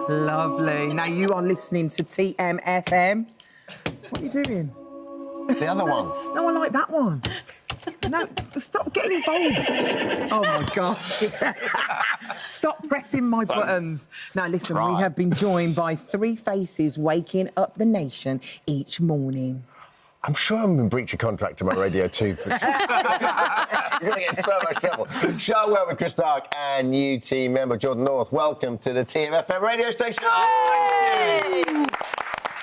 Lovely. Now you are listening to TMFM. What are you doing? The other one. No, I like that one. No, stop getting involved. Oh, my gosh. Stop pressing my buttons. Now, listen, we have been joined by three faces waking up the nation each morning. I'm sure I'm in breach of contract to my Radio 2 for sure. You're going to get in so much trouble. Showbiz with Chris Dark and new team member Jordan North. Welcome to the TMFM radio station. Yay!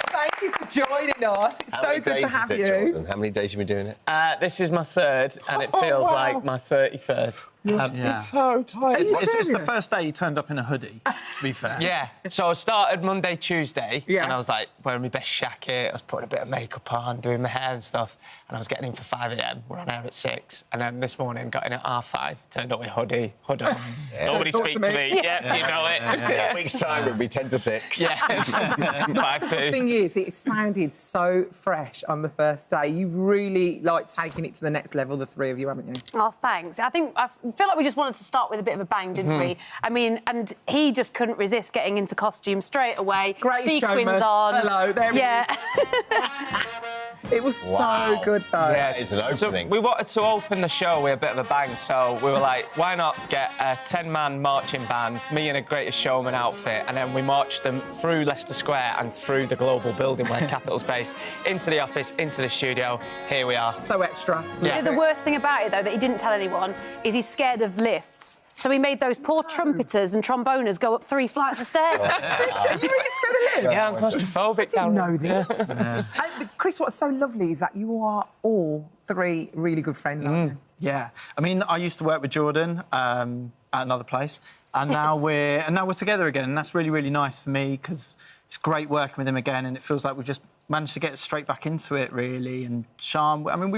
Thank you for joining us. It's so good to have you. Jordan? How many days have you been doing it? This is my third, and it feels like my 33rd. It's so tight. It's the first day you turned up in a hoodie, to be fair. Yeah, so I started Monday, Tuesday, Yeah. and I was, like, wearing my best jacket, I was putting a bit of makeup on, doing my hair and stuff, and I was getting in for 5 a.m, we're on air at 6, and then this morning got in at 5:30, turned up with hood on. Nobody Don't talk speak to to me. me. Yeah, you know it. In a week's time, it'll be 10 to 6. Yeah, 5-2. The thing is, it sounded so fresh on the first day. You've really, like, taken it to the next level, the three of you, haven't you? Oh, thanks. I feel like we just wanted to start with a bit of a bang, didn't we? I mean, and he just couldn't resist getting into costume straight away. Great Sequins showman. on. Hello, there he is. It was so good, though. Yeah, It's an opening. So we wanted to open the show with a bit of a bang, so we were like, why not get a 10-man marching band, me in a Greatest Showman outfit, and then we marched them through Leicester Square and through the global building where Capital's based, into the office, into the studio. Here we are. So extra. Yeah. You know, the worst thing about it, though, that he didn't tell anyone, is he's scared of lifts. So he made those poor trumpeters and tromboners go up 3 flights of stairs. Are you really scared of live? Yeah, I'm claustrophobic down know this. And Chris, what's so lovely is that you are all three really good friends, aren't you? Yeah. I mean, I used to work with Jordan at another place, and now we're together again, and that's really, really nice for me because it's great working with him again, and it feels like we've just managed to get straight back into it, really. And Sean, I mean,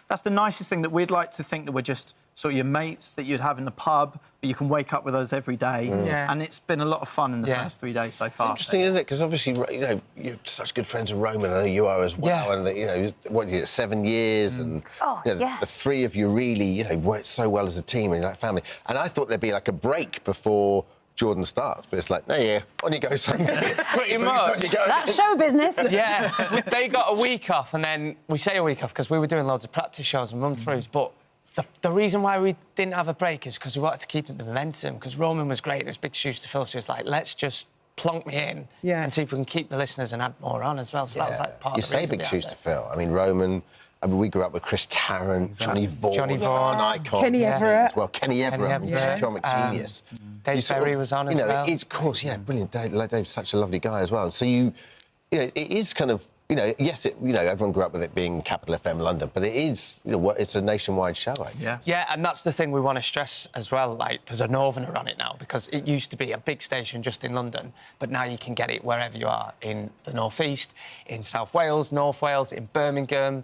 that's the nicest thing, that we'd like to think that we're just sort of your mates that you'd have in the pub, but you can wake up with us every day. Yeah. And it's been a lot of fun in the first 3 days so far. Interesting, isn't it? Because obviously, you know, you're such good friends with Roman. I know you are as well. Yeah. And you know, what, 7 years, and you know, yeah. the three of you really, you know, worked so well as a team and like family. And I thought there'd be like a break before Jordan starts, but it's like, no, yeah, on you go, son. Pretty much. That's show business. Yeah, they got a week off, and then we say a week off because we were doing loads of practice shows and run-throughs, but the reason why we didn't have a break is because we wanted to keep the momentum, because Roman was great and it was big shoes to fill, so it's like, let's just plonk me in and see if we can keep the listeners and add more on as well, so that was like part You of the say reason big shoes to fill. I mean, Roman... I mean, we grew up with Chris Tarrant, Johnny Vaughan, an icon. Kenny Everett. As well. Kenny Everett, comic genius. Dave Berry was on as well. Of course, yeah, brilliant. Dave's such a lovely guy as well. So you know, it is kind of, you know, yes, you know, everyone grew up with it being Capital FM London, but it is, you know, it's a nationwide show, I guess. Yeah, and that's the thing we want to stress as well. Like, there's a Northerner on it now, because it used to be a big station just in London, but now you can get it wherever you are, in the North East, in South Wales, North Wales, in Birmingham,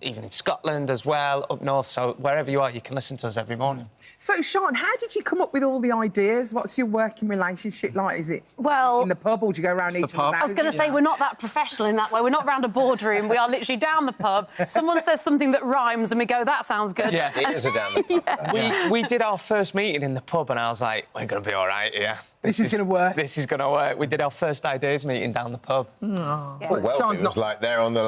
even in Scotland as well, up north. So wherever you are, you can listen to us every morning. So, Sean, how did you come up with all the ideas? What's your working relationship like? Is it in the pub, or do you go around each other's houses? I was going to say, we're not that professional in that way. We're not round a boardroom. We are literally down the pub. Someone says something that rhymes and we go, that sounds good. Yeah, it is a down the pub. We did our first meeting in the pub and I was like, we're going to be all right here. This is going to work. This is going to work. We did our first ideas meeting down the pub. Well, it was like there on the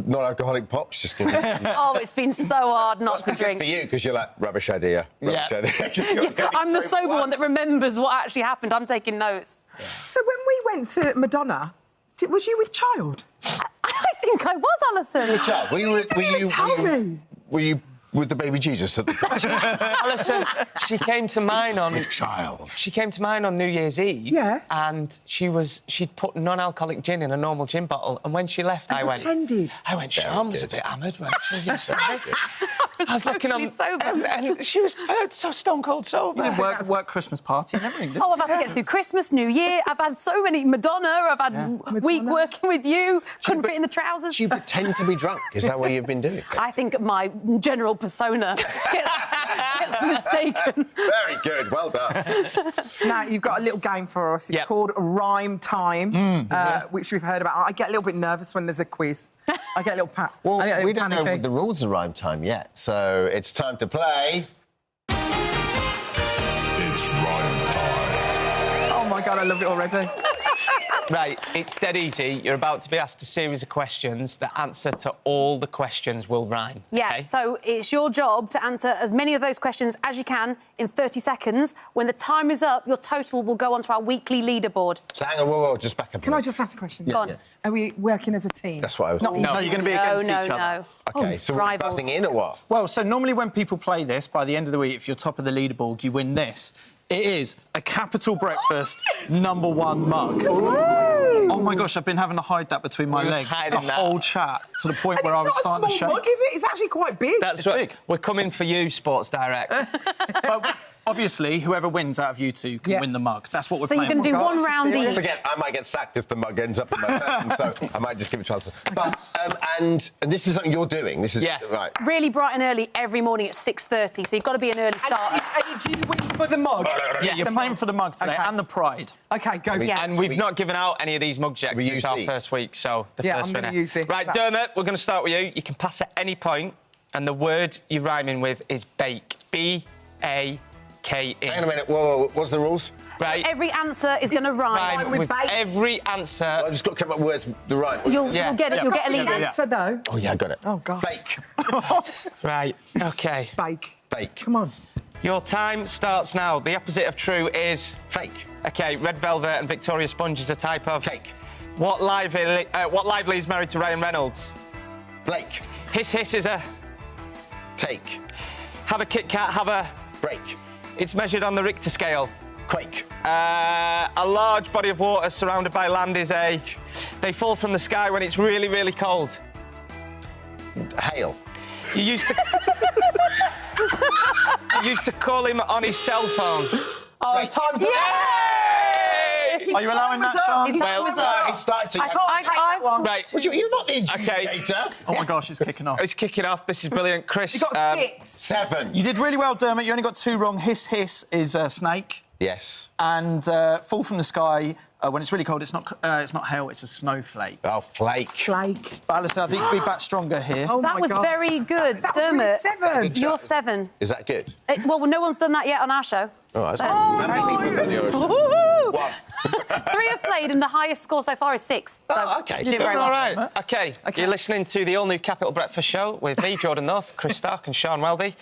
non-alcoholic pops, just going. Oh, it's been so hard not to drink. For you, because you're like, rubbish idea. I'm the sober one that remembers what actually happened. I'm taking notes. Yeah. So when we went to Madonna, was you with child? I think I was, Alison. With child? Were you with the baby Jesus at the time? Alison, she came to mine on... With child. She came to mine on New Year's Eve. Yeah. And she'd put non-alcoholic gin in a normal gin bottle, and when she left, I went... Sean was a bit hammered, wasn't she, yesterday? I was looking on... sober. And she was so stone-cold sober. You did work Christmas party and everything, didn't Oh, I've had to get through Christmas, New Year. I've had so many... Madonna, I've had week working with you. Couldn't fit in the trousers. Do you pretend to be drunk? Is that what you've been doing? I think my general persona gets mistaken. Very good, well done. Now, you've got a little game for us. It's called Rhyme Time, which we've heard about. I get a little bit nervous when there's a quiz. I get a little Well, we don't know the rules of Rhyme Time yet, so it's time to play... It's Rhyme Time. Oh, my God, I love it already. Right, it's dead easy. You're about to be asked a series of questions. The answer to all the questions will rhyme. Yeah, okay? so it's your job to answer as many of those questions as you can in 30 seconds. When the time is up, your total will go onto our weekly leaderboard. So hang on, whoa, just back up. Can I just ask a question? Go on. yeah. Are we working as a team? That's what I was No, you're going to be against each other. No. Okay, so we're rivals. buzzing in or what? Well, so normally when people play this, by the end of the week, if you're top of the leaderboard, you win this. It is a capital breakfast #1 mug. Oh my gosh, I've been having to hide that between my We was legs the hiding that. whole chat to the point And where I was it's not starting a to small shake. mug, is it? It's actually quite big. That's right. big. We're coming for you, Sports Direct. But obviously, whoever wins out of you two can Yeah. win the mug. That's what we're So you're playing going to do for. one round each. Forget, I might get sacked if the mug ends up in my person, so I might just give it to Alison. But, and this is something you're doing. This is Yeah. right. Really bright and early every morning at 6:30, so you've got to be an early starter. And you win for the mug. Yeah, you're playing for the mug today Okay. and the pride. OK, go. Yeah. And we've not given out any of these mug jacks. We It's use our these. first week, so the Yeah, first I'm gonna winner. use this. Right, Dermot, we're going to start with you. You can pass at any point, and the word you're rhyming with is bake. B-A-K-E. Hang on a minute. Whoa, what's the rules? Right. Every answer is going to rhyme. Rhyme with with bake. every answer. I've just got to come up with words the right. You'll Yeah. get it. You'll get a lead. Yeah. Answer, though. Oh yeah, I got it. Oh, God. Bake. Right, OK. Bake. Bake. Come on. Your time starts now. The opposite of true is... Fake. OK, red velvet and Victoria Sponge is a type of... Cake. What Lively is married to Ryan Reynolds? Blake. Hiss Hiss is a... Take. Have a Kit Kat, have a... Break. It's measured on the Richter scale. Quake. A large body of water surrounded by land is a... They fall from the sky when it's really, really cold. Hail. You used to... You used to call him on his cell phone. Oh, Break. time's up. Yay! Are you allowing that, His Sean? His Well, time was up. It starts. I can't take that one. Right, You're not the Okay. adjudicator. Oh my gosh, it's kicking off. it's kicking off. This is brilliant. Chris, You got 6. 7. You did really well, Dermot. You only got 2 wrong. Hiss Hiss is a snake. Yes. And fall from the sky, when it's really cold, it's not hail, it's a snowflake. Oh, flake. Flake. But Alison, I think you'll be back stronger here. Oh, That my was God. very good, That was Dermot. really 7. You're 7. Is that good? Well, no one's done that yet on our show. Oh, that's So- How many people on the origin? Woo-hoo! 1. 3 have played, and the highest score so far is 6. So Oh, OK. you're doing very all well. right. OK, you're listening to the all-new Capital Breakfast Show with me, Jordan North, Chris Stark and Sean Welby.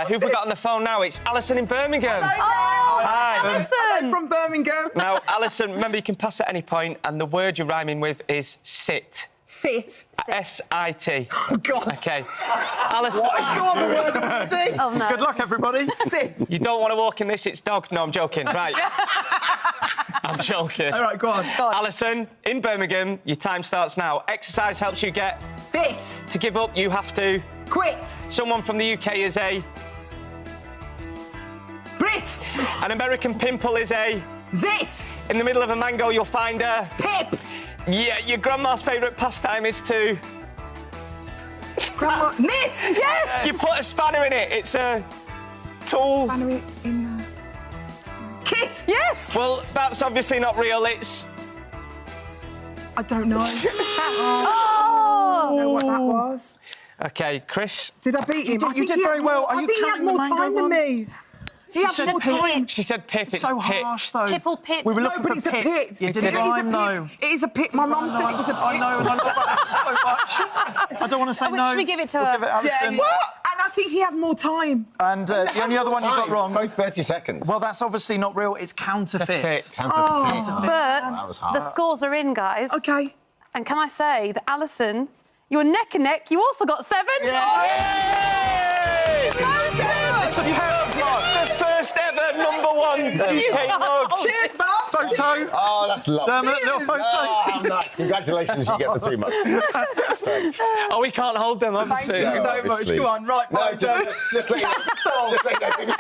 Who've we got on the phone now? It's Alison in Birmingham. Hi. Alison! From Birmingham. Now, Alison, remember you can pass at any point, and the word you're rhyming with is sit. Sit. S-I-T. Oh, God. OK. Alison, Oh, no. Good luck, everybody. Sit. you don't want to walk in this, it's dog. No, I'm joking. Right. I'm joking. All right, go on. Go on. Alison, in Birmingham, your time starts now. Exercise helps you get... Fit. To give up, you have to... Quit. Someone from the UK is a... Brit. An American pimple is a... Zit. In the middle of a mango, you'll find a... Pip. Yeah, your grandma's favourite pastime is to... Grandma. Knit. Yes. You put a spanner in it. It's a tool. Banner in Kit. Yes! Well, that's obviously not real. It's... I don't know. Oh! I don't know what that was. OK, Chris. Did I beat him? You did- I you think did he had very well. more- Are I you think he had counting the more mango time than one? me. He had said more pip. time. She said pip. It's So pit. harsh, though. Pipple pit. We were No, looking But for it's a pit. pit. It didn't It is a rhyme, pit. though. It is a pit. My mum said it was a pit. I know, and I love that so much. I don't want to say Oh, no. should we give it to We'll her? give it Alison. And I think he had more time. And the only other one you got wrong. Both 30 seconds. Well, that's obviously not real. It's counterfeit. Fit. Counterfeit. But was hard. the scores are in, guys. Okay. And can I say that, Alison, you were neck and neck. You also got 7. It's a pair of the first ever #1 UK mug. Cheers, Bob. Photo. Oh, that's lovely. Dermot, little photo. Oh, nice. Congratulations, you get the 2 mugs. Thanks. Oh, we can't hold them, obviously. Thank you so much. obviously. Go on, right, No, Bob. just let you know. Just let you know.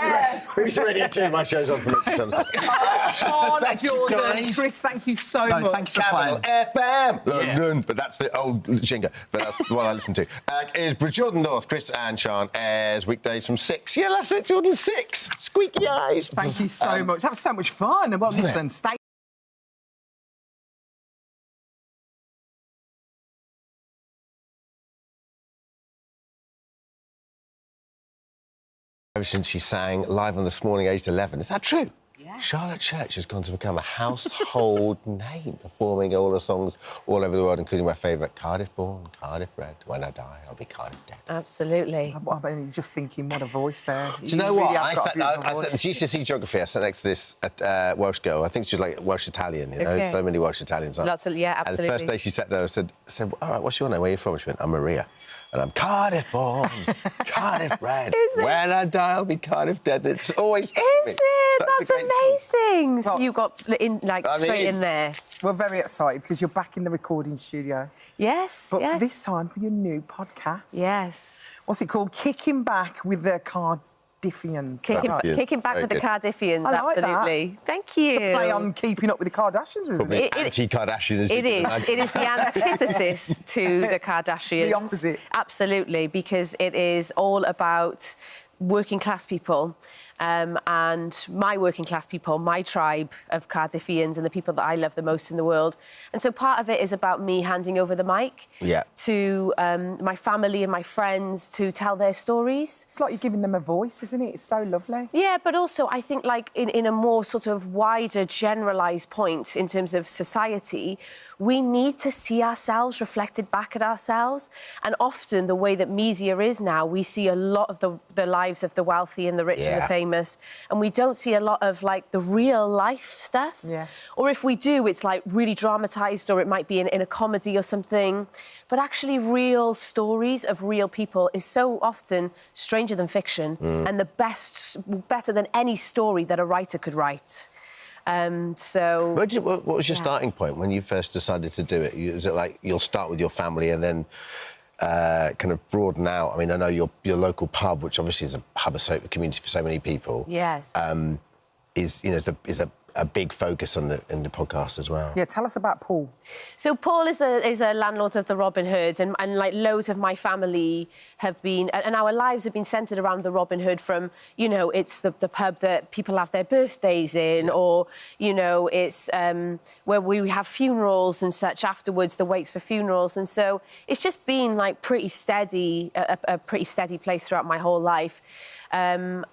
BBC Radio 2, my show's on from it. Sean, Thank you, Jordan, guys. Chris, thank you so No, much. thank you for Capital playing. FM, London. But that's the old jingle. But that's the one I listen to. Is Jordan North, Chris and Sean airs weekdays from 6. Yeah, that's it, Jordan 6. Squeaky eyes. Thank you so much. That was so much fun. Well, listen, stay. Ever since she sang live on This Morning, aged 11. Is that true? Yeah. Charlotte Church has gone to become a household name, performing all the songs all over the world, including my favourite, Cardiff Born, Cardiff Bred. When I die, I'll be Cardiff Dead. Absolutely. I'm just thinking, what a voice there. Do you know what? I sat GCSE geography. I sat next to this Welsh girl. I think she's like Welsh Italian. You know, Okay. so many Welsh Italians. Lots of, yeah, absolutely. And the first day she sat there, I said, "All right, what's your name? Where are you from?" She went, "I'm Maria." And I'm Cardiff born, Cardiff bred. When I die, I'll be Cardiff dead. It's always. Is it? That's amazing. So you got straight in there. We're very excited because you're back in the recording studio. Yes. But yes. for this time, for your new podcast. Yes. What's it called? Kicking Back with the Cardiffians. Kicking back with the Cardiffians, I like absolutely. That. Thank you. It's a play on keeping up with the Kardashians, isn't it? Anti-Kardashians. It is. It is the antithesis to the Kardashians. The opposite. Absolutely, because it is all about working class people. And my working class people, my tribe of Cardiffians and the people that I love the most in the world. And so part of it is about me handing over the mic to my family and my friends to tell their stories. It's like you're giving them a voice, isn't it? It's so lovely. Yeah, but also I think like in a more sort of wider, generalised point in terms of society, we need to see ourselves reflected back at ourselves. And often the way that media is now, we see a lot of the lives of the wealthy and the rich and the famous, and we don't see a lot of like the real life stuff. Yeah. Or if we do, it's like really dramatised, or it might be in a comedy or something. But actually real stories of real people is so often stranger than fiction and better than any story that a writer could write. What was your starting point when you first decided to do it? Was it like you'll start with your family and then kind of broaden out? I mean, I know your local pub, which obviously is a hub of community for so many people. Yes. Is a big focus in the podcast as well. Yeah, tell us about Paul. So Paul is a landlord of the Robin Hoods, and like loads of my family have been, and our lives have been centred around the Robin Hood. From it's the pub that people have their birthdays in, or it's where we have funerals and such afterwards, the wakes for funerals, and so it's just been like pretty steady, a pretty steady place throughout my whole life. And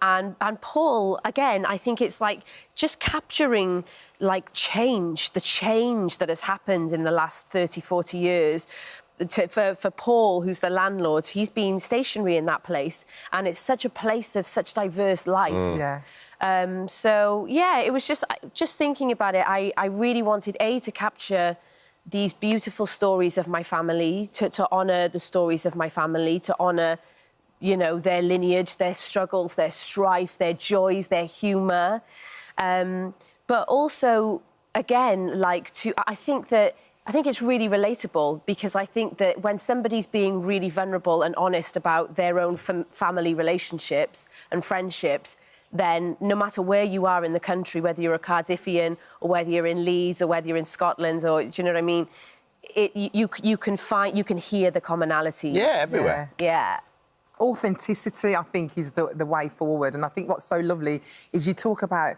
Paul, again, I think it's like just capturing like the change that has happened in the last 30, 40 years. For Paul, who's the landlord, he's been stationary in that place, and it's such a place of such diverse life. Yeah. It was just thinking about it. I really wanted to capture these beautiful stories of my family, to honour the stories of my family, to honour their lineage, their struggles, their strife, their joys, their humour. But also, again, I think it's really relatable, because I think that when somebody's being really vulnerable and honest about their own family relationships and friendships, then no matter where you are in the country, whether you're a Cardiffian or whether you're in Leeds or whether you're in Scotland, or do you know what I mean? You can hear the commonalities. Yeah, everywhere. Yeah. Authenticity, I think, is the way forward. And I think what's so lovely is you talk about,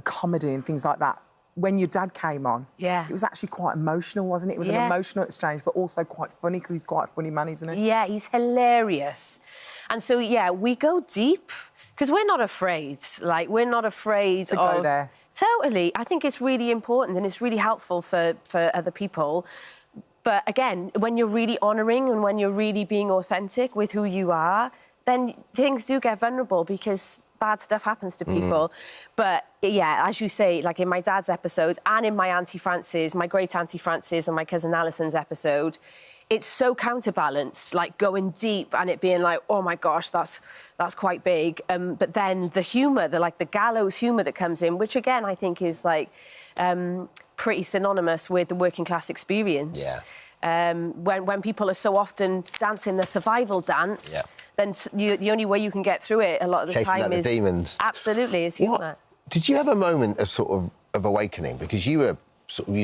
comedy and things like that. When your dad came on, it was actually quite emotional, wasn't it? It was an emotional exchange, but also quite funny, because he's quite a funny man, isn't he? Yeah, he's hilarious. And so, we go deep, because we're not afraid. Like, we're not afraid to go there. Totally. I think it's really important, and it's really helpful for other people. But again, when you're really honouring and when you're really being authentic with who you are, then things do get vulnerable, because bad stuff happens to people. But yeah, as you say, like in my dad's episode and in my Auntie Frances, my great Auntie Frances and my cousin Alison's episode, it's so counterbalanced, like going deep and it being like, oh my gosh, that's quite big. But then the humour, the gallows humour that comes in, which again I think is like pretty synonymous with the working class experience. Yeah. When people are so often dancing the survival dance, then the only way you can get through it a lot of the Chasing time out is the demons. Absolutely, is humour. Did you have a moment of awakening, because you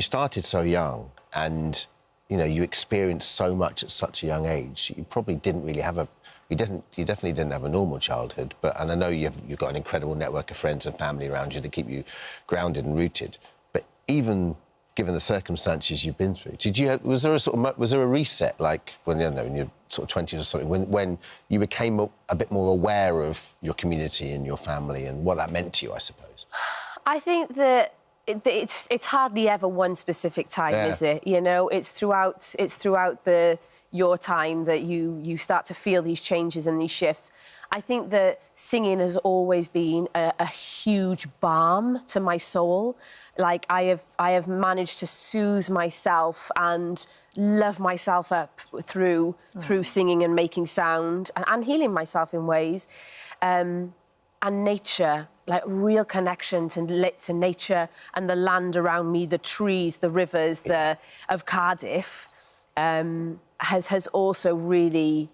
started so young and you experienced so much at such a young age? You probably didn't really have you definitely didn't have a normal childhood, and I know you've got an incredible network of friends and family around you to keep you grounded and rooted. But even given the circumstances you've been through. Was there a reset, like when, you know, in your sort of 20s or something, when you became a bit more aware of your community and your family and what that meant to you, I suppose? I think that it's hardly ever one specific time, is it? You know, it's throughout your time that you start to feel these changes and these shifts. I think that singing has always been a huge balm to my soul. Like, I have managed to soothe myself and love myself up through singing and making sound and healing myself in ways. And nature, like real connection to nature and the land around me, the trees, the rivers of Cardiff, has also really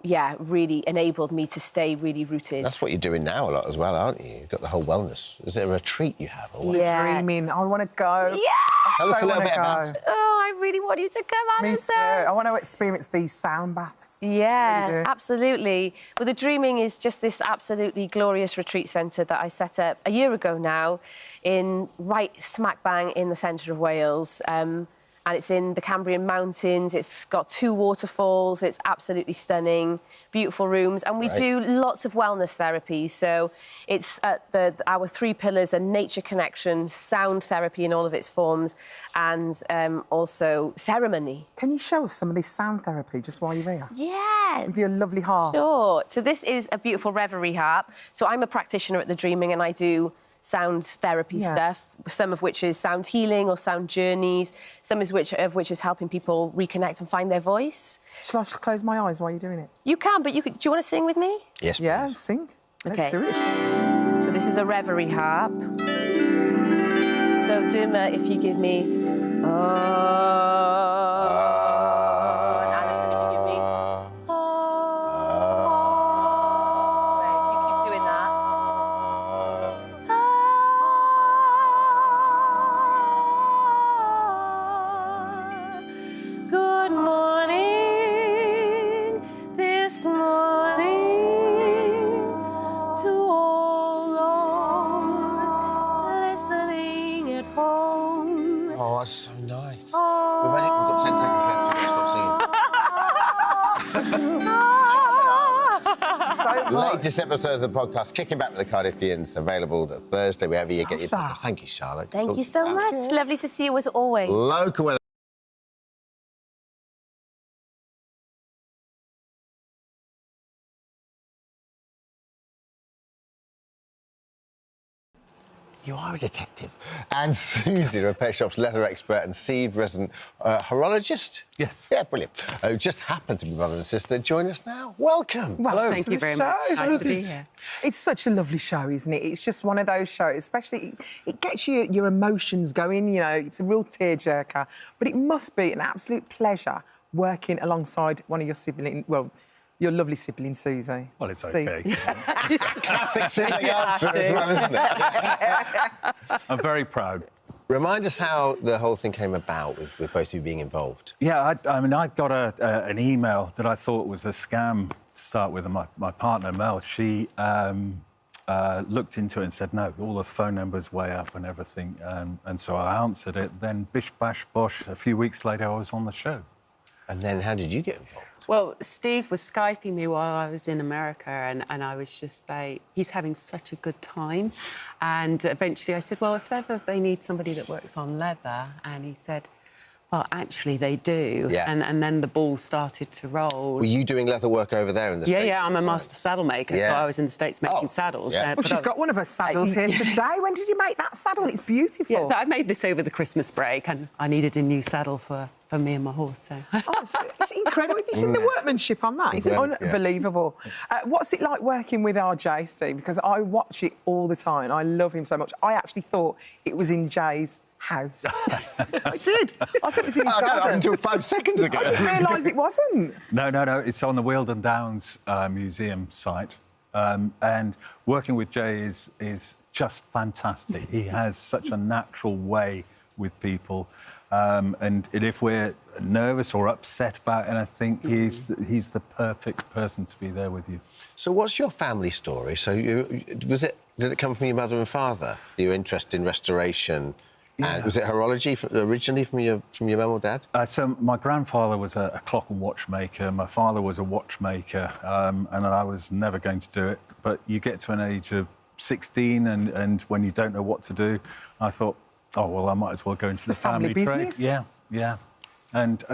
enabled me to stay really rooted. That's what you're doing now a lot as well, aren't you? You've got the whole wellness. Is there a retreat you have? Or what? Yeah. Dreaming. I want to go. Yeah! Tell us a little bit about it. Oh, I really want you to come, Alison. Me too. I want to experience these sound baths. Yeah, Really do. absolutely. Well, the Dreaming is just this absolutely glorious retreat centre that I set up a year ago now, right smack bang in the centre of Wales. And it's in the Cambrian Mountains. It's got 2 waterfalls. It's absolutely stunning, beautiful rooms. And we do lots of wellness therapies. So it's our 3 pillars are nature connection, sound therapy in all of its forms, and also ceremony. Can you show us some of this sound therapy just while you're here? Yeah. With your lovely harp. Sure. So this is a beautiful reverie harp. So I'm a practitioner at the Dreaming, and I do sound therapy stuff, some of which is sound healing or sound journeys, some of which is helping people reconnect and find their voice. Shall I just close my eyes while you're doing it? You can, but do you want to sing with me? Yes, Yeah, please. sing. Let's Okay. do it. So this is a reverie harp. So Duma, if you give me... And Alison, if you give me... Right, you keep doing that. Good morning, this morning, to all those listening at home. Oh, that's so nice. We've got 10 seconds left. You've got to stop singing. So much. Latest episode of the podcast, Kicking Back with the Cardiffians, available Thursday, wherever you get your that. podcast. Thank you, Charlotte. Thank you so much. Lovely to see you as always. Local. You are a detective. And Susie, the repair shop's leather expert, and Steve, resident horologist. Yes. Yeah, brilliant. Who just happened to be brother and sister. Join us now. Welcome. Well, Thank to you the very show. much. Nice to be here. It's such a lovely show, isn't it? It's just one of those shows, especially, it gets your emotions going, you know, it's a real tearjerker. But it must be an absolute pleasure working alongside one of your siblings, well, your lovely sibling, Susie. Well, it's Steve. OK. Classic sibling answer as well, isn't it? I'm very proud. Remind us how the whole thing came about with both of you being involved. Yeah, I mean, I got an email that I thought was a scam to start with, and my partner, Mel, she looked into it and said, no, all the phone numbers way up and everything. And so I answered it. Then bish, bash, bosh, a few weeks later, I was on the show. And then how did you get involved? Well, Steve was Skyping me while I was in America, and I was just like, he's having such a good time. And eventually I said, well, if ever they need somebody that works on leather, and he said, well, actually, they do. Yeah. And then the ball started to roll. Were you doing leather work over there in the States? Yeah, I'm a master saddle maker, Yeah. so I was in the States making saddles. Yeah. Well, but she's got one of her saddles here today. When did you make that saddle? It's beautiful. Yeah, so I made this over the Christmas break, and I needed a new saddle for me and my horse, so... Oh, it's incredible. Have you seen the workmanship on that? It's Yeah. unbelievable. What's it like working with RJ, Steve? Because I watch it all the time. I love him so much. I actually thought it was in Jay's house. I did. I thought it was in his Oh, no, garden. until 5 seconds ago. I didn't realise it wasn't. No, it's on the Wealdon Downs Museum site. And working with Jay is just fantastic. He has such a natural way with people. And if we're nervous or upset about anything, he's the perfect person to be there with you. So what's your family story? So did it come from your mother and father, your interest in restoration And was it horology originally from your mum or dad? So my grandfather was a clock and watchmaker. My father was a watchmaker, and I was never going to do it. But you get to an age of 16, and when you don't know what to do, I thought, oh well, I might as well go into the family trade. business. Yeah. And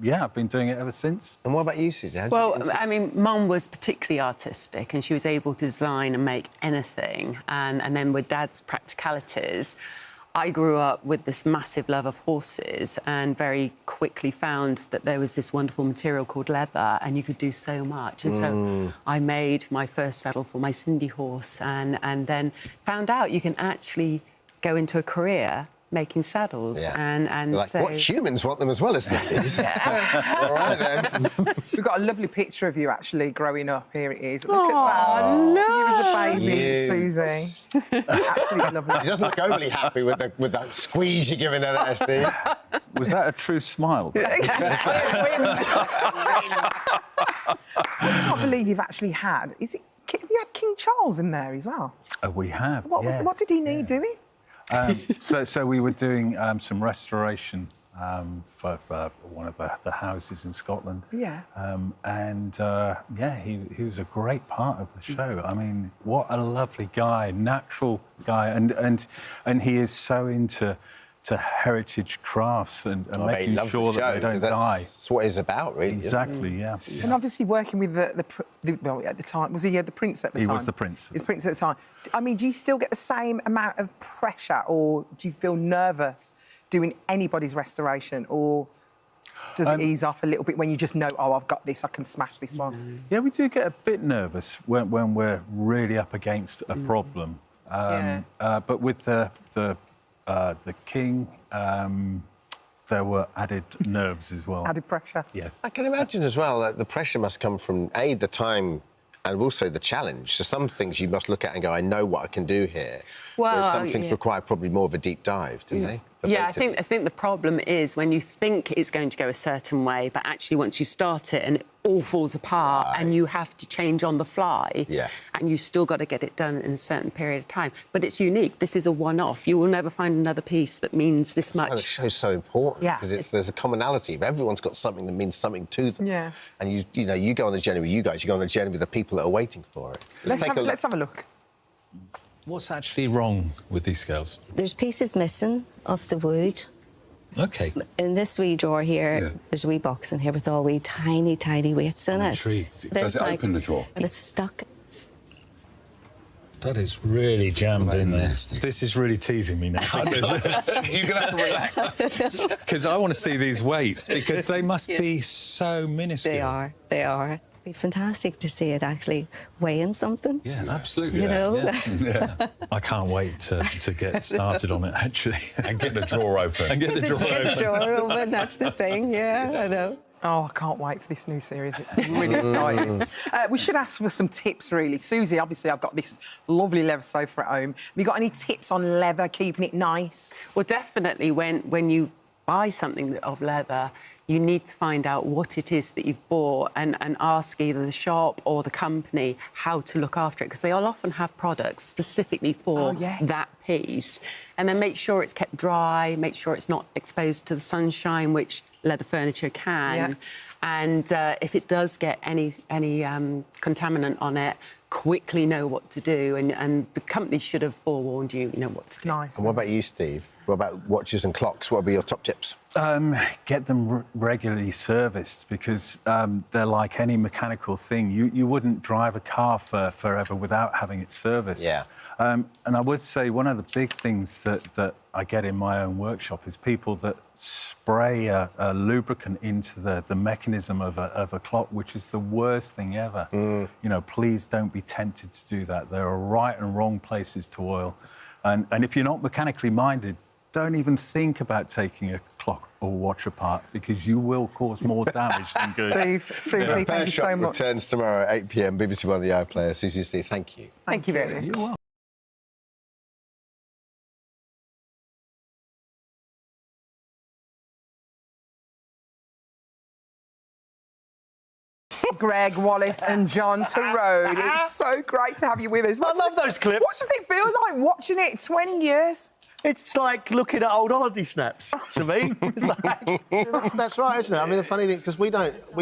yeah, I've been doing it ever since. And what about you, Susie? Well, I mean, Mum was particularly artistic and she was able to design and make anything. And then with Dad's practicalities, I grew up with this massive love of horses and very quickly found that there was this wonderful material called leather and you could do so much. And so I made my first saddle for my Cindy horse and then found out you can actually go into a career making saddles. And like, so... what, humans want them as well as these? All right, then. We've got a lovely picture of you, actually, growing up. Here it is. Look at that. No. You as a baby, Susie. Absolutely lovely. She doesn't look overly happy with that squeeze you're giving her there, Steve. Was that a true smile? I can't believe you've actually had... Have you had King Charles in there as well? We have, What did he need doing? So we were doing some restoration for one of the houses in Scotland. Yeah. He was a great part of the show. I mean, what a lovely guy, natural guy, and he is so into heritage crafts and making sure that they don't die. That's what it's about, really. Exactly, yeah. And obviously working with well, at the time, was he the prince at the time? He was the prince. He was prince at the time. I mean, do you still get the same amount of pressure or do you feel nervous doing anybody's restoration or does it ease off a little bit when you just know, oh, I've got this, I can smash this one? Yeah, we do get a bit nervous when we're really up against a problem. But with the king, there were added nerves as well. Added pressure. Yes. I can imagine as well that the pressure must come from, A, the time and also the challenge. So some things you must look at and go, I know what I can do here. Well, whereas some things require probably more of a deep dive, don't they? Yeah, I think the problem is when you think it's going to go a certain way, but actually once you start it and it all falls apart and you have to change on the fly and you've still got to get it done in a certain period of time. But it's unique. This is a one-off. You will never find another piece that means this much. The show's so important because there's a commonality. If everyone's got something that means something to them. Yeah. And you go on the journey with you guys, you go on the journey with the people that are waiting for it. Let's have a look. What's actually wrong with these scales? There's pieces missing of the wood. OK. In this wee drawer here, there's a wee box in here with all wee tiny, tiny weights in it. Intrigued. Does it open the drawer? And it's stuck. That is really jammed in there. Nasty. This is really teasing me now. You're going to have to relax. Because I want to see these weights, because they must be so minuscule. They are. It'd be fantastic to see it actually weighing something. Yeah, absolutely. You know? Yeah. I can't wait to get started on it, actually. And get the drawer open. And get the drawer open. That's the thing, yeah, I know. Oh, I can't wait for this new series. It's really exciting. We should ask for some tips, really. Susie, obviously, I've got this lovely leather sofa at home. Have you got any tips on leather, keeping it nice? Well, definitely when you buy something of leather, you need to find out what it is that you've bought and ask either the shop or the company how to look after it, because they'll often have products specifically for that piece. And then make sure it's kept dry, make sure it's not exposed to the sunshine, which leather furniture can. And if it does get any contaminant on it, quickly know what to do. And the company should have forewarned you, what to do. Nice. And what about you, Steve? What about watches and clocks? What would be your top tips? Get them regularly serviced, because they're like any mechanical thing. You wouldn't drive a car for forever without having it serviced. Yeah. And I would say one of the big things that I get in my own workshop is people that spray a lubricant into the mechanism of a clock, which is the worst thing ever. Please don't be tempted to do that. There are right and wrong places to oil. And if you're not mechanically minded, don't even think about taking a clock or watch apart, because you will cause more damage than good. Steve, Susie, thank you so much. Returns tomorrow at 8 p.m. BBC One, the iPlayer. Susie and Steve, thank you. Thank you very much. You're welcome. Greg Wallace and John Turode. It's so great to have you with us. I love those clips. What does it feel like watching it 20 years? It's like looking at old holiday snaps to me. It's like... that's right, isn't it? I mean, the funny thing, because we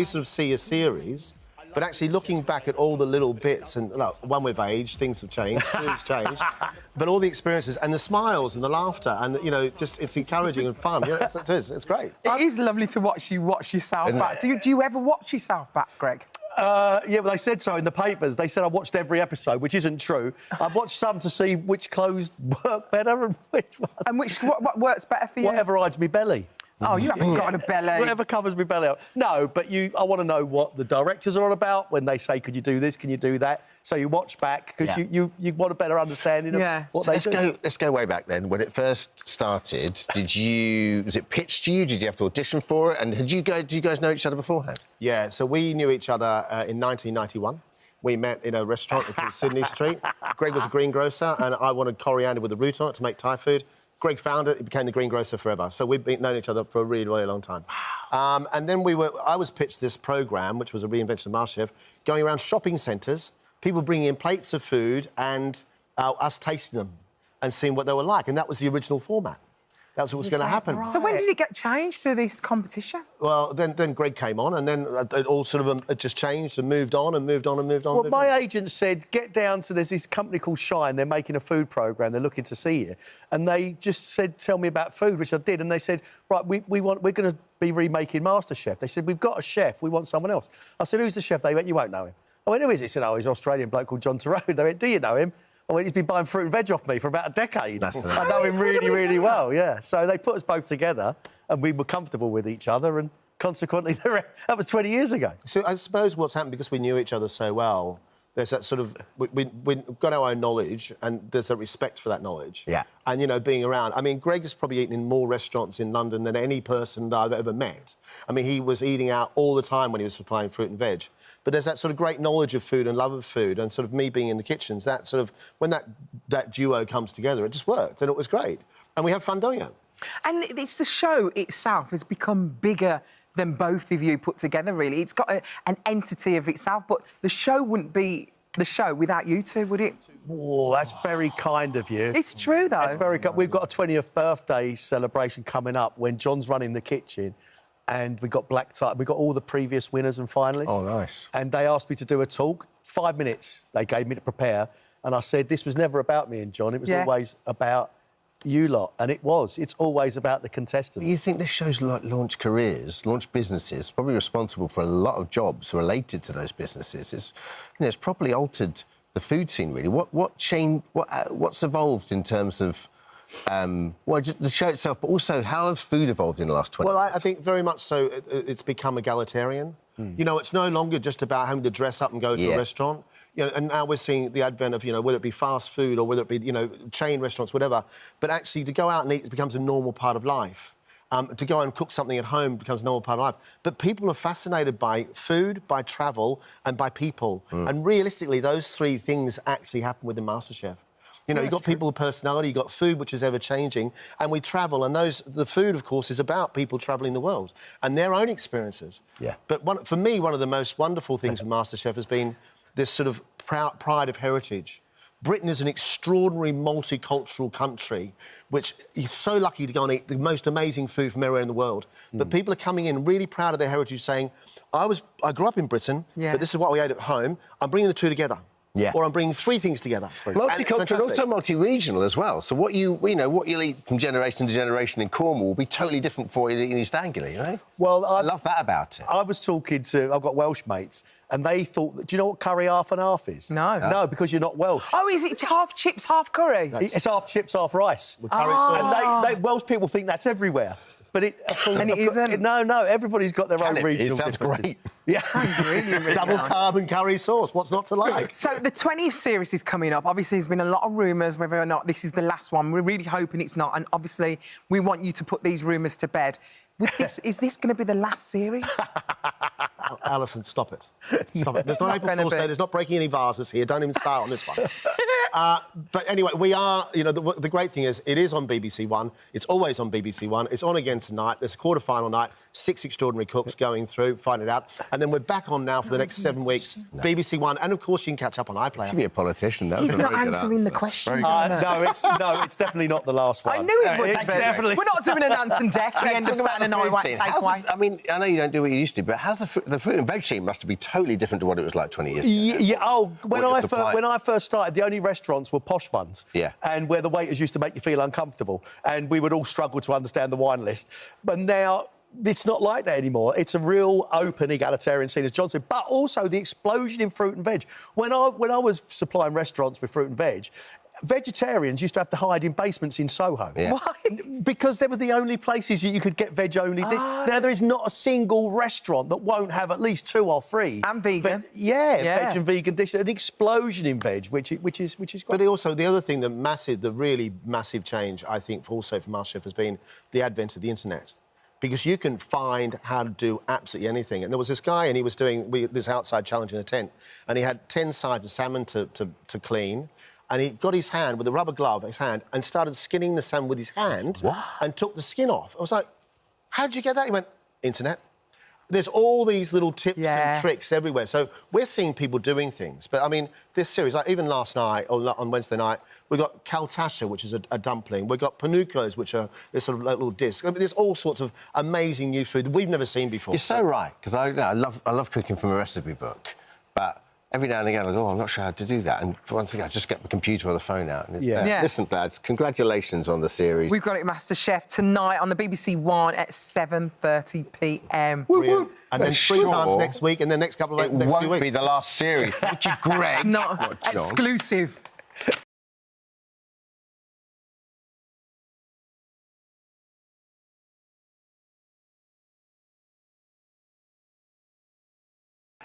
sort of see a series, but actually looking back at all the little bits, and look, one with age, things have changed, food's changed, but all the experiences and the smiles and the laughter and, you know, just it's encouraging and fun. Yeah, it is. It's great. It is lovely to watch you watch yourself back. Do you ever watch yourself back, Greg? Yeah, well, they said so in the papers. They said I watched every episode, which isn't true. I've watched some to see which clothes work better and which ones. And what works better for you? Whatever hides me belly. Oh, you haven't got a belly. Whatever covers me belly up. No, but I want to know what the directors are on about when they say, could you do this, can you do that? So you watch back, because you want a better understanding of what they do. Let's go way back then. When it first started, was it pitched to you? Did you have to audition for it? And did you guys know each other beforehand? Yeah, so we knew each other in 1991. We met in a restaurant called Sydney Street. Greg was a greengrocer, and I wanted coriander with a root on it to make Thai food. Greg found it became the greengrocer forever. So we've known each other for a really, really long time. Wow. And then I was pitched this programme, which was a reinvention of MasterChef, going around shopping centres, people bringing in plates of food and us tasting them and seeing what they were like. And that was the original format. That's what was going to happen. Right. So when did it get changed to this competition? Well, then Greg came on, and then it all sort of just changed and moved on and moved on and moved on. Well, my agent said, get down to... There's this company called Shine. They're making a food programme. They're looking to see you. And they just said, tell me about food, which I did. And they said, right, we're going to be remaking MasterChef. They said, we've got a chef. We want someone else. I said, who's the chef? They went, you won't know him. I went, who is he? He said, oh, he's an Australian bloke called John Turone. They went, do you know him? I went, he's been buying fruit and veg off me for about a decade. I know him really, really well, yeah. So they put us both together and we were comfortable with each other, and consequently, that was 20 years ago. So I suppose what's happened, because we knew each other so well, there's that sort of... We've got our own knowledge, and there's a respect for that knowledge. Yeah. And, you know, being around... I mean, Greg has probably eaten in more restaurants in London than any person that I've ever met. I mean, he was eating out all the time when he was supplying fruit and veg. But there's that sort of great knowledge of food and love of food, and sort of me being in the kitchens, that sort of... When that duo comes together, it just worked, and it was great. And we have fun doing it. And it's the show itself has become bigger than both of you put together, really. It's got an entity of itself, but the show wouldn't be the show without you two, would it? Oh, that's very kind of you. It's true, though. It's very kind. We've got a 20th birthday celebration coming up when John's running the kitchen, and we got black tie. We got all the previous winners and finalists. Oh, nice. And they asked me to do a talk. 5 minutes they gave me to prepare, and I said this was never about me and John. It was always about you lot, and it was. It's always about the contestants. You think this show's like launch careers, launch businesses, probably responsible for a lot of jobs related to those businesses. It's probably altered the food scene, really. What changed? What's evolved in terms of the show itself, but also how has food evolved in the last 20 years? Well, I think very much so. It's become egalitarian. You know, it's no longer just about having to dress up and go to a restaurant. You know, and now we're seeing the advent of, you know, whether it be fast food or whether it be, you know, chain restaurants, whatever. But actually, to go out and eat becomes a normal part of life. To go and cook something at home becomes a normal part of life. But people are fascinated by food, by travel, and by people. And realistically, those three things actually happen within MasterChef. You know, you've got people with personality, you've got food, which is ever-changing, and we travel, and the food, of course, is about people travelling the world and their own experiences. Yeah. But for me, one of the most wonderful things with MasterChef has been this sort of pride of heritage. Britain is an extraordinary multicultural country, which you're so lucky to go and eat the most amazing food from everywhere in the world. But people are coming in really proud of their heritage, saying, I grew up in Britain, but this is what we ate at home. I'm bringing the two together. Yeah. Or I'm bringing three things together. Multicultural, also multi-regional as well. So what you'll eat from generation to generation in Cornwall will be totally different for you in East Anglia, you know? Well, I love that about it. I was talking to... I've got Welsh mates, and they thought... Do you know what curry half and half is? No. No, because you're not Welsh. Oh, is it half chips, half curry? It's half chips, half rice. With curry sauce. And Welsh people think that's everywhere. But it isn't. No, everybody's got their own regional. It sounds great. Yeah, sounds really, really double nice. carb and curry sauce. What's not to like? So the 20th series is coming up. Obviously, there's been a lot of rumours whether or not this is the last one. We're really hoping it's not, and obviously, we want you to put these rumours to bed. With this, is this going to be the last series? Alison, stop it. Stop it. There's not April Fool's Day. There's not breaking any vases here. Don't even start on this one. But anyway, we are, you know, the great thing is it is on BBC One. It's always on BBC One. It's on again tonight. There's a quarter-final night, 6 extraordinary cooks going through, find it out. And then we're back on now for the next 7 weeks. No. BBC One. And, of course, you can catch up on iPlayer. You should be a politician. He's not answering the question. No, it's definitely not the last one. I knew it would be. Definitely. We're not doing an Ant and Deck at the end of Saturday Night Takeaway. I mean, I know you don't do what you used to, but how's the fruit and veg scene must be totally different to what it was like 20 years ago. Yeah, when I first started, the only restaurants were posh ones. Yeah. And where the waiters used to make you feel uncomfortable. And we would all struggle to understand the wine list. But now it's not like that anymore. It's a real open, egalitarian scene, as John said. But also the explosion in fruit and veg. When I was supplying restaurants with fruit and veg, vegetarians used to have to hide in basements in Soho. Yeah. Why? Because they were the only places you could get veg-only dishes. Now, there is not a single restaurant that won't have at least 2 or 3. And vegan. Veg and vegan dishes. An explosion in veg, which is great. But also, the other thing, the really massive change, I think, also for MasterChef has been the advent of the internet. Because you can find how to do absolutely anything. And there was this guy, and he was doing this outside challenge in a tent, and he had 10 sides of salmon to clean. And he got his hand with a rubber glove, and started skinning the salmon with his hand. What? And took the skin off. I was like, how'd you get that? He went, internet. There's all these little tips and tricks everywhere. So we're seeing people doing things. But, I mean, this series, like even last night, or on Wednesday night, we got kaltasha, which is a dumpling. We've got panucos, which are this sort of little disc. I mean, there's all sorts of amazing new food that we've never seen before. You're so right, because I love cooking from a recipe book, but every now and again I go, I'm not sure how to do that. And once again, I just get the computer or the phone out. And it's there. Listen, lads, congratulations on the series. We've got it, MasterChef, tonight on the BBC One at 7:30 p.m. And then 3 times next week, and then next couple of weeks. It won't be the last series. Thank you, Greg. It's not exclusive.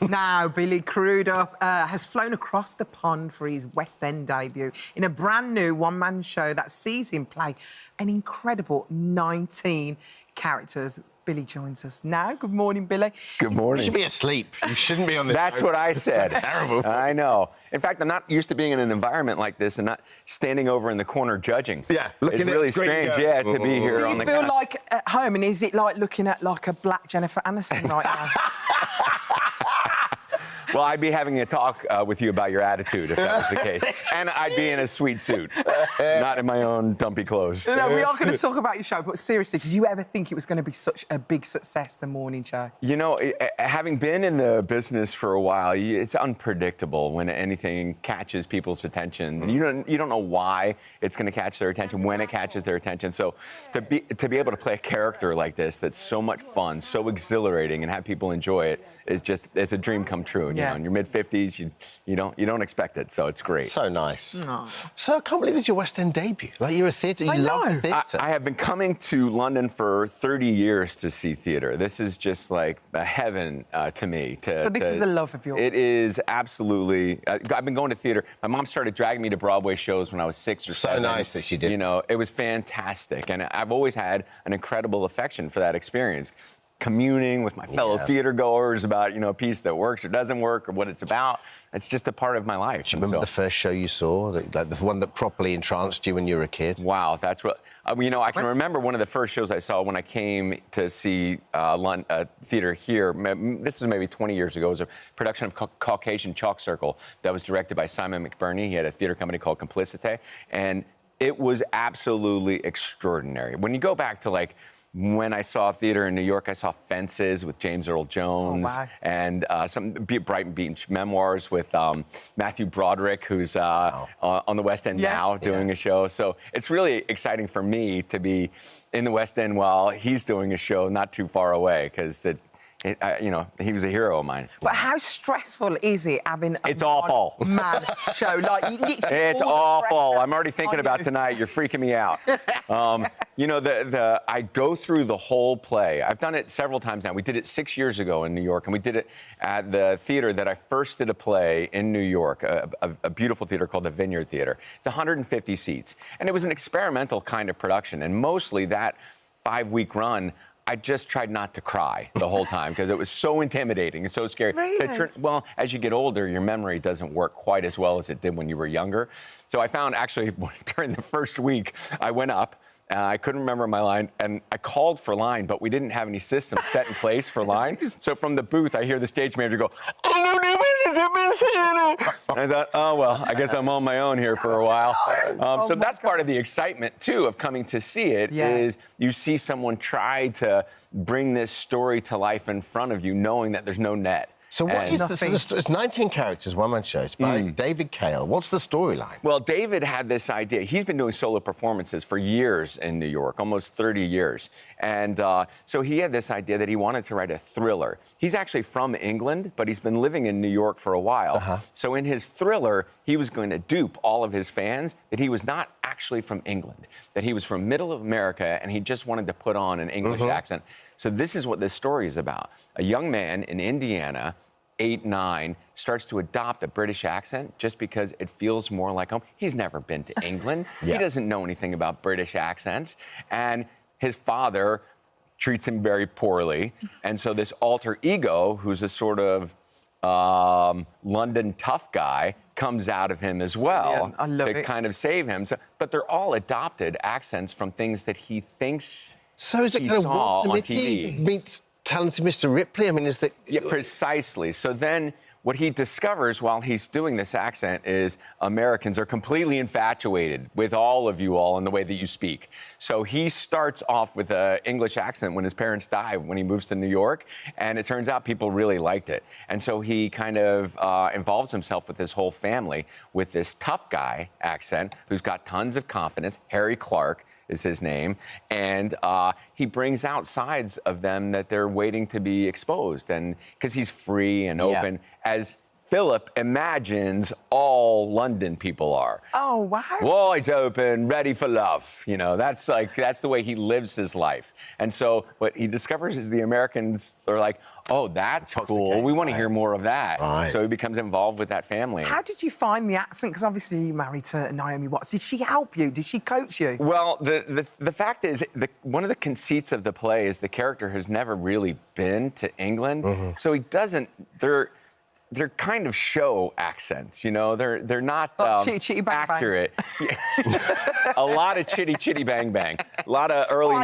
Now, Billy Crudup has flown across the pond for his West End debut in a brand new one-man show that sees him play an incredible 19 characters. Billy joins us now. Good morning, Billy. Good morning. You should be asleep. You shouldn't be on this. That's what I said. Terrible. I know. In fact, I'm not used to being in an environment like this and not standing over in the corner judging. Yeah. It's really strange, to be here. Do you feel like at home, and is it like looking at like a black Jennifer Aniston right now? Well, I'd be having a talk with you about your attitude if that was the case. And I'd be in a sweet suit, not in my own dumpy clothes. No, we are going to talk about your show, but seriously, did you ever think it was going to be such a big success, the morning show? You know, having been in the business for a while, it's unpredictable when anything catches people's attention. You don't know why it's going to catch their attention, when it catches their attention. So to be able to play a character like this that's so much fun, so exhilarating, and have people enjoy it is just, it's a dream come true. You know, in your mid-50s, you don't expect it, so it's great. So nice. Aww. So I can't believe it's your West End debut. Like, you're a theatre, you love the theatre. I have been coming to London for 30 years to see theatre. This is just like a heaven to me. So this is a love of yours? It is absolutely. I've been going to theatre. My mom started dragging me to Broadway shows when I was 6 or 7. So nice that she did. You know, it was fantastic, and I've always had an incredible affection for that experience. Communing with my fellow theatre goers about, you know, a piece that works or doesn't work or what it's about. It's just a part of my life. Do you remember the first show you saw, like the one that properly entranced you when you were a kid? Wow, that's what... you know, I can remember one of the first shows I saw when I came to see theatre here. This was maybe 20 years ago. It was a production of Caucasian Chalk Circle that was directed by Simon McBurney. He had a theatre company called Complicité, and it was absolutely extraordinary. When you go back to, like, when I saw theatre in New York, I saw Fences with James Earl Jones, and some Brighton Beach Memoirs with Matthew Broderick, who's on the West End now doing a show. So it's really exciting for me to be in the West End while he's doing a show not too far away, because you know, he was a hero of mine. But how stressful is it having a man show? Like, you literally it's awful. I'm already thinking about tonight. You're freaking me out. You know, I go through the whole play. I've done it several times now. We did it 6 years ago in New York, and we did it at the theater that I first did a play in New York, a beautiful theater called the Vineyard Theater. It's 150 seats, and it was an experimental kind of production, and mostly that 5-week run, I just tried not to cry the whole time because it was so intimidating and so scary. Really? Well, as you get older, your memory doesn't work quite as well as it did when you were younger. So I found actually during the first week, I went up. I couldn't remember my line, and I called for line, but we didn't have any system set in place for line. So from the booth, I hear the stage manager go, and I thought, oh, well, I guess I'm on my own here for a while. So that's part of the excitement, too, of coming to see it, is you see someone try to bring this story to life in front of you, knowing that there's no net. So what is this? It's 19 characters, one-man show. It's by David Cale. What's the storyline? Well, David had this idea. He's been doing solo performances for years in New York, almost 30 years. And so he had this idea that he wanted to write a thriller. He's actually from England, but he's been living in New York for a while. So in his thriller, he was going to dupe all of his fans that he was not actually from England, that he was from middle of America, and he just wanted to put on an English accent. So this is what this story is about. A young man in Indiana, 8, 9, starts to adopt a British accent just because it feels more like home. He's never been to England. He doesn't know anything about British accents. And his father treats him very poorly. And so this alter ego, who's a sort of London tough guy, comes out of him as well to kind of save him. So, but they're all adopted accents from things that he thinks so is it he kind of saw Walter on Mitty TV. meets talented Mr. Ripley? I mean, is that... Yeah, precisely. So then what he discovers while he's doing this accent is Americans are completely infatuated with all of you all in the way that you speak. So he starts off with an English accent when his parents die, when he moves to New York, and it turns out people really liked it. And so he kind of involves himself with his whole family with this tough guy accent who's got tons of confidence, Harry Clark is his name, and he brings out sides of them that they're waiting to be exposed, and because he's free and open, as Philip imagines all London people are. Oh, wow. Wide open, ready for love. You know, that's the way he lives his life. And so what he discovers is the Americans are like, oh, that's cool. We want to hear more of that. So he becomes involved with that family. How did you find the accent? Because obviously you're married to Naomi Watts. Did she help you? Did she coach you? Well, the fact is, one of the conceits of the play is the character has never really been to England. So he doesn't, they're kind of show accents, you know. They're not chitty, chitty, bang, accurate. A lot of chitty, chitty, bang, bang. A lot of early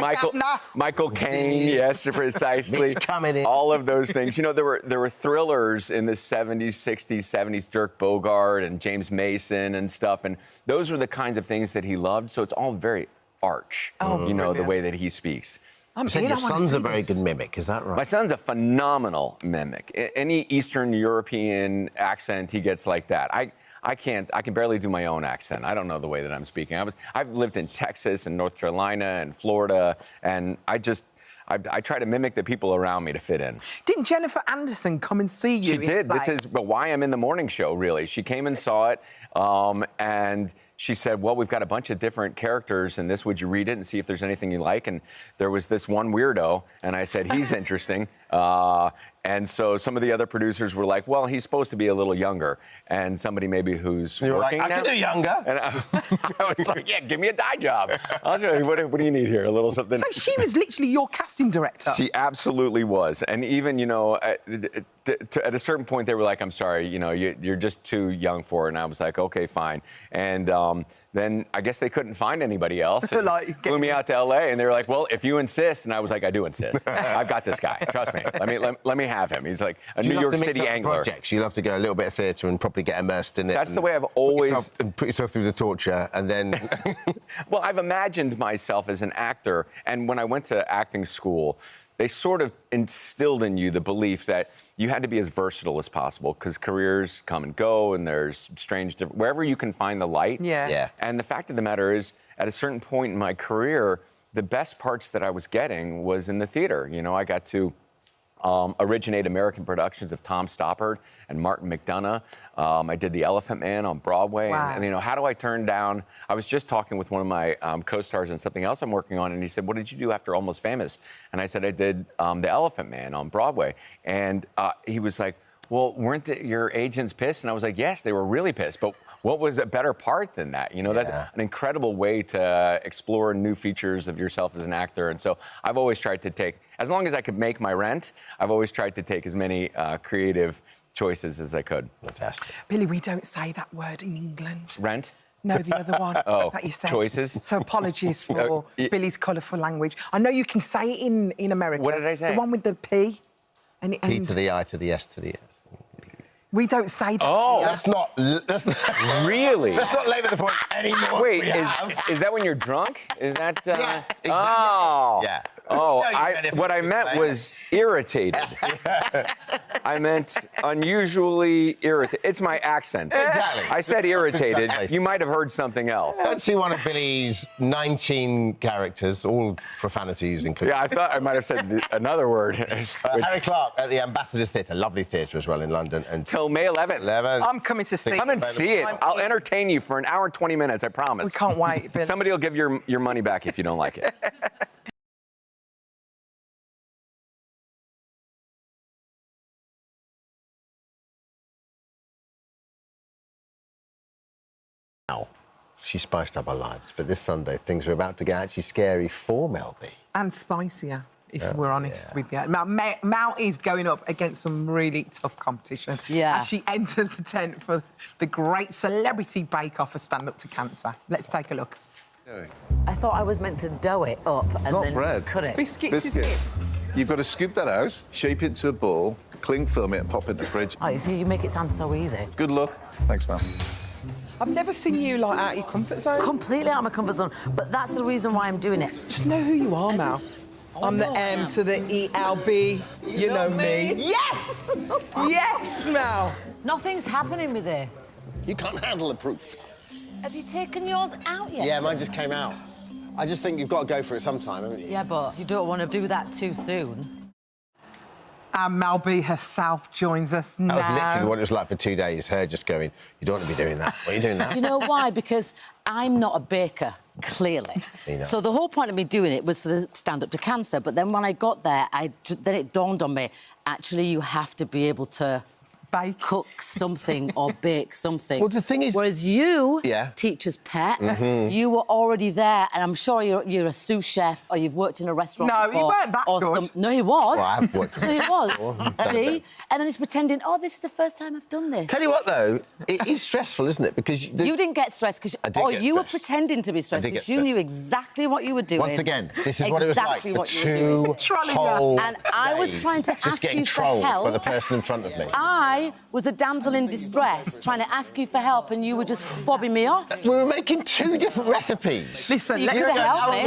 Michael Caine, yes, precisely. All of those things. You know, there were thrillers in the 70s, 60s, 70s, Dirk Bogarde and James Mason and stuff, and those were the kinds of things that he loved. So it's all very arch, you know, the way that he speaks. You said your son's a very good mimic, is that right? My son's a phenomenal mimic. Any Eastern European accent, he gets like that. I can barely do my own accent. I don't know the way that I'm speaking. I've lived in Texas and North Carolina and Florida, and I try to mimic the people around me to fit in. Didn't Jennifer Anderson come and see you? She did. This is why I'm in the morning show, really. She came and saw it, and she said, well, we've got a bunch of different characters in this. Would you read it and see if there's anything you like? And there was this one weirdo, and I said, he's interesting. And so some of the other producers were like, well, he's supposed to be a little younger. And somebody maybe who's working I can do younger. And I was like, yeah, give me a dye job. I'll show you, what do you need here? A little something. So she was literally your casting director? She absolutely was. And even, you know, at a certain point, they were like, I'm sorry, you know, you're just too young for it. And I was like, okay, fine. And then I guess they couldn't find anybody else. Like, flew me out to L.A. And they were like, well, if you insist. And I was like, I do insist. I've got this guy. Trust me. Let me have him. He's like a New York City angler. Projects? You love to go a little bit of theatre and probably get immersed in it. That's the way I've always... Put yourself through the torture and then... Well, I've imagined myself as an actor. And when I went to acting school, they sort of instilled in you the belief that you had to be as versatile as possible because careers come and go and there's strange... Wherever you can find the light. Yeah. And the fact of the matter is, at a certain point in my career, the best parts that I was getting was in the theater. You know, I got to... originate American productions of Tom Stoppard and Martin McDonough. I did The Elephant Man on Broadway. Wow. And, you know, how do I turn down... I was just talking with one of my co-stars on something else I'm working on, and he said, what did you do after Almost Famous? And I said, I did The Elephant Man on Broadway. And he was like, well, weren't your agents pissed? And I was like, yes, they were really pissed. But what was a better part than that? You know, that's an incredible way to explore new features of yourself as an actor. And so I've always tried to take, as long as I could make my rent, I've always tried to take as many creative choices as I could. Fantastic. Billy, we don't say that word in England. Rent? No, the other one that you said. Choices? So apologies for Billy's colourful language. I know you can say it in America. What did I say? The one with the P. And P to the I to the S to the S. We don't say that. Oh, that's not really. Let's not labour the point anymore. Wait, is that when you're drunk? Is that? Yeah, exactly. Oh, yeah. Oh, what I meant was irritated. I meant unusually irritated. It's my accent. Exactly. I said irritated. You might have heard something else. Let's see one of Billy's 19 characters, all profanities included. Yeah, I thought I might have said another word. Harry Clark at the Ambassadors Theatre, lovely theatre as well in London. Till May 11th. I'm coming to see it. Come and see it. I'll entertain you for an hour and 20 minutes, I promise. We can't wait, Billy. Somebody will give your money back if you don't like it. She spiced up our lives, but this Sunday things are about to get actually scary for Mel B. And spicier, if we're honest with you. Now, Mel is going up against some really tough competition. Yeah. As she enters the tent for the great celebrity bake-off for Stand Up to Cancer. Let's take a look. I thought I was meant to dough it up and not then bread. cut it. Biscuits, isn't it? You've got to scoop that out, shape it into a ball, cling film it and pop it in the fridge. Oh, you see, you make it sound so easy. Good luck. Thanks, ma'am. I've never seen you, like, out of your comfort zone. Completely out of my comfort zone, but that's the reason why I'm doing it. Just know who you are, Mel. I'm the M to the ELB. You know me. Yes! Yes, Mel! Nothing's happening with this. You can't handle the proof. Have you taken yours out yet? Yeah, mine just came out. I just think you've got to go for it sometime, haven't you? Yeah, but you don't want to do that too soon. And Mel B herself joins us now. That was literally what it was like for 2 days, her just going, you don't want to be doing that. What are you doing now? You know why? Because I'm not a baker, clearly. You know. So the whole point of me doing it was for the Stand Up to Cancer, but then when I got there, then it dawned on me, actually, you have to be able to cook something or bake something. Well, the thing is... Whereas you, teacher's pet, you were already there, and I'm sure you're a sous chef or you've worked in a restaurant before. No, he weren't that good. No, he was. Well, I have worked No, he was. See? And then he's pretending, oh, this is the first time I've done this. Tell you what, though, it is stressful, isn't it? Because... You didn't get stressed because... you were pretending to be stressed because you knew exactly what you were doing. Once again, this is what it was like for two whole And I was trying to ask you for help. by the person in front of me. I was a damsel in distress trying to ask you for help and you were just fobbing me off. We were making two different recipes. Listen, you could help me.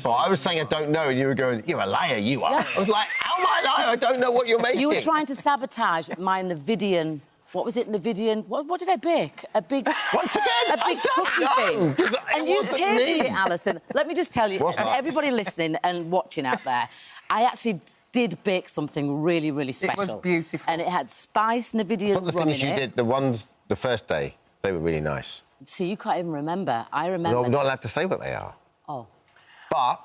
I was saying I don't know, and you were going, you're a liar, you are. I was like, how am I a liar? I don't know what you're making. You were trying to sabotage my Nvidian... What was it, Nvidian? What did I bake? A big... Once again, a big cookie thing. And you tasted it, Alison. Let me just tell you, and everybody listening and watching out there, I actually did bake something really, really special. It was beautiful. And it had spice, Nvidian I thought the things you did, the ones the first day, they were really nice. See, you can't even remember. I remember... I'm not allowed to say what they are. Oh. But...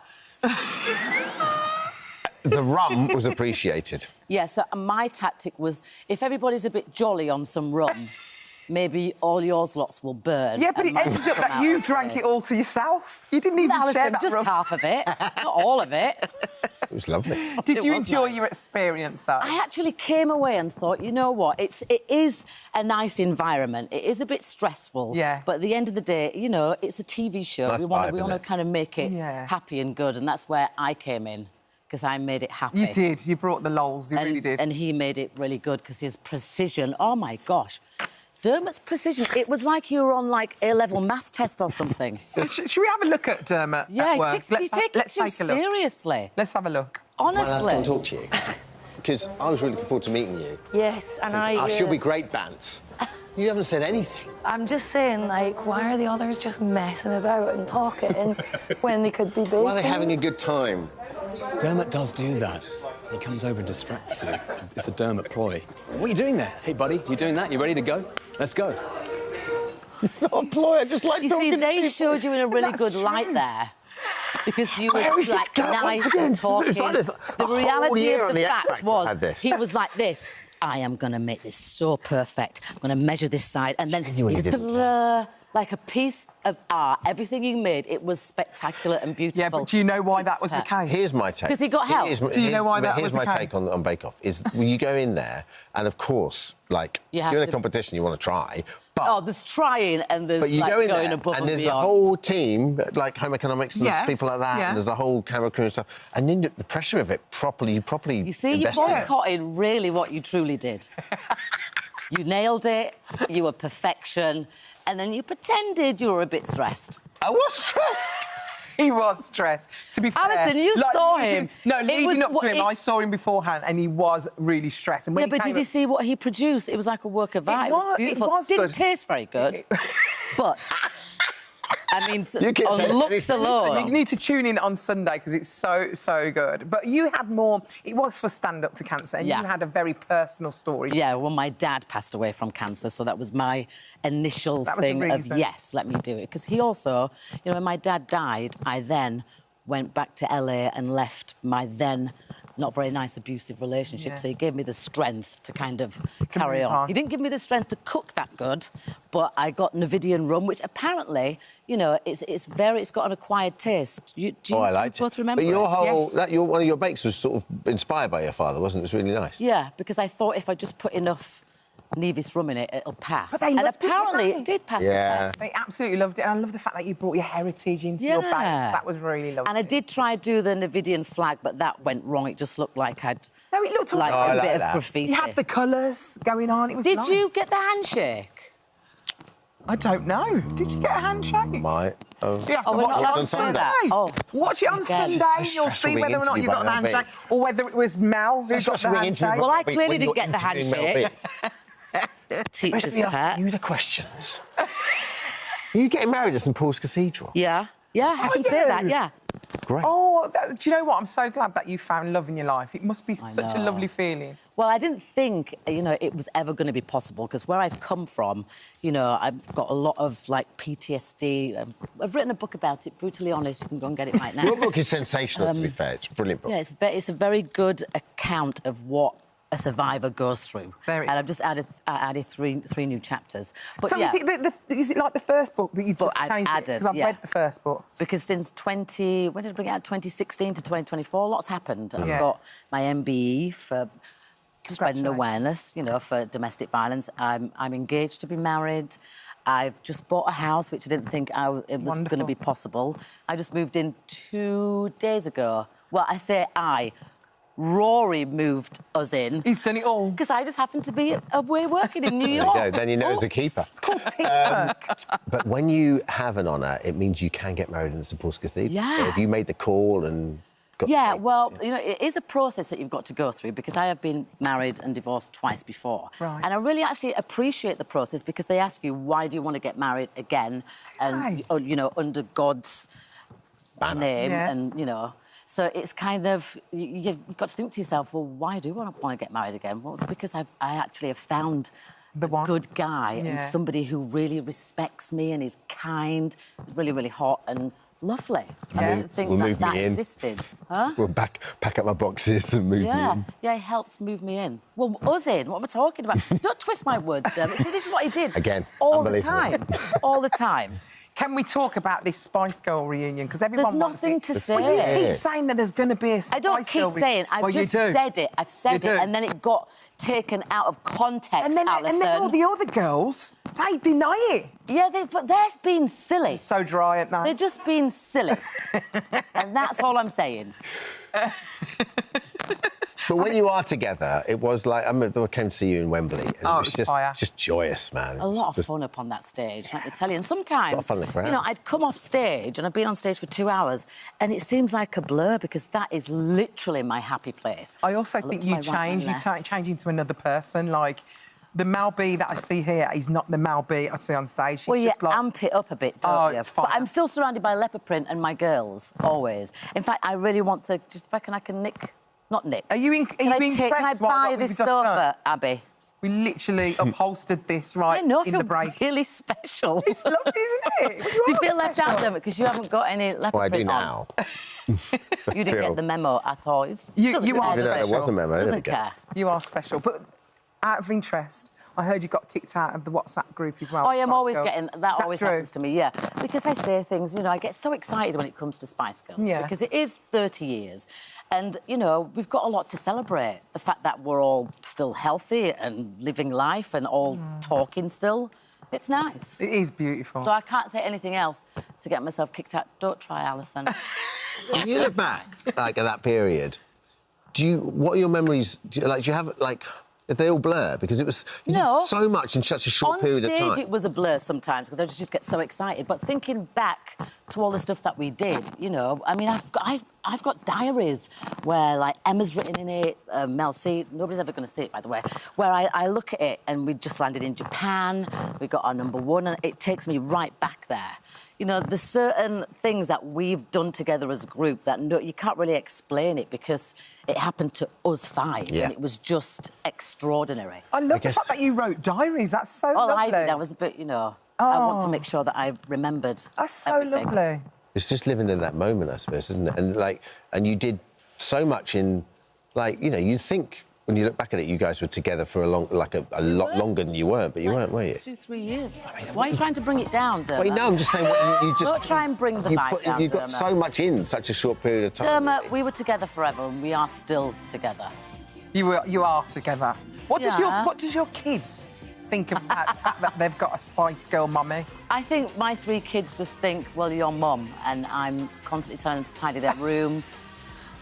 the rum was appreciated. Yeah, so my tactic was, if everybody's a bit jolly on some rum, maybe all yours lots will burn. Yeah, but it ended up that you drank it all to yourself. You didn't even share that just rum. half of it, not all of it. It was lovely. Did you enjoy your experience, though? I actually came away and thought, you know what, it is a nice environment. It is a bit stressful. Yeah. But at the end of the day, you know, it's a TV show. Nice we want vibe, to kind of make it happy and good, and that's where I came in. Because I made it happy. You did. You brought the lols. You really did. And he made it really good because his precision, oh, my gosh. Dermot's precision, it was like you were on, like, A-level math test or something. Should we have a look at Dermot at work? You take it too seriously. Let's have a look. Honestly. Well, I have to talk to you. Because I was really looking forward to meeting you. Yes, and she'll be great, Bants. You haven't said anything. I'm just saying, like, why are the others just messing about and talking when they could be baking? Why are they having a good time? Dermot does do that. He comes over and distracts you. It's a Dermot ploy. What are you doing there? Hey, buddy, you doing that? You ready to go? Let's go. It's not a ploy, I just like you talking see, they to showed you in a really good light there. Because you were, like, nice and talking. The reality of the fact was he was like this. I am going to make this so perfect. I'm going to measure this side. And then, like a piece of art, everything you made, it was spectacular and beautiful. Yeah, but do you know why that was the case? Here's my take. Because he got help. Do you know why that was the case? Here's my take on Bake Off, is when you go in there, and of course, like, you're in a competition, you want to try, but... Oh, there's trying and there's, But you like, go in going there, above and there's beyond. a whole team, like home economics, and there's people like that, yeah. and there's a whole camera crew and stuff, and then the pressure of it, you properly You see, you're invested in it. boycotting really what you truly did. You nailed it, you were perfection, and then you pretended you were a bit stressed. I was stressed. He was stressed. To be fair, Alison, you saw him. No, It leading was up to what him, I saw him beforehand, and he was really stressed. And when Yeah, he but came did you see what he produced? It was like a work of art. It was beautiful. It was Didn't good. taste very good, but I mean, You on looks alone. You need to tune in on Sunday because it's so good. But you had more. It was for Stand Up to Cancer, and you had a very personal story. Yeah, well, my dad passed away from cancer, so that was my initial thing of yes, let me do it. Because he also, you know, when my dad died, I then went back to LA and left my then not very nice abusive relationship. Yeah. So he gave me the strength to kind of carry on. He didn't give me the strength to cook that good, but I got Navidian rum, which apparently, you know, it's got an acquired taste. Do you both remember? But your whole Yes. one of your bakes was sort of inspired by your father, wasn't it? It was really nice. Yeah, because I thought if I just put enough Nevis rum in it, it'll pass. But they and loved it, apparently didn't it they? did pass the test. They absolutely loved it. And I love the fact that you brought your heritage into your bakes. That was really lovely. And I did try to do the Navidian flag, but that went wrong. It just looked like I'd... No, it looked like all a right. bit of graffiti. You had the colours going on. It was Did nice. you get the handshake? I don't know. Did you get a handshake? Might. You have to we're not watch it allowed on to say Sunday. that. Oh, watch it on again. Sunday. It's so You'll stressful see being whether or not you interviewed got the by Mel B. handshake or whether it was Mel who got the handshake. Well, I clearly didn't get the handshake. Teacher's Especially pet. asking you the questions. Are you getting married at St Paul's Cathedral? Yeah. Yeah, I can say that, yeah. Great. Oh, do you know what? I'm so glad that you found love in your life. It must be such a know. lovely feeling. Well, I didn't think, you know, it was ever going to be possible because where I've come from, you know, I've got a lot of, like, PTSD. I've written a book about it, brutally honest. You can go and get it right now. Your book is sensational, to be fair. It's a brilliant book. Yeah, it's a very good account of what a survivor goes through. And I've just added three new chapters. But so yeah, is it like the first book, but you've just I've changed added, it? Because I've read the first book. Because since when did I bring it out? 2016 to 2024, lots happened. I've Yeah. got my MBE for spreading awareness, you know, for domestic violence. I'm engaged to be married. I've just bought a house, which I didn't think it was going to be possible. I just moved in 2 days ago. Well, I say Rory moved us in. He's done it all. Because I just happened to be away working in New There York. you go. Then you know it's a keeper. It's called teamwork. But when you have an honour, it means you can get married in the St Paul's Cathedral. Yeah. So have you made the call and got Yeah, well, you know, it is a process that you've got to go through because I have been married and divorced twice before. Right. And I really actually appreciate the process because they ask you, why do you want to get married again? And, you know, under God's name Yeah. and, you know... So it's kind of, you've got to think to yourself, well, why do I want to get married again? Well, it's because I actually have found a good guy and somebody who really respects me and is kind, really, really hot and lovely. I didn't think that existed. Huh? We'll pack up my boxes and move me in. Yeah, he helped move me in. Well, us in, what am I talking about? Don't twist my words, Dermot. See, this is what he did. Again, all the unbelievable. time. All the time. Can we talk about this Spice Girl reunion? Because everyone There's wants nothing it. to say. Well, you keep saying that there's going to be a Spice Girl I don't keep saying. I've well, just said it. I've said it, and then it got taken out of context, and then all the other girls, they deny it. Yeah, but they're being silly. So dry at night. They're just being silly. And that's all I'm saying. But when you are together, it was like I came to see you in Wembley, and it was just joyous, man. A lot of fun up on that stage, let me tell you. And sometimes, A lot of fun in the crowd. you know, I'd come off stage, and I've been on stage for 2 hours, and it seems like a blur because that is literally my happy place. I also think you change. You change into another person, like. The Mel B that I see here is not the Mel B I see on stage. She's Well, you just like... amp it up a bit, don't you? It's fine. But I'm still surrounded by leopard print and my girls, always. In fact, I really want to just reckon I can nick... Not nick. Are you Can I buy this sofa, Abby? We literally upholstered this in the break. Really special. It's lovely, isn't it? Do you feel left out, Dermot, because you haven't got any leopard Well, I do print now. You didn't get the memo at all. You are There was a memo, special. I didn't get it. Care. You are special. But Out of interest, I heard you got kicked out of the WhatsApp group as well. Oh, yeah, I'm Spice always Girls. getting... That always true? happens to me, yeah. Because I say things, you know, I get so excited when it comes to Spice Girls. Yeah. Because it is 30 years. And, you know, we've got a lot to celebrate. The fact that we're all still healthy and living life and all talking still. It's nice. It is beautiful. So I can't say anything else to get myself kicked out. Don't try, Alison. When you look back, like, at that period, what are your memories? Do you have, like... Did they all blur? Because it was you did so much in such a short period of time. On stage, it was a blur sometimes because I just used to get so excited. But thinking back to all the stuff that we did, you know, I mean, I've got diaries where, like, Emma's written in it, Mel C. Nobody's ever going to see it, by the way. Where I look at it and we just landed in Japan. We got our #1, and it takes me right back there. You know, there's certain things that we've done together as a group that you can't really explain it because it happened to us 5 and it was just extraordinary. I love the fact that you wrote diaries. That's so lovely. I think that was a bit, you know, I want to make sure that I remembered That's so everything. lovely. It's just living in that moment, I suppose, isn't it? And, like, and you did so much in, like, you know, you think... When you look back at it, you guys were together for a lot longer than you weren't, but you weren't, were you? 2-3 years. Why are you trying to bring it down, Dermot? Well, no, I'm just saying you just... Don't try and bring the vibe down, You've got Dermot. so much in such a short period of time. Dermot, we were together forever and we are still together. You are together. What Yeah. does your kids think about the fact that they've got a Spice Girl mummy? I think my 3 kids just think, well, you're mum, and I'm constantly telling them to tidy their room,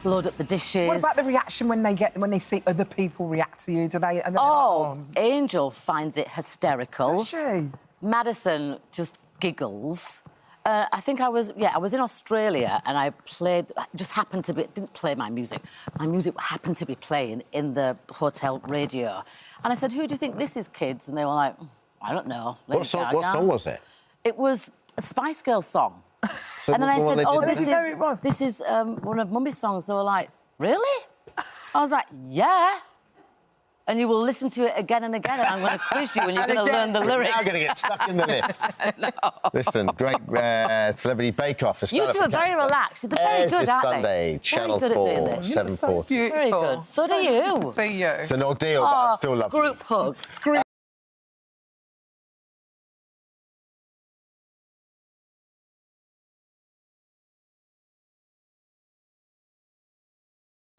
load up the dishes. What about the reaction when they see other people react to you? Do they? Angel finds it hysterical. Does she? Madison just giggles. I think I was in Australia and I didn't play my music. My music happened to be playing in the hotel radio. And I said, who do you think this is, kids? And they were like, I don't know. What song was it? It was a Spice Girls song. So and then I said, oh, did this is one of Mummy's songs. They were like, really? I was like, yeah. And you will listen to it again and again, and I'm going to quiz you, and you're going to learn the lyrics. You're now going to get stuck in the lift. Listen, great Celebrity Bake Off. You two are very relaxed. They're very good, aren't they? Sunday, Channel very good 4, at doing this. 7:40. Very good. So do you. Good to see you. It's an ordeal, but I still love you. Group hug.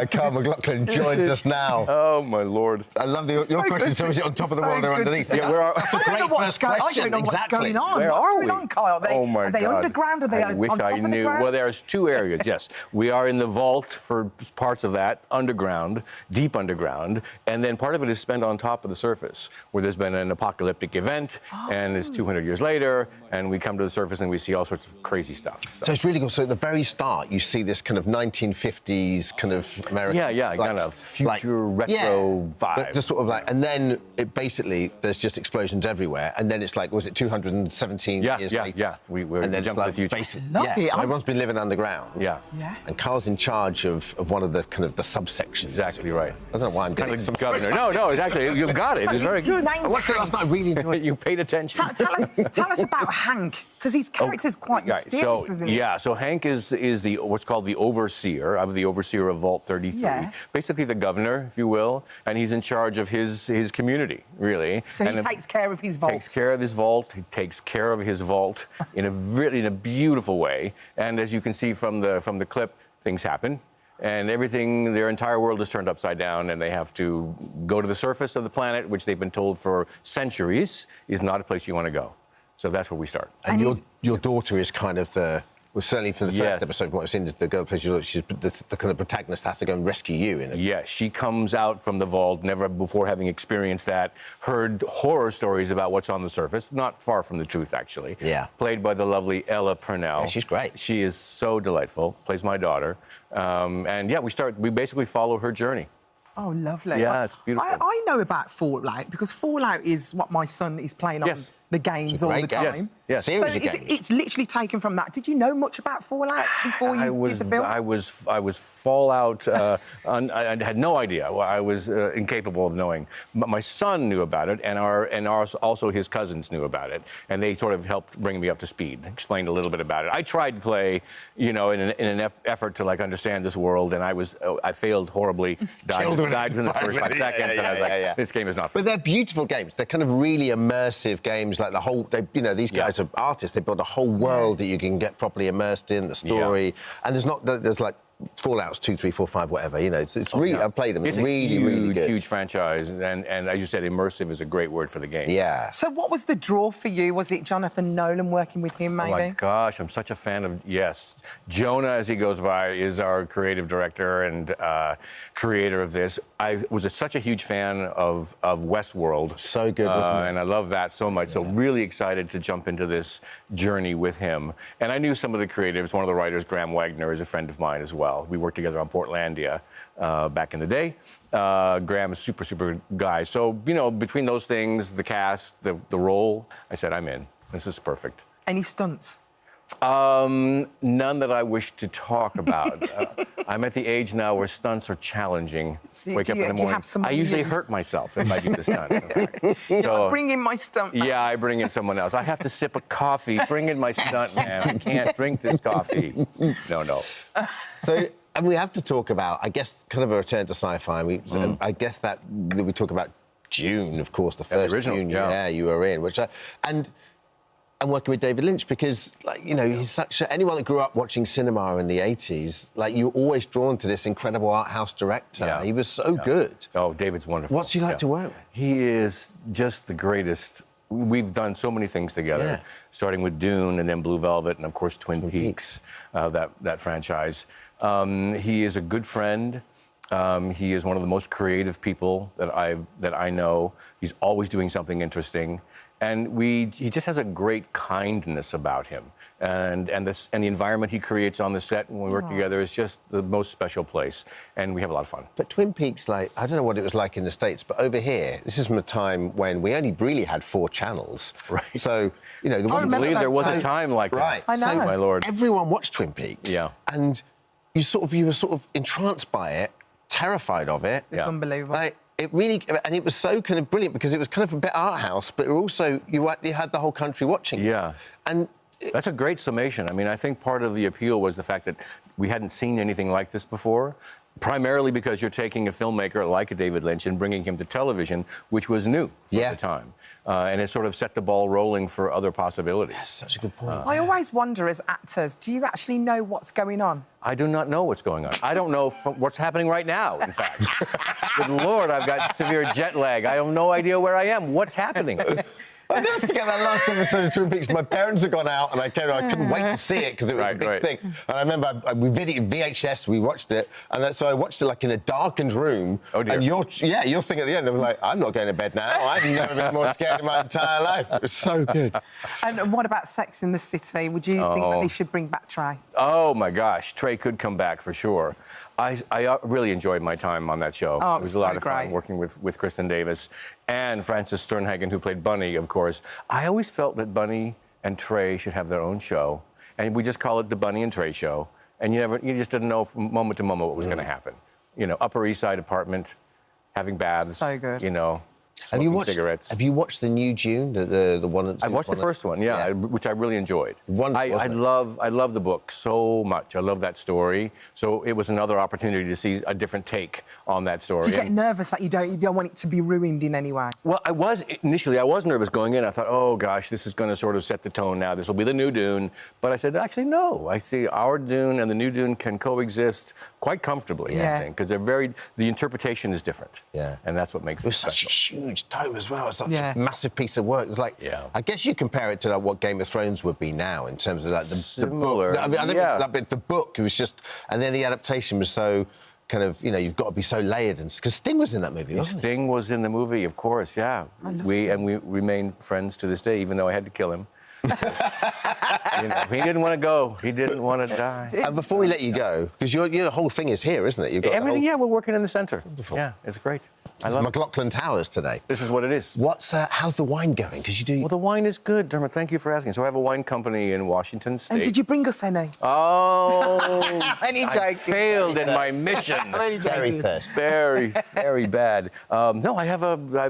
Carl McLaughlin joins us now. Oh, my Lord. I love your question. So is it on top of the world or underneath? Yeah, where are... That's a great first question. I don't know what's going on. Where are we? On, Kyle? Oh, my are they God. underground? Are they I wish on top I of the knew. ground? Well, there's 2 areas, yes. We are in the vault for parts of that, underground, deep underground, and then part of it is spent on top of the surface, where there's been an apocalyptic event, and it's 200 years later, and we come to the surface and we see all sorts of crazy stuff. So it's really cool. So at the very start, you see this kind of 1950s kind of American... Yeah, kind of future retro vibe. But just sort of like... And then, it basically, there's just explosions everywhere, and then it's like, was it 217 years later? Yeah, we're and then jumping to the future. So everyone's been living underground. Yeah. And Carl's in charge of one of the kind of the subsections. Exactly right. I don't know why I'm getting some... Governor. No, it's actually, you've got it. It's very good. I watched it last night, I really enjoyed it. You paid attention. Tell us about Hank, because his character's quite mysterious, isn't he? Yeah, so Hank is what's called the overseer. I'm the overseer of Vault 33. Yeah. Basically the governor, if you will, and he's in charge of his community, really. So he takes care of his vault. Takes care of his vault. He takes care of his vault in a beautiful way. And as you can see from the clip, things happen. And their entire world is turned upside down, and they have to go to the surface of the planet, which they've been told for centuries is not a place you want to go. So that's where we start. And your daughter is kind of the... Well, certainly for the first episode, what I've seen is the girl plays she's the kind of protagonist has to go and rescue you in it. Yeah, she comes out from the vault, never before having experienced that, heard horror stories about what's on the surface, not far from the truth, actually. Yeah. Played by the lovely Ella Purnell. Yeah, she's great. She is so delightful, plays my daughter. And yeah, we basically follow her journey. Oh, lovely. Yeah, it's beautiful. I know about Fallout because Fallout is what my son is playing on the games all the time. Yes, so it's literally taken from that. Did you know much about Fallout before you did the film? I was Fallout. I had no idea. I was incapable of knowing. My son knew about it, and also his cousins knew about it, and they sort of helped bring me up to speed. Explained a little bit about it. I tried to play, in an effort to understand this world, and I failed horribly. Died within the first 5 seconds, and I was like, this game is not. But they're beautiful games. They're kind of really immersive games. Like the whole, these guys are artists. They build a whole world that you can get properly immersed in. The story, and there's like Fallout's 2, 3, 4, 5, whatever. It's really. I've played them. It's really good. Huge franchise, and as you said, immersive is a great word for the game. Yeah. So what was the draw for you? Was it Jonathan Nolan working with him, maybe? Oh my gosh, I'm such a fan of Jonah, as he goes by, is our creative director and creator of this. I was such a huge fan of Westworld. So good, wasn't it? And I love that so much. So really excited to jump into this journey with him. And I knew some of the creatives. One of the writers, Graham Wagner, is a friend of mine as well. We worked together on Portlandia back in the day. Graham is super, super guy. So, between those things, the cast, the role, I said, I'm in. This is perfect. Any stunts? None that I wish to talk about. I'm at the age now where stunts are challenging. Wake up in the morning. I usually hurt myself if I do the stunt. So, bring in my stunt man. Yeah, I bring in someone else. I have to sip a coffee. Bring in my stunt man. I can't drink this coffee. No. So, and we have to talk about, I guess, kind of a return to sci-fi. I guess that we talk about June, of course, the first original, June you were in, and working with David Lynch because, he's anyone that grew up watching cinema in the 80s, you're always drawn to this incredible art house director. Yeah. He was so good. Oh, David's wonderful. What's he like to work with? He is just the greatest. We've done so many things together, starting with Dune and then Blue Velvet and, of course, Twin Peaks, that franchise. He is a good friend. He is one of the most creative people that I know. He's always doing something interesting. And he just has a great kindness about him. And the environment he creates on the set when we work together is just the most special place. And we have a lot of fun. But Twin Peaks, I don't know what it was like in the States, but over here, this is from a time when we only really had 4 channels. Right. So, I believe there was a time like that. Right. I know. So my Lord. Everyone watched Twin Peaks. Yeah. And you were sort of entranced by it, terrified of it. It's unbelievable. It really, and it was so kind of brilliant because it was kind of a bit art house, but also you had the whole country watching. Yeah. And that's a great summation. I mean, I think part of the appeal was the fact that we hadn't seen anything like this before, primarily because you're taking a filmmaker like a David Lynch and bringing him to television, which was new for the time. And it sort of set the ball rolling for other possibilities. That's such a good point. I always wonder, as actors, do you actually know what's going on? I do not know what's going on. I don't know what's happening right now, in fact. Good Lord, I've got severe jet lag. I have no idea where I am. What's happening? I'll never forget that last episode of Twin Peaks. My parents had gone out and I couldn't wait to see it because it was a big thing. And I remember we videoed VHS, we watched it, and so I watched it in a darkened room. Oh, dear. And your thing at the end, I was like, I'm not going to bed now. I've never been more scared in my entire life. It was so good. And what about Sex in the City? Would you think that they should bring back Trey? Oh, my gosh. Trey could come back for sure. I really enjoyed my time on that show. Oh, it was a lot of fun working with Kristen Davis and Frances Sternhagen, who played Bunny, of course. I always felt that Bunny and Trey should have their own show, and we just call it the Bunny and Trey Show. And you just didn't know from moment to moment what was going to happen. Upper East Side apartment, having baths. So good. Have you watched cigarettes. Have you watched the new Dune, the one? I've watched the first one, which I really enjoyed. I love the book so much. I love that story. So it was another opportunity to see a different take on that story. Do you get nervous that you don't want it to be ruined in any way? Well, I was nervous going in. I thought, oh gosh, this is going to sort of set the tone now. This will be the new Dune. But I said, actually, no. I see our Dune and the new Dune can coexist quite comfortably. I think, because the interpretation is different. Yeah, and that's what makes it such a huge tome as well. It's such a massive piece of work. It's I guess you compare it to what Game of Thrones would be now in terms of the book. I mean, the book was just, and then the adaptation was so kind of, you've got to be so layered, and because Sting was in that movie, wasn't he? Sting was in the movie, of course. Yeah, we remain friends to this day, even though I had to kill him. He didn't want to go. He didn't want to die. And before we let you go, because your whole thing is here, isn't it? You've got everything. Yeah, we're working in the centre. Wonderful. Yeah, it's great. I love McLaughlin Towers today. This is what it is. How's the wine going? Because you do. Well, the wine is good, Dermot. Thank you for asking. So I have a wine company in Washington State. And did you bring us any? Oh, Any joking? I failed in my mission. Very thirsty. Very, very bad. No, I have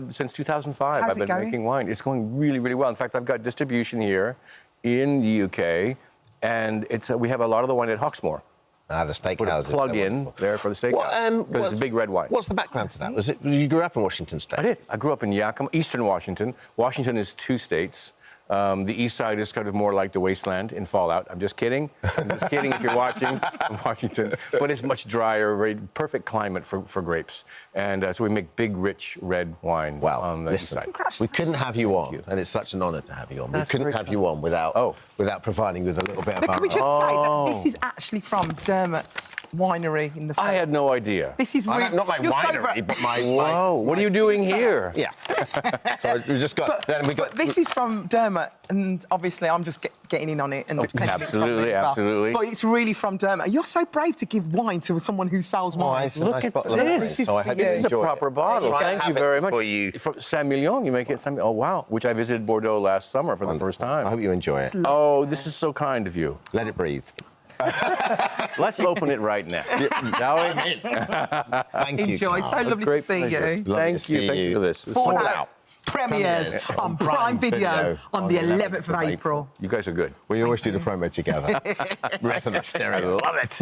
since 2005. How's I've it been going? making wine. It's going really, really well. In fact, I've got distribution here in the UK, and we have a lot of the wine at Hawksmoor. The steakhouse. Put a plug in there for the steakhouse. Because it's a big red wine. What's the background to that? Was it you grew up in Washington State? I did. I grew up in Yakima, eastern Washington. Washington is 2 states. The east side is kind of more like the wasteland in Fallout. I'm just kidding. I'm just kidding if you're watching from Washington. But it's much drier, very perfect climate for grapes. And so we make big, rich red wine on the east side. We couldn't have you on, and it's such an honour to have you on. We couldn't have you on without providing you with a little bit of Can we just say that this is actually from Dermot's winery in the States? I had no idea. This is really... not my winery, but my... Whoa, what are you doing here? Yeah. So we just got... But this is from Dermot, and obviously I'm just getting in on it. And absolutely, absolutely. But it's really from Dermot. You're so brave to give wine to someone who sells wine. Look at this. This is a proper bottle. Thank you very much. From Saint-Million, you make it Saint-Million. Oh, wow. Which I visited Bordeaux last summer for the first time. I hope you enjoy it. Oh, this is so kind of you. Let it breathe. Let's open it right now. Thank you. Enjoy. So lovely to see you. Thank you. Thank you for this. Fallout premieres on Prime Video on the 11th of April. You guys are good. We always do the promo together. Rest of the stereo. Love it.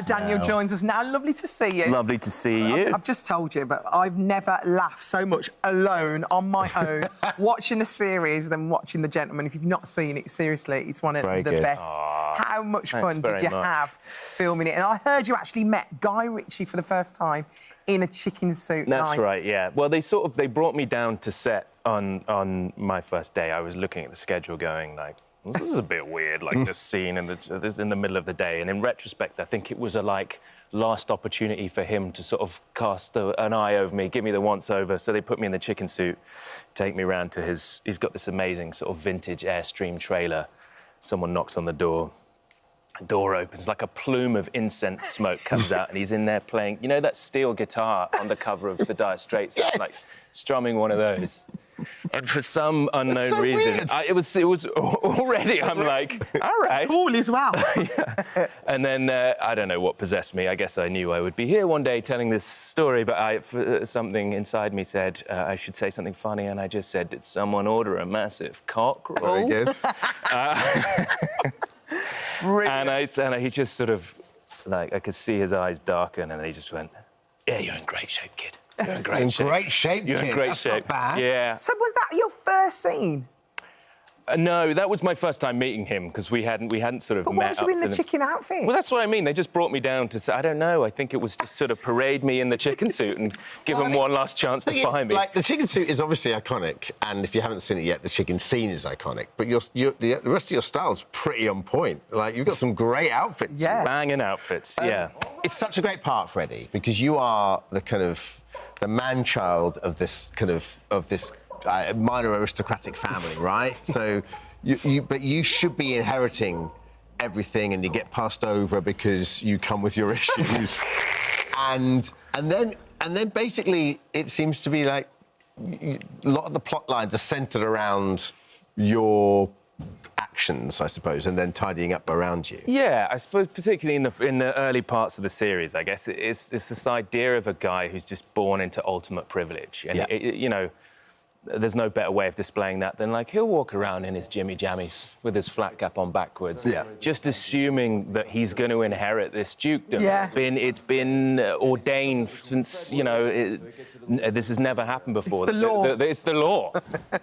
Daniel joins us now. Lovely to see you. Lovely to see you. I've just told you, but I've never laughed so much alone on my own watching a series than watching The Gentleman. If you've not seen it, seriously, it's one of the best. How much fun did you have filming it? And I heard you actually met Guy Ritchie for the first time in a chicken suit. That's right, yeah. Well, they brought me down to set on my first day. I was looking at the schedule going like, this is a bit weird, like this scene in the middle of the day. And in retrospect, I think it was a last opportunity for him to sort of cast an eye over me, give me the once-over. So they put me in the chicken suit, take me around to he's got this amazing sort of vintage Airstream trailer. Someone knocks on the door. The door opens, like a plume of incense smoke comes out, and he's in there playing, you know, that steel guitar on the cover of the Dire Straits, like strumming one of those. And for some unknown reason, it was already. I'm like, all right, cool as well. Yeah. And then I don't know what possessed me. I guess I knew I would be here one day telling this story, but something inside me said I should say something funny, and I just said, "Did someone order a massive cock roll?" Very good. And he just sort of, like, I could see his eyes darken, and he just went, "Yeah, you're in great shape, kid. You're in great shape. Great shape, You're in great shape." Not bad. Yeah. So was that your first scene? No, that was my first time meeting him because we hadn't sort of But met why was you up in the chicken outfit? Well, that's what I mean. They just brought me down to say, I don't know. I think it was just sort of parade me in the chicken suit and give them one last chance to find me. Like, the chicken suit is obviously iconic, and if you haven't seen it yet, the chicken scene is iconic. But the rest of your style's pretty on point. Like, you've got some great outfits. Yeah. Banging outfits, yeah. It's such a great part, Freddie, because you are the man-child of this minor aristocratic family, right? So, but you should be inheriting everything, and you get passed over because you come with your issues, and then basically it seems to be like a lot of the plot lines are centred around your actions, I suppose, and then tidying up around you. Yeah, I suppose particularly in the early parts of the series, I guess it's this idea of a guy who's just born into ultimate privilege, and you know. There's no better way of displaying that than, like, he'll walk around in his jimmy jammies with his flat cap on backwards, just assuming that he's going to inherit this dukedom. Yeah. It's been ordained since, you know, this has never happened before. It's the law. It's the law.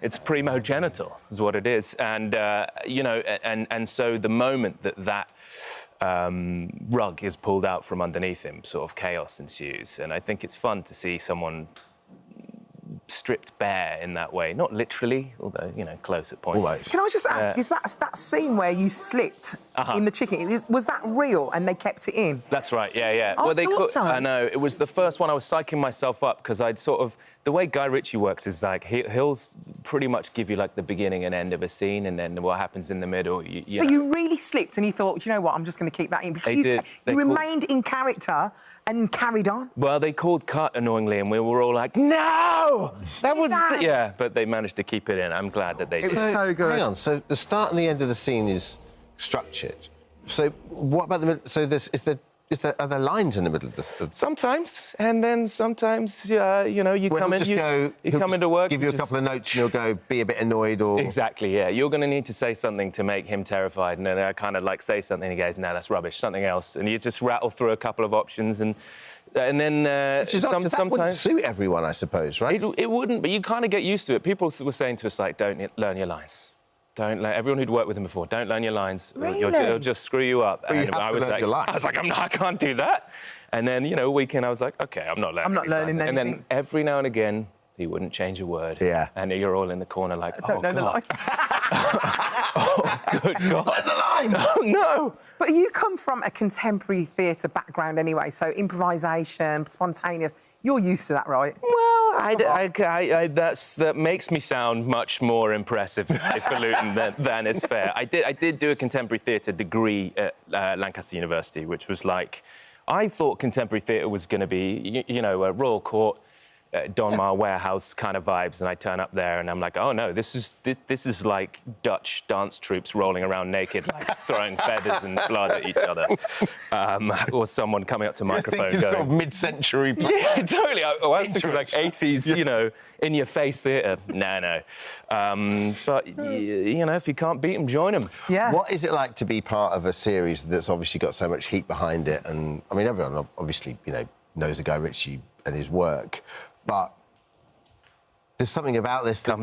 It's primogenital is what it is. And, you know, and so the moment that rug is pulled out from underneath him, sort of chaos ensues. And I think it's fun to see someone stripped bare in that way. Not literally, although, you know, close at points. Almost. Can I just ask, is that scene where you slipped in the chicken, was that real and they kept it in? That's right, yeah. I thought so. I know, it was the first one. I was psyching myself up because I'd sort of... The way Guy Ritchie works is like, he'll pretty much give you, like, the beginning and end of a scene, and then what happens in the middle, So you really slipped and you thought, do you know what, I'm just going to keep that in? Because you remained in character and carried on. Well, they called cut, annoyingly, and we were all like, no! That was... Yeah, but they managed to keep it in. I'm glad that they did. It was so good. Hang on, so the start and the end of the scene is structured. So what about the middle? So are there lines in the middle of this? Sometimes, and then sometimes, you know, you come into work... Give you a couple of notes and you'll go, be a bit annoyed or... Exactly, yeah. You're going to need to say something to make him terrified, and then I kind of, like, say something, and he goes, no, that's rubbish, something else. And you just rattle through a couple of options, and then sometimes... That wouldn't suit everyone, I suppose, right? It wouldn't, but you kind of get used to it. People were saying to us, like, don't learn your lines. Everyone who'd worked with him before, don't learn your lines. Really? It'll just screw you up. But and I was like, I can't do that. And then, you know, a weekend, I was like, OK, I'm not learning anything. And then every now and again, he wouldn't change a word. Yeah. And you're all in the corner like, I don't know the line. Oh, good God. Learn the line! Oh, no! But you come from a contemporary theatre background anyway, so improvisation, spontaneous, you're used to that, right? Well, that makes me sound much more impressive, highfalutin than is fair. I did do a contemporary theatre degree at Lancaster University, which was like... I thought contemporary theatre was going to be, you know, a Royal Court, Donmar warehouse kind of vibes, and I turn up there and I'm like, oh no, this is like Dutch dance troops rolling around naked, like throwing feathers and blood at each other, or someone coming up to a microphone going, sort of mid-century play. Yeah, totally. I was thinking like 80s, you know, in-your-face theatre. No. But you know, if you can't beat them, join them. Yeah. What is it like to be part of a series that's obviously got so much heat behind it? And I mean, everyone obviously, you know, knows the Guy Ritchie and his work. But there's something about this that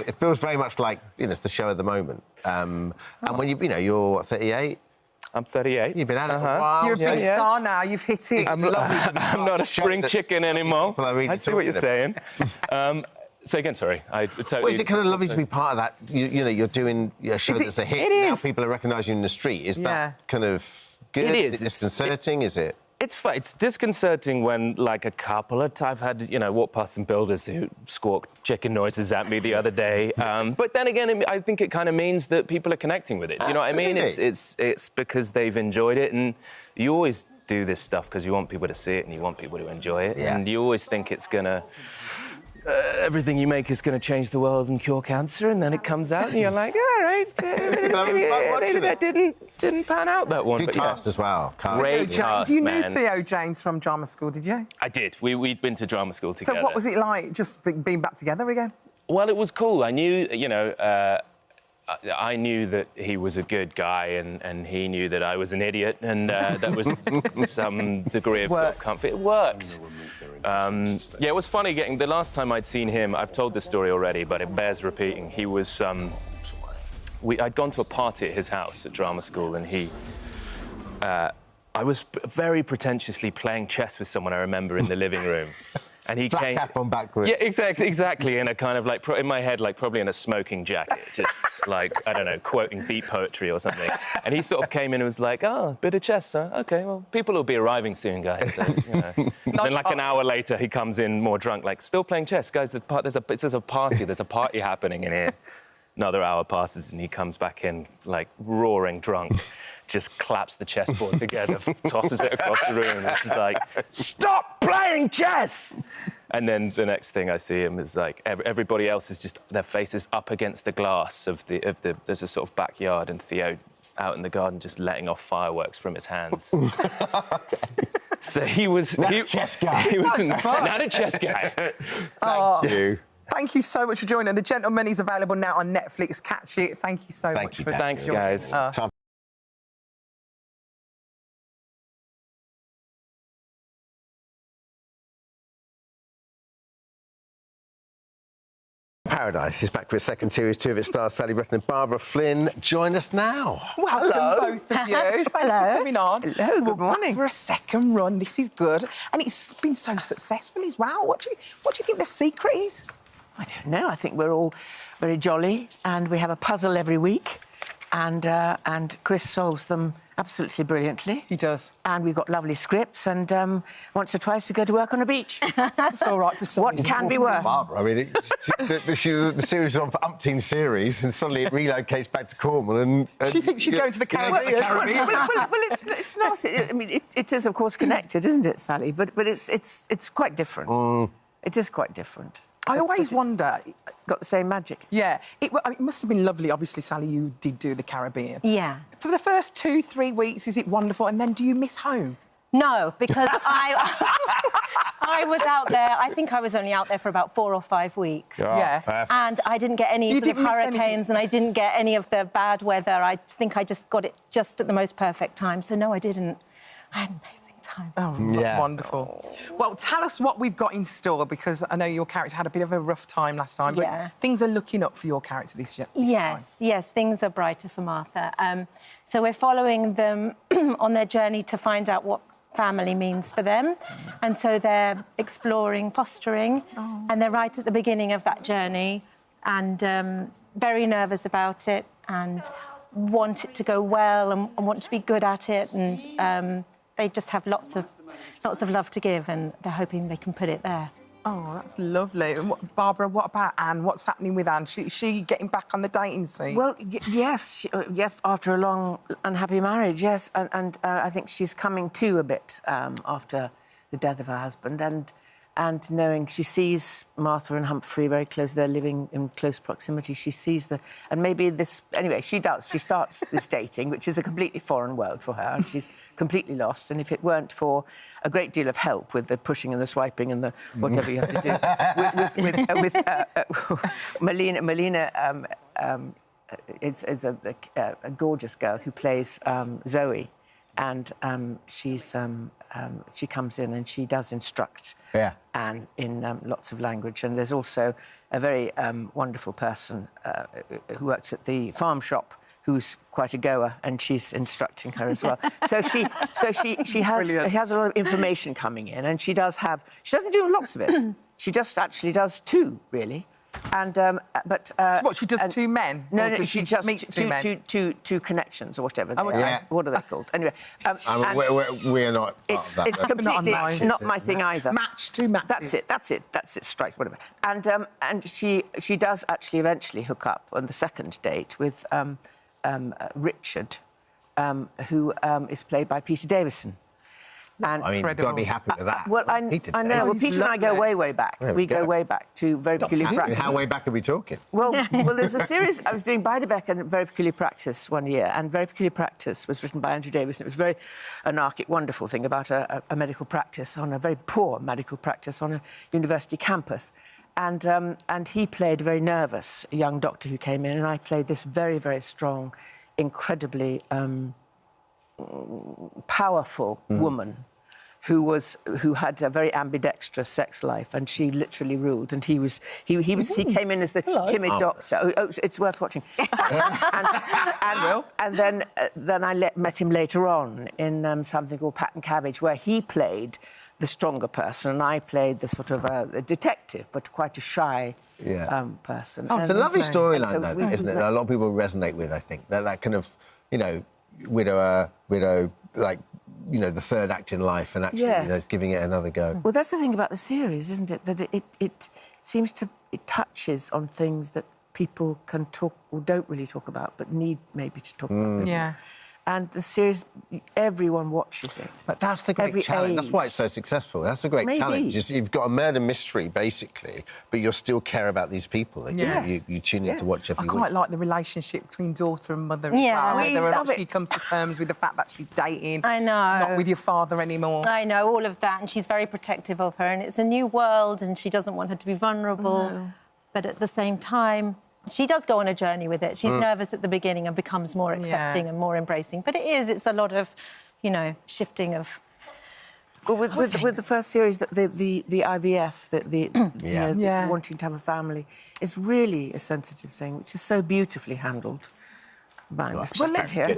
it feels very much like, you know, it's the show of the moment. And when you know, you're 38. I'm 38. You've been at it a while. You're a big star now. You've hit it. I'm not a spring chicken anymore. I see what you're saying. Say again, sorry. I totally... Well, is it kind of lovely to be part of that? You know, you're doing a show that's a hit. It is. Now people are recognising you in the street. Is that kind of good? It is. Is it disconcerting? Is it? It's disconcerting when, like, I've had, you know, walk past some builders who squawked chicken noises at me the other day. But then again, I think it kind of means that people are connecting with it. Do you know what I mean? It's because they've enjoyed it, and you always do this stuff because you want people to see it and you want people to enjoy it, and you always think it's gonna... everything you make is going to change the world and cure cancer, and then it comes out and you're like, all right, maybe that didn't pan out, that one. Good cast as well. Great cast, you knew Theo James from drama school, did you? I did. We'd been to drama school together. So what was it like, just being back together again? Well, it was cool. I knew, you know, I knew that he was a good guy, and he knew that I was an idiot, and that was some degree of sort of comfort. It worked. Yeah, it was funny getting... The last time I'd seen him, I've told this story already, but it bears repeating. He was... I'd gone to a party at his house at drama school, and he... I was very pretentiously playing chess with someone I remember in the living room. And he came... cap on backwards. Yeah, exactly, in a kind of, like, in my head, like, probably in a smoking jacket, just, like, I don't know, quoting beat poetry or something. And he sort of came in and was like, oh, bit of chess, huh? OK, well, people will be arriving soon, guys, so, you know. Then, like, an hour later, he comes in more drunk, like, still playing chess? Guys, there's a party happening in here. Another hour passes, and he comes back in, like, roaring drunk. Just claps the chessboard together, tosses it across the room, and is like, stop playing chess! And then the next thing I see him is like, everybody else is just, their faces up against the glass of the, there's a sort of backyard, and Theo out in the garden just letting off fireworks from his hands. So he was... Not a chess guy. He was not a chess guy. Thank you. Thank you so much for joining. The Gentleman is available now on Netflix. Catch it. Thank you so much. Thanks, guys. Paradise is back for its second series. Two of its stars, Sally Bretton and Barbara Flynn, join us now. Welcome, both of you. Thank you for coming on. Hello, good morning. For a second run, this is good. And it's been so successful as well. What do you think the secret is? I don't know. I think we're all very jolly, and we have a puzzle every week, and Chris solves them absolutely brilliantly. He does. And we've got lovely scripts, and once or twice we go to work on a beach. It's all right for some What can be worse? Barbara, I mean, the series was on for umpteen series, and suddenly it relocates back to Cornwall, and she thinks she's going to the Caribbean. Well, it's not. I mean, it is of course connected, isn't it, Sally? But it's quite different. It is quite different. I always wonder. Got the same magic. Yeah, it must have been lovely. Obviously, Sally, you did do the Caribbean. Yeah. For the first 2-3 weeks, is it wonderful? And then do you miss home? No, because I was out there. I think I was only out there for about 4 or 5 weeks. Yeah. Perfect. And I didn't get any sort of hurricanes, and I didn't get any of the bad weather. I think I just got it just at the most perfect time. So no, I didn't. I had an amazing time. Oh, wonderful. Well, tell us what we've got in store, because I know your character had a bit of a rough time last time, but things are looking up for your character this time. Yes, things are brighter for Martha. So we're following them on their journey to find out what family means for them. And so they're exploring fostering, and they're right at the beginning of that journey, and very nervous about it, and want it to go well, and want to be good at it, and they just have lots of love to give, and they're hoping they can put it there. Oh, that's lovely. And Barbara, what about Anne? What's happening with Anne? Is she getting back on the dating scene? Well, yes, after a long, unhappy marriage, yes. And I think she's coming to a bit after the death of her husband, and knowing she sees Martha and Humphrey very close, they're living in close proximity, she sees and maybe this, anyway, she starts this dating, which is a completely foreign world for her, and she's completely lost, and if it weren't for a great deal of help with the pushing and the swiping and the whatever you have to do, with Melina is a gorgeous girl who plays Zoe, and she comes in and she does instruct Anne in lots of language. And there's also a very wonderful person who works at the farm shop who's quite a goer, and she's instructing her as well. So she has a lot of information coming in, and she doesn't do lots of it. She just actually does 2, really. And but what, she does 2 men? No, she just meets 2 men. Two connections or whatever. Oh, okay. What are they called? Anyway, we're not. It's completely not my thing either. Match 2 matches. That's it. Strike, whatever. And she does actually eventually hook up on the second date with Richard, who is played by Peter Davison. And I mean, you've got to be happy with that. Well, I know. Well, Peter and I go way back. We go way back to Very Peculiar Practice. How way back are we talking? Well, there's a series. I was doing Beiderbecke and Very Peculiar Practice one year, and Very Peculiar Practice was written by Andrew Davis, and it was a very anarchic, wonderful thing about a medical practice, on a very poor medical practice on a university campus. And he played a very nervous young doctor who came in, and I played this very, very strong, incredibly powerful woman who had a very ambidextrous sex life, and she literally ruled. And he came in as the timid doctor. Oh, it's worth watching. and then I met him later on in something called Pat and Cabbage, where he played the stronger person, and I played the sort of a detective, but quite a shy person. Oh, it's a lovely storyline, though, isn't it? That a lot of people resonate with, I think. That kind of, widow, like, the third act in life, and actually giving it another go. Well, that's the thing about the series, isn't it? That it seems to... It touches on things that people can talk or don't really talk about, but need maybe to talk about. Yeah. And the series, everyone watches it. But that's the great challenge. That's why it's so successful. That's a great challenge. You've got a murder mystery, basically, but you still care about these people. You tune in to watch every week. I quite like the relationship between daughter and mother as well. Whether or not she comes to terms with the fact that she's dating. I know. Not with your father anymore. I know, all of that. And she's very protective of her. And it's a new world, and she doesn't want her to be vulnerable. No. But at the same time... She does go on a journey with it. She's nervous at the beginning and becomes more accepting and more embracing. But it's a lot of, shifting of... Well, with the first series, the IVF, the wanting to have a family, is really a sensitive thing, which is so beautifully handled. Well, let's hear.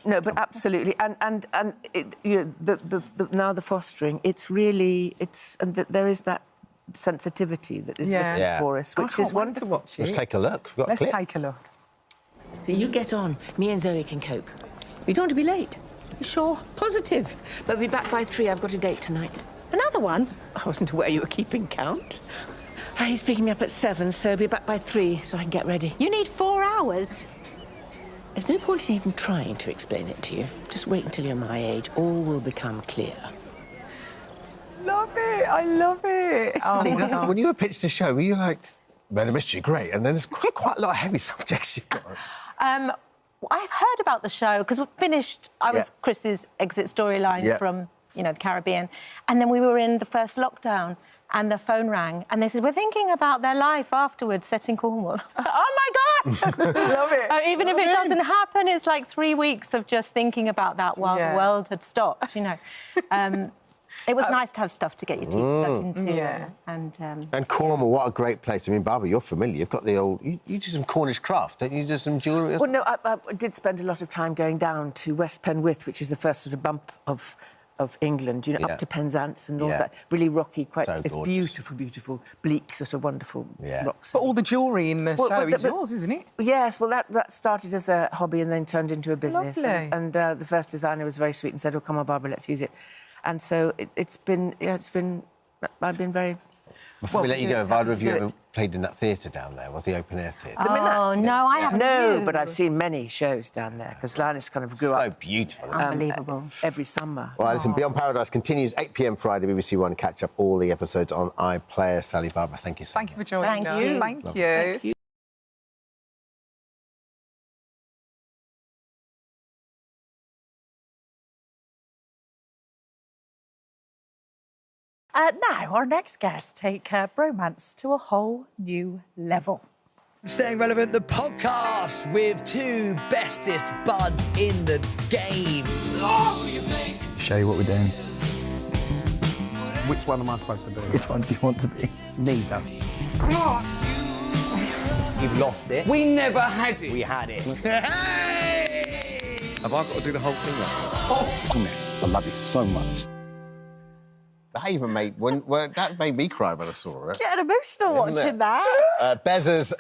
No, but absolutely. And now the fostering, it's really... and there is that sensitivity that is Yeah. written Yeah. for us, I which can't is wait to wonderful. watch it. Let's take a look. We've got a Let's clip. take a look. You get on. Me and Zoe can cope. We don't want to be late. You sure? Positive. But we'll be back by 3. I've got a date tonight. Another one? I wasn't aware you were keeping count. He's picking me up at 7, so I'll be back by 3 so I can get ready. You need 4 hours? There's no point in even trying to explain it to you. Just wait until you're my age. All will become clear. Love it. I love it. Lee, when you were pitched the show, were you like, murder mystery, great, and then there's quite a lot of heavy subjects you've got. I've heard about the show because we finished. I was Chris's exit storyline from, you know, the Caribbean, and then we were in the first lockdown, and the phone rang, and they said we're thinking about their life afterwards, set in Cornwall. I was like, oh my God! Love it. Even if it doesn't happen, it's like 3 weeks of just thinking about that while the world had stopped. You know. It was nice to have stuff to get your teeth stuck into. Yeah. And Cornwall, what a great place. I mean, Barbara, you're familiar. You've got the old... You do some Cornish craft, don't you? Do some jewellery? Well, no, I did spend a lot of time going down to West Penwith, which is the first sort of bump of England, you know, up to Penzance and all that. Really rocky, quite... So it's beautiful, beautiful, bleak, sort of wonderful rocks. But all the jewellery in the show is yours, isn't it? Yes, well, that started as a hobby and then turned into a business. Lovely. And the first designer was very sweet and said, oh, come on, Barbara, let's use it. And so I've been very... Before we let you go, have either of you ever played in that theatre down there, or the open-air theatre? Oh, no, I haven't. No, but I've seen many shows down there, because Linus kind of grew up... So beautiful. Unbelievable. Every summer. Well, listen, Beyond Paradise continues 8 p.m. Friday, BBC One. Catch up all the episodes on iPlayer. Sally, Barbara, thank you so much. Thank you for joining us. you. Thank Lovely. you. Thank you. Now, our next guests take bromance to a whole new level. Staying Relevant, the podcast with 2 bestest buds in the game. Show you what we're doing. Which one am I supposed to be? Which one do you want to be? Neither. You've lost it. We never had it. We had it. Have I got to do the whole thing like this? I love you so much. That even made... that made me cry when I saw it. Getting emotional watching that. Bezzers,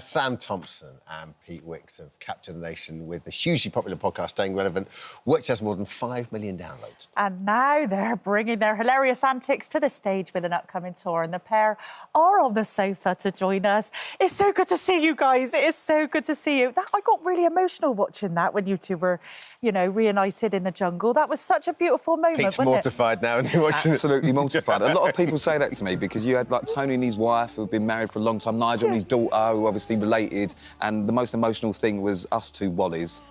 Sam Thompson and Pete Wicks have captured the nation with the hugely popular podcast Staying Relevant, which has more than 5 million downloads. And now they're bringing their hilarious antics to the stage with an upcoming tour, and the pair are on the sofa to join us. It's so good to see you guys. It is so good to see you. I got really emotional watching that when you two were, you know, reunited in the jungle. That was such a beautiful moment, Pete's wasn't mortified now and watching it. Absolutely mortified. A lot of people say that to me because you had like Tony and his wife who've been married for a long time, Nigel and his daughter who obviously related, and the most emotional thing was us 2 Wallies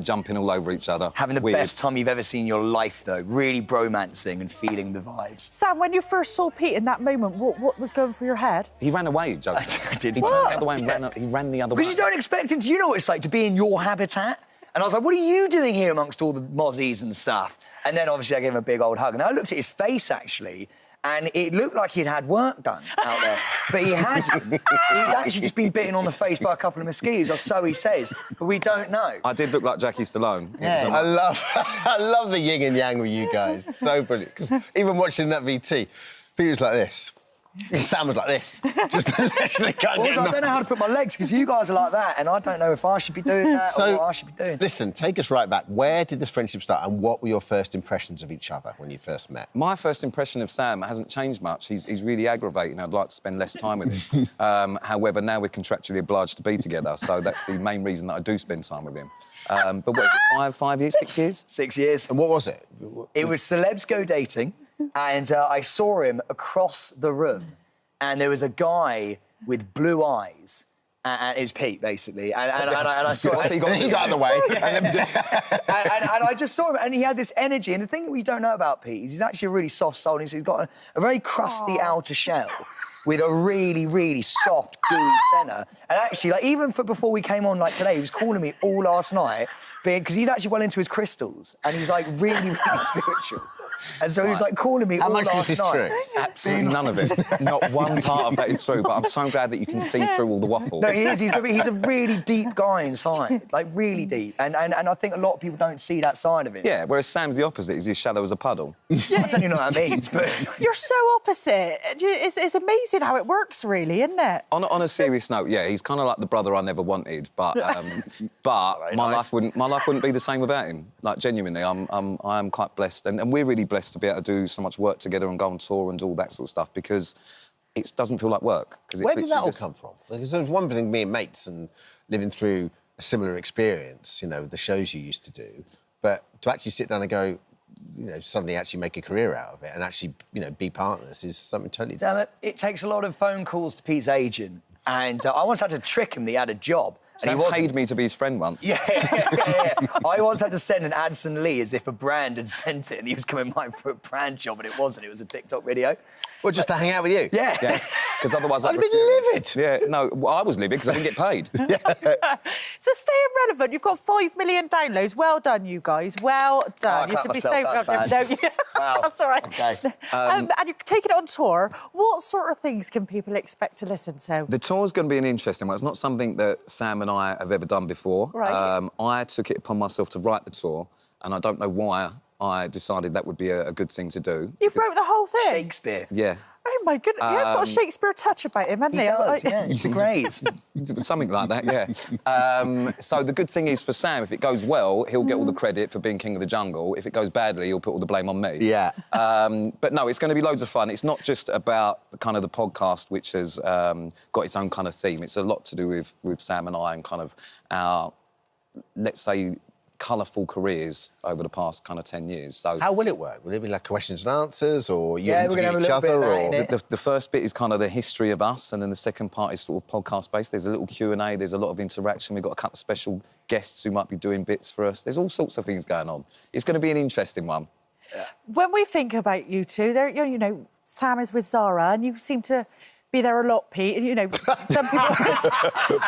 jumping all over each other. Having the best time you've ever seen in your life, though. Really bromancing and feeling the vibes. Sam, when you first saw Pete in that moment, what was going through your head? He ran away, Joe. I did. He turned the other way and he ran the other way. Because you don't expect him to. You know what it's like to be in your habitat? And I was like, what are you doing here amongst all the mozzies and stuff? And then, obviously, I gave him a big old hug. And I looked at his face, actually, and it looked like he'd had work done out there. But he hadn't. He'd actually just been bitten on the face by a couple of mosquitoes, or so he says. But we don't know. I did look like Jackie Stallone. Yeah. I love the yin and yang with you guys. So brilliant. Because even watching that VT, Pete was like this. Sam was like this. Just literally can't get I don't know how to put my legs, because you guys are like that, and I don't know if I should be doing that or what I should be doing. Listen, take us right back. Where did this friendship start, and what were your first impressions of each other when you first met? My first impression of Sam hasn't changed much. He's really aggravating. I'd like to spend less time with him. However, now we're contractually obliged to be together, so that's the main reason that I do spend time with him. But what, 5 years, 6 years? 6 years. And what was it? It was Celebs Go Dating, and I saw him across the room, and there was a guy with blue eyes, and it was Pete, basically, and I saw him. He got out of the way. and I just saw him, and he had this energy, and the thing that we don't know about Pete is he's actually a really soft soul, and he's got a very crusty outer shell with a really, really soft, gooey centre. And actually, like, even before we came on, like today, he was calling me all last night, because he's actually well into his crystals, and he's, like, really, really spiritual. And so he was like calling me How all much of last this is night. true? Absolutely none of it. Not one part of that is true, but I'm so glad that you can see through all the waffle. No, he is. He's a really deep guy inside, like really deep. And I think a lot of people don't see that side of him. Yeah, whereas Sam's the opposite. He's as shallow as a puddle. I don't even know what that means, but... You're so opposite. It's amazing how it works, really, isn't it? On a serious note, yeah, he's kind of like the brother I never wanted, but my life wouldn't be the same without him. Like genuinely, I am quite blessed, and we're really blessed to be able to do so much work together and go on tour and do all that sort of stuff because it doesn't feel like work. Where did that all come from? Because there's one thing, being mates and living through a similar experience, you know, the shows you used to do, but to actually sit down and go, you know, suddenly actually make a career out of it and actually, you know, be partners is something totally different. Damn it takes a lot of phone calls to Pete's agent, and I once had to trick him that he had a job. And he paid me to be his friend once. Yeah. I once had to send an Addison Lee as if a brand had sent it, and he was coming mine for a brand job, and it wasn't. It was a TikTok video. Well, just to hang out with you? Yeah. Because otherwise I'd have been livid. Yeah, no, well, I was livid because I didn't get paid. So staying relevant, you've got 5 million downloads. Well done, you guys. Well done. Oh, I clap myself, that's bad. Wow. That's all right. Okay. And you're taking it on tour. What sort of things can people expect to listen to? The tour's going to be an interesting one. It's not something that Sam and I have ever done before. Right. I took it upon myself to write the tour, and I don't know why I decided that would be a good thing to do. You've wrote the whole thing? Shakespeare. Yeah. Oh, my goodness. He has got a Shakespeare touch about him, hasn't he? He does, yeah. He's the great. Something like that, yeah. So the good thing is for Sam, if it goes well, he'll get all the credit for being king of the jungle. If it goes badly, he'll put all the blame on me. Yeah. But no, it's going to be loads of fun. It's not just about kind of the podcast, which has got its own kind of theme. It's a lot to do with Sam and I and kind of our, let's say, colourful careers over the past kind of 10 years. So how will it work? Will it be like questions and answers, or you Yeah, we're gonna have a interview each little other? bit of that in it. the first bit is kind of the history of us, and then the second part is sort of podcast-based. There's a little Q&A, there's a lot of interaction. We've got a couple of special guests who might be doing bits for us. There's all sorts of things going on. It's going to be an interesting one. When we think about you two, there, you know, Sam is with Zara, and you seem to be there a lot, Pete. And, you know, some people...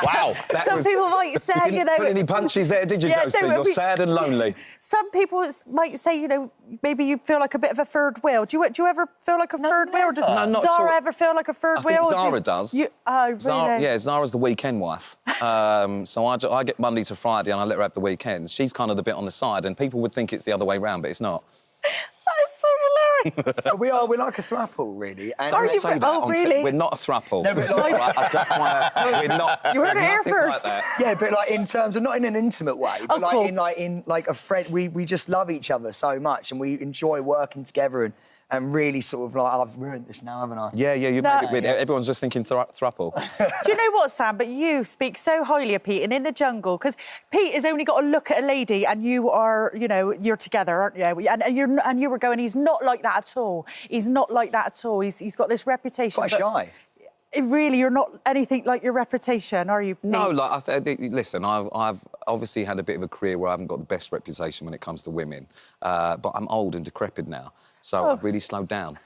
Wow. People might say, you know... Put any punches there, did you, Yeah, Josie? no, You're sad and lonely. Some people might say, you know, maybe you feel like a bit of a third wheel. Do you ever feel like a third wheel? Or does No, not at Zara all. ever feel like a third I wheel? think Zara does. Oh, really? Zara's the weekend wife. So I get Monday to Friday and I let her have the weekends. She's kind of the bit on the side, and people would think it's the other way round, but it's not. That is so hilarious. We're like a throuple, really. And Are you? Say that Oh, on really? We're not a throuple. No, but like... That's why we're not. You heard it here nothing like first. that. Yeah, but like in terms of not in an intimate way, but Oh, cool. in a friend. We just love each other so much, and we enjoy working together and really sort of like I've ruined this now, haven't I? Yeah, you No. made it weird. Everyone's just thinking throuple. Do you know what, Sam? But you speak so highly of Pete, and in the jungle, because Pete has only got to look at a lady, and you are, you know, you're together, aren't you? And you were going. He's not like that at all. He's not like that at all. He's got this reputation. Quite shy. Really, you're not anything like your reputation, are you, Pete? No, listen, I've obviously had a bit of a career where I haven't got the best reputation when it comes to women, but I'm old and decrepit now, so I've really slowed down.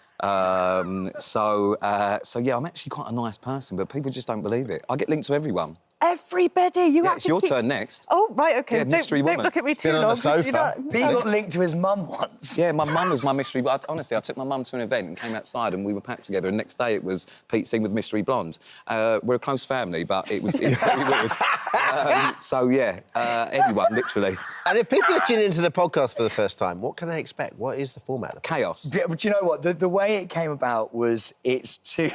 So yeah, I'm actually quite a nice person, but people just don't believe it. I get linked to everyone. Everybody, you Yeah, actually... it's your turn next. Oh, right, OK. Yeah, mystery don't woman. look at me too Been on long. the sofa. He got linked to his mum once. Yeah, my mum was my mystery... Honestly, I took my mum to an event and came outside and we were packed together, and next day it was Pete seen with Mystery Blonde. We're a close family, but it was very weird. So, yeah, anyone, literally. And if people are tuning into the podcast for the first time, what can they expect? What is the format of it? Chaos. Yeah, but you know what? The way it came about was the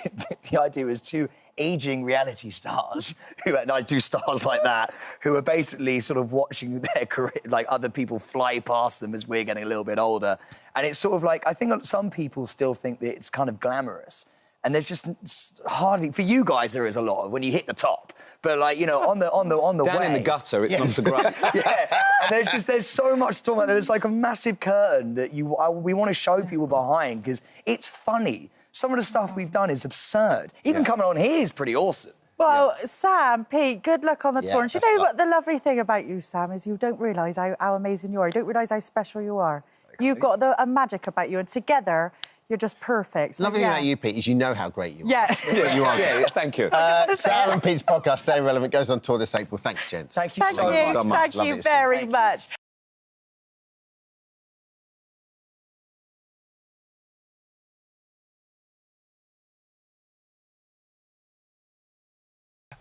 idea was two ageing reality stars who do stars like that who are basically sort of watching their career, like other people fly past them as we're getting a little bit older, and it's sort of like I think some people still think that it's kind of glamorous, and there's just hardly for you guys there is a lot of when you hit the top, but like you know on the down way, in the gutter it's not so great. yeah, and there's so much to talk about. There's like a massive curtain that we want to show people behind because it's funny. Some of the stuff we've done is absurd. Even coming on here is pretty awesome. Well, Sam, Pete, good luck on the tour. And you know what the lovely thing about you, Sam, is you don't realise how amazing you are. You don't realise how special you are. You've got a magic about you, and together you're just perfect. So, Lovely thing about you, Pete, is you know how great you are. Yeah. But you are. Yeah, thank you. Sam and Pete's podcast, Stay Relevant, goes on tour this April. Thanks, gents. Thank you so much. Thank you very much.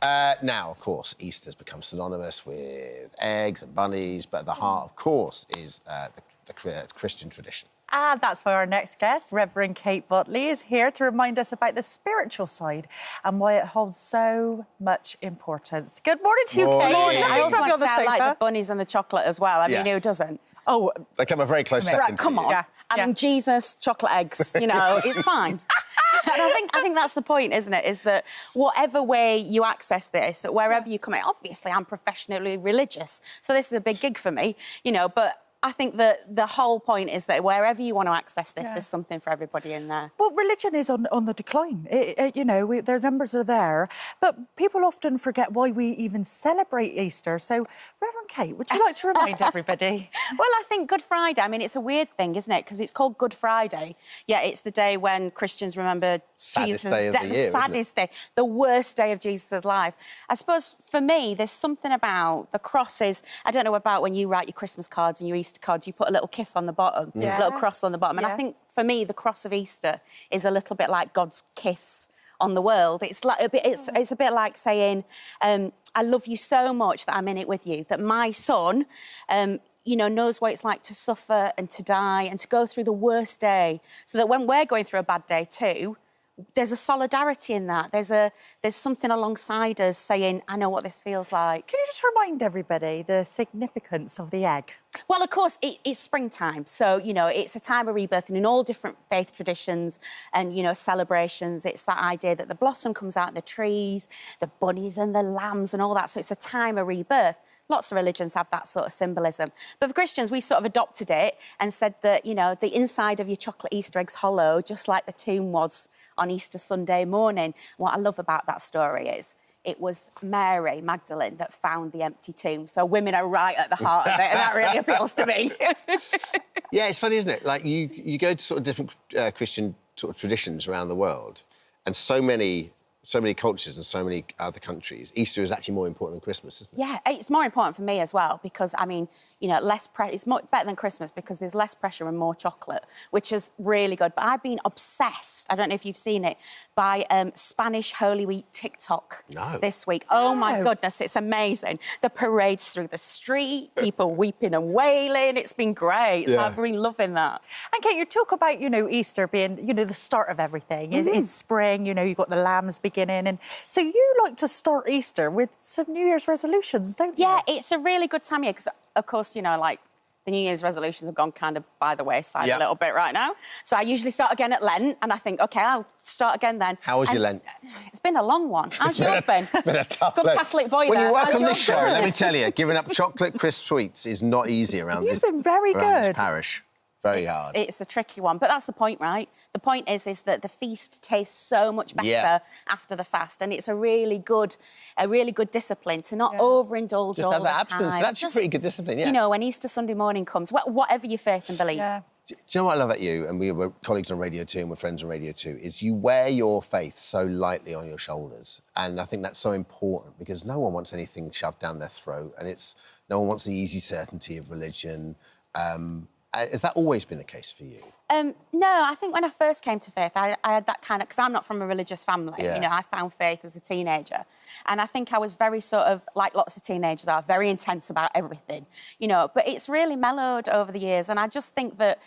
Now, of course, Easter's become synonymous with eggs and bunnies, but at the heart, of course, is the Christian tradition. And that's why our next guest, Reverend Kate Botley, is here to remind us about the spiritual side and why it holds so much importance. Good morning to you, Kate. Morning. I also want to say I like sofa. the bunnies and the chocolate as well. I mean, who doesn't? Oh, they come a very close second. Right, come on. Yeah. I mean, Jesus, chocolate eggs, you know, it's fine. And I think that's the point, isn't it? Is that whatever way you access this, wherever you come in, obviously I'm professionally religious, so this is a big gig for me, you know, but I think that the whole point is that wherever you want to access this, there's something for everybody in there. Well, religion is on the decline. You know, their numbers are there. But people often forget why we even celebrate Easter. So, Reverend Kate, would you like to remind everybody? Well, I think Good Friday, I mean, it's a weird thing, isn't it? Because it's called Good Friday. Yeah, it's the day when Christians remember Saddest Jesus' day of the year, the saddest day, the worst day of Jesus' life. I suppose for me, there's something about the crosses. I don't know about when you write your Christmas cards and your Easter cards, you put a little kiss on the bottom, a little cross on the bottom. And I think for me, the cross of Easter is a little bit like God's kiss on the world. It's like it's a bit like saying, I love you so much that I'm in it with you, that my son, you know, knows what it's like to suffer and to die and to go through the worst day, so that when we're going through a bad day too, there's a solidarity in that. There's something alongside us saying, I know what this feels like. Can you just remind everybody the significance of the egg? Well, of course, it's springtime. So, you know, it's a time of rebirth, and in all different faith traditions and, you know, celebrations, it's that idea that the blossom comes out of the trees, the bunnies and the lambs and all that. So it's a time of rebirth. Lots of religions have that sort of symbolism. But for Christians, we sort of adopted it and said that, you know, the inside of your chocolate Easter egg's hollow, just like the tomb was on Easter Sunday morning. What I love about that story is it was Mary Magdalene that found the empty tomb. So women are right at the heart of it, and that really appeals to me. Yeah, it's funny, isn't it? Like, you go to sort of different Christian sort of traditions around the world, and so many cultures and so many other countries, Easter is actually more important than Christmas, isn't it? Yeah, it's more important for me as well because, I mean, you know, it's much better than Christmas because there's less pressure and more chocolate, which is really good. But I've been obsessed, I don't know if you've seen it, by Spanish Holy Week TikTok this week. Oh, my goodness, it's amazing. The parades through the street, people weeping and wailing. It's been great. So I've been loving that. And Kate, you talk about, you know, Easter being, you know, the start of everything. It's spring, you know, you've got the lambs beginning. And so you like to start Easter with some New Year's resolutions, don't you? Yeah, it's a really good time here because, of course, you know, like, the New Year's resolutions have gone kind of by the wayside a little bit right now. So I usually start again at Lent, and I think, OK, I'll start again then. How was your Lent? It's been a long one. How's yours been? It's been a tough Good Lent. Catholic boy When there. you work How's on this yours show, been? let me tell you, giving up chocolate crisp sweets is not easy around You've been very around this good. parish. Very hard. It's a tricky one, but that's the point, right? The point is that the feast tastes so much better after the fast, and it's a really good discipline to not overindulge Just all have the that abstinence. time. That's actually pretty good discipline, yeah. You know, when Easter Sunday morning comes, whatever your faith and belief. Do you know what I love about you, and we were colleagues on Radio 2 and we're friends on Radio 2, is you wear your faith so lightly on your shoulders. And I think that's so important because no one wants anything shoved down their throat, and no one wants the easy certainty of religion. Has that always been the case for you? No, I think when I first came to faith, I had that kind of... Because I'm not from a religious family, Yeah. you know, I found faith as a teenager. And I think I was very sort of, like lots of teenagers are, very intense about everything, you know. But it's really mellowed over the years. And I just think that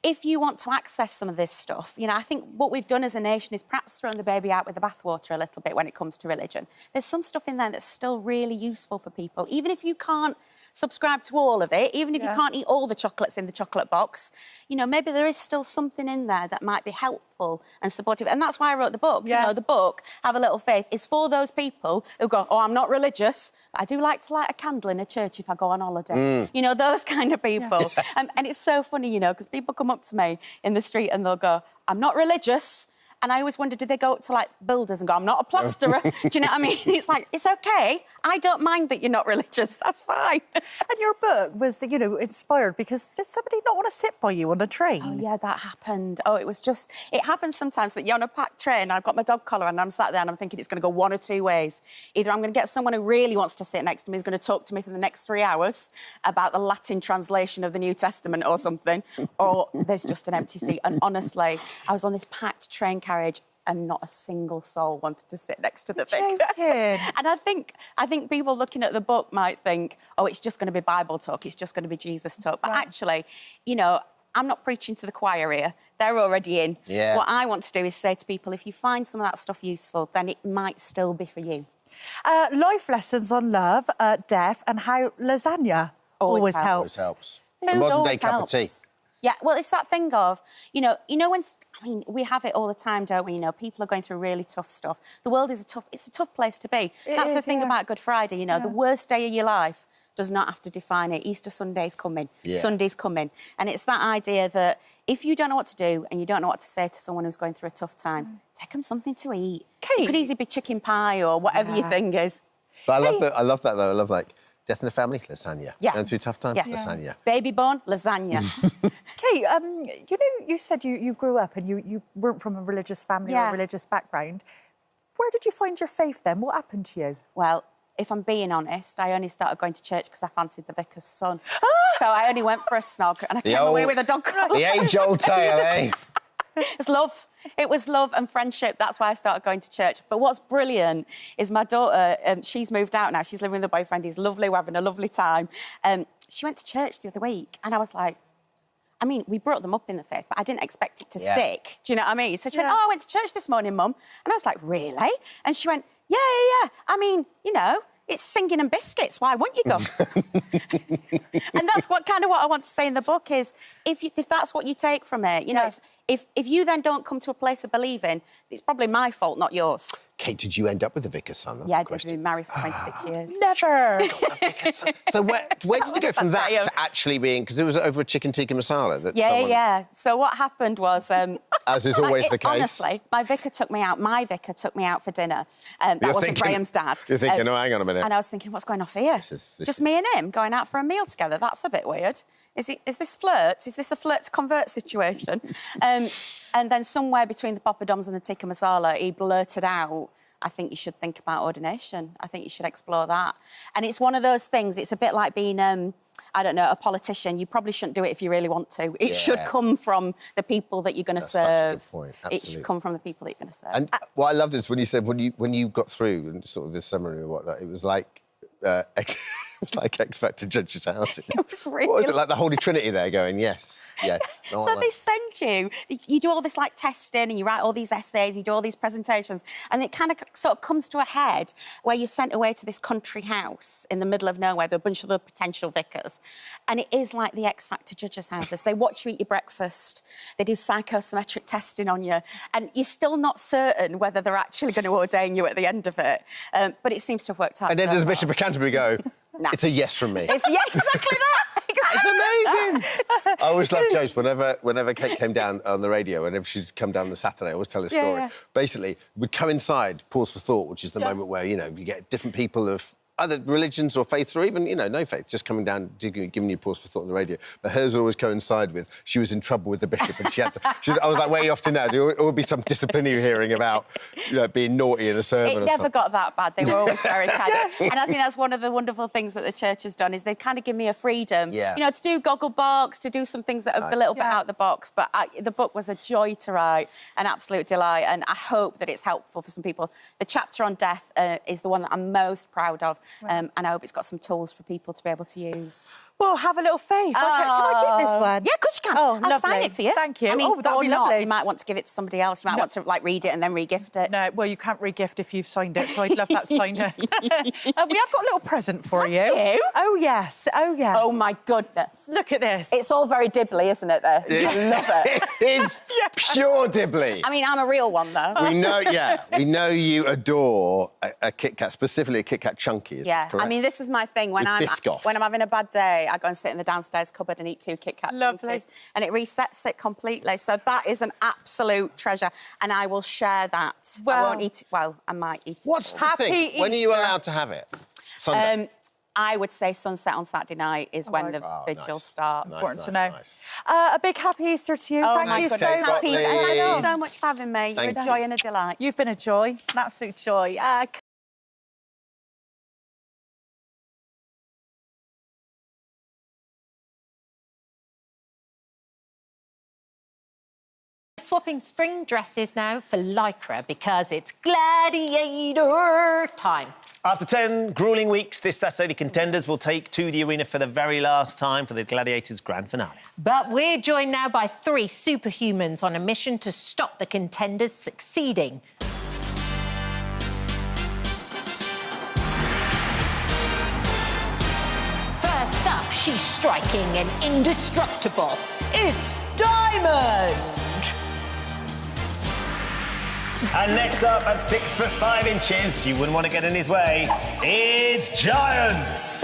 if you want to access some of this stuff, you know, I think what we've done as a nation is perhaps thrown the baby out with the bathwater a little bit when it comes to religion. There's some stuff in there that's still really useful for people, even if you can't subscribe to all of it, even if you can't eat all the chocolates in the chocolate box, you know, maybe there is still something in there that might be helpful and supportive. And that's why I wrote the book. You know, the book, Have a Little Faith, is for those people who go, oh, I'm not religious, but I do like to light a candle in a church if I go on holiday. You know, those kind of people. And it's so funny, you know, because people come up to me in the street and they'll go, I'm not religious. And I always wonder, did they go up to, like, builders and go, I'm not a plasterer? Do you know what I mean? It's like, it's OK. I don't mind that you're not religious. That's fine. And your book was, you know, inspired because did somebody not want to sit by you on the train? Oh, yeah, that happened. Oh, it was just... It happens sometimes that you're on a packed train and I've got my dog collar and I'm sat there and I'm thinking it's going to go one or two ways. Either I'm going to get someone who really wants to sit next to me, who's going to talk to me for the next 3 hours about the Latin translation of the New Testament or something, or there's just an empty seat. And honestly, I was on this packed train carriage and not a single soul wanted to sit next to the vicar. Joking. And I think people looking at the book might think, oh, it's just going to be Bible talk, it's just going to be Jesus talk. But actually, you know, I'm not preaching to the choir here. They're already in. Yeah. What I want to do is say to people, if you find some of that stuff useful, then it might still be for you. Life lessons on love, death, and how lasagna always helps. Always helps. Food A modern day always cup helps. of tea. Yeah, well, it's that thing of, you know when, I mean, we have it all the time, don't we? You know, people are going through really tough stuff. The world is it's a tough place to be. That's the thing about Good Friday, you know, the worst day of your life does not have to define it. Easter Sunday's coming, Sunday's coming. And it's that idea that if you don't know what to do and you don't know what to say to someone who's going through a tough time, take them something to eat. It could easily be chicken pie or whatever your thing is. But I love that though. I love, like, death in the family, lasagna. Yeah. Going through tough times, lasagna. Baby born, lasagna. Kate, you know, you said you grew up and you weren't from a religious family or a religious background. Where did you find your faith then? What happened to you? Well, if I'm being honest, I only started going to church because I fancied the vicar's son. So I only went for a snog and I came away with a dog collar. The age-old tale, eh? It's love. It was love and friendship. That's why I started going to church. But what's brilliant is my daughter, she's moved out now. She's living with a boyfriend. He's lovely. We're having a lovely time. She went to church the other week and I was like, I mean, we brought them up in the faith, but I didn't expect it to stick. Do you know what I mean? So she went, oh, I went to church this morning, Mum. And I was like, really? And she went, yeah. I mean, you know, it's singing and biscuits. Why wouldn't you go? And that's what I want to say in the book is, if that's what you take from it, you know, it's, if you then don't come to a place of believing, it's probably my fault, not yours. Kate, did you end up with the vicar's son? That's I the did. question. We've been married for 26 years. Never. So where did you go from that to actually being... Because it was over a chicken tikka masala that someone... Yeah. So what happened was... as is always the case. Honestly, my vicar took me out for dinner. That wasn't Graham's dad. You're thinking, oh, hang on a minute. And I was thinking, what's going off here? Just me and him going out for a meal together. That's a bit weird. Is this flirt? Is this a flirt to convert situation? And then somewhere between the poppadoms and the tikka masala, he blurted out, I think you should think about ordination. I think you should explore that. And it's one of those things, it's a bit like being, I don't know, a politician. You probably shouldn't do it if you really want to. It should come from the people that you're going to serve. Such a good point. It should come from the people that you're going to serve. And what I loved is when you said, when you got through and sort of this seminary or whatnot, it was like... it was like X Factor Judge's house. It was really... What was it, like the Holy Trinity there going, yes. No, so they send you do all this like testing and you write all these essays, you do all these presentations, and it kind of sort of comes to a head where you're sent away to this country house in the middle of nowhere with a bunch of other potential vicars. And it is like the X Factor Judges' houses. They watch you eat your breakfast, they do psychometric testing on you, and you're still not certain whether they're actually going to ordain you at the end of it. But it seems to have worked out. And then does Bishop of Canterbury go, it's a yes from me. It's exactly that. It's amazing. I always loved Joe's. Whenever Kate came down on the radio, whenever she'd come down on the Saturday, I always tell her story. Yeah. Basically, we'd coincide pause for thought, which is the moment where, you know, you get different people of other religions or faiths or even, you know, no faith, just coming down, giving you pause for thought on the radio. But hers would always coincide with she was in trouble with the bishop and she had to... I was like, where are you off to now? There would be some disciplinary hearing about, you know, being naughty in a sermon It or never something. got that bad. They were always very kind. And I think that's one of the wonderful things that the church has done is they've kind of given me a freedom, you know, to do Gogglebox, to do some things that are a little bit out of the box. But the book was a joy to write, an absolute delight, and I hope that it's helpful for some people. The chapter on death is the one that I'm most proud of, and I hope it's got some tools for people to be able to use. Well, have a little faith. Can I keep this one? Yeah, of course you can. Oh, I'll sign lovely. it for you. Thank you. I mean, that'd or be not. lovely. You might want to give it to somebody else. You might want to, like, read it and then re-gift it. No, well, you can't re-gift if you've signed it, so I'd love that signed. We have got a little present for you. You? Oh, yes. Oh, yes. Oh, my goodness. Look at this. It's all very dibbly, isn't it, there? I love it. It's pure dibbly. I mean, I'm a real one, though. We know you adore a Kit Kat, specifically a Kit Kat Chunky, is this correct? I mean, this is my thing. When I'm having a bad day, I go and sit in the downstairs cupboard and eat 2 Kit Kat Chunkies, and it resets it completely. So that is an absolute treasure, and I will share that. I won't eat it. Well, I might eat it. What's the thing? When are you allowed to have it? Sunday? I would say sunset on Saturday night is when the vigils start. Important to know. A big happy Easter to you. Thank you so much. Thank you so much for having me. You're a joy and a delight. You've been a joy, an absolute joy. swapping spring dresses now for lycra because it's gladiator time. After 10 gruelling weeks, this Saturday, the contenders will take to the arena for the very last time for the Gladiators grand finale. But we're joined now by 3 superhumans on a mission to stop the contenders succeeding. First up, she's striking and indestructible. It's Diamond! And next up, at 6'5", you wouldn't want to get in his way, it's Giants!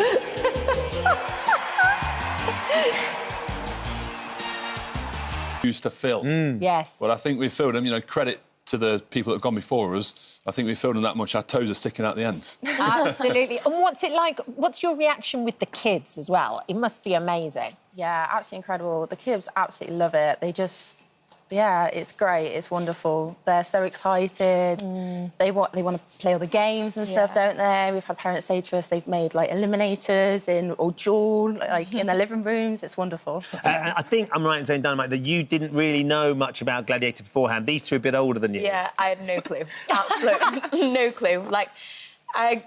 Used to fill. Yes. But I think we filled them, you know, credit to the people that have gone before us. I think we filled them that much, our toes are sticking out the end. Absolutely. And what's it like? What's your reaction with the kids as well? It must be amazing. Yeah, absolutely incredible. The kids absolutely love it. They just, yeah, it's great. It's wonderful. They're so excited. They want to play all the games and stuff, don't they? We've had parents say to us they've made like eliminators or duel like in their living rooms. It's wonderful. I think I'm right in saying, Dynamite, that you didn't really know much about Gladiator beforehand. These two are a bit older than you. Yeah, I had no clue. Absolutely no clue. Like, I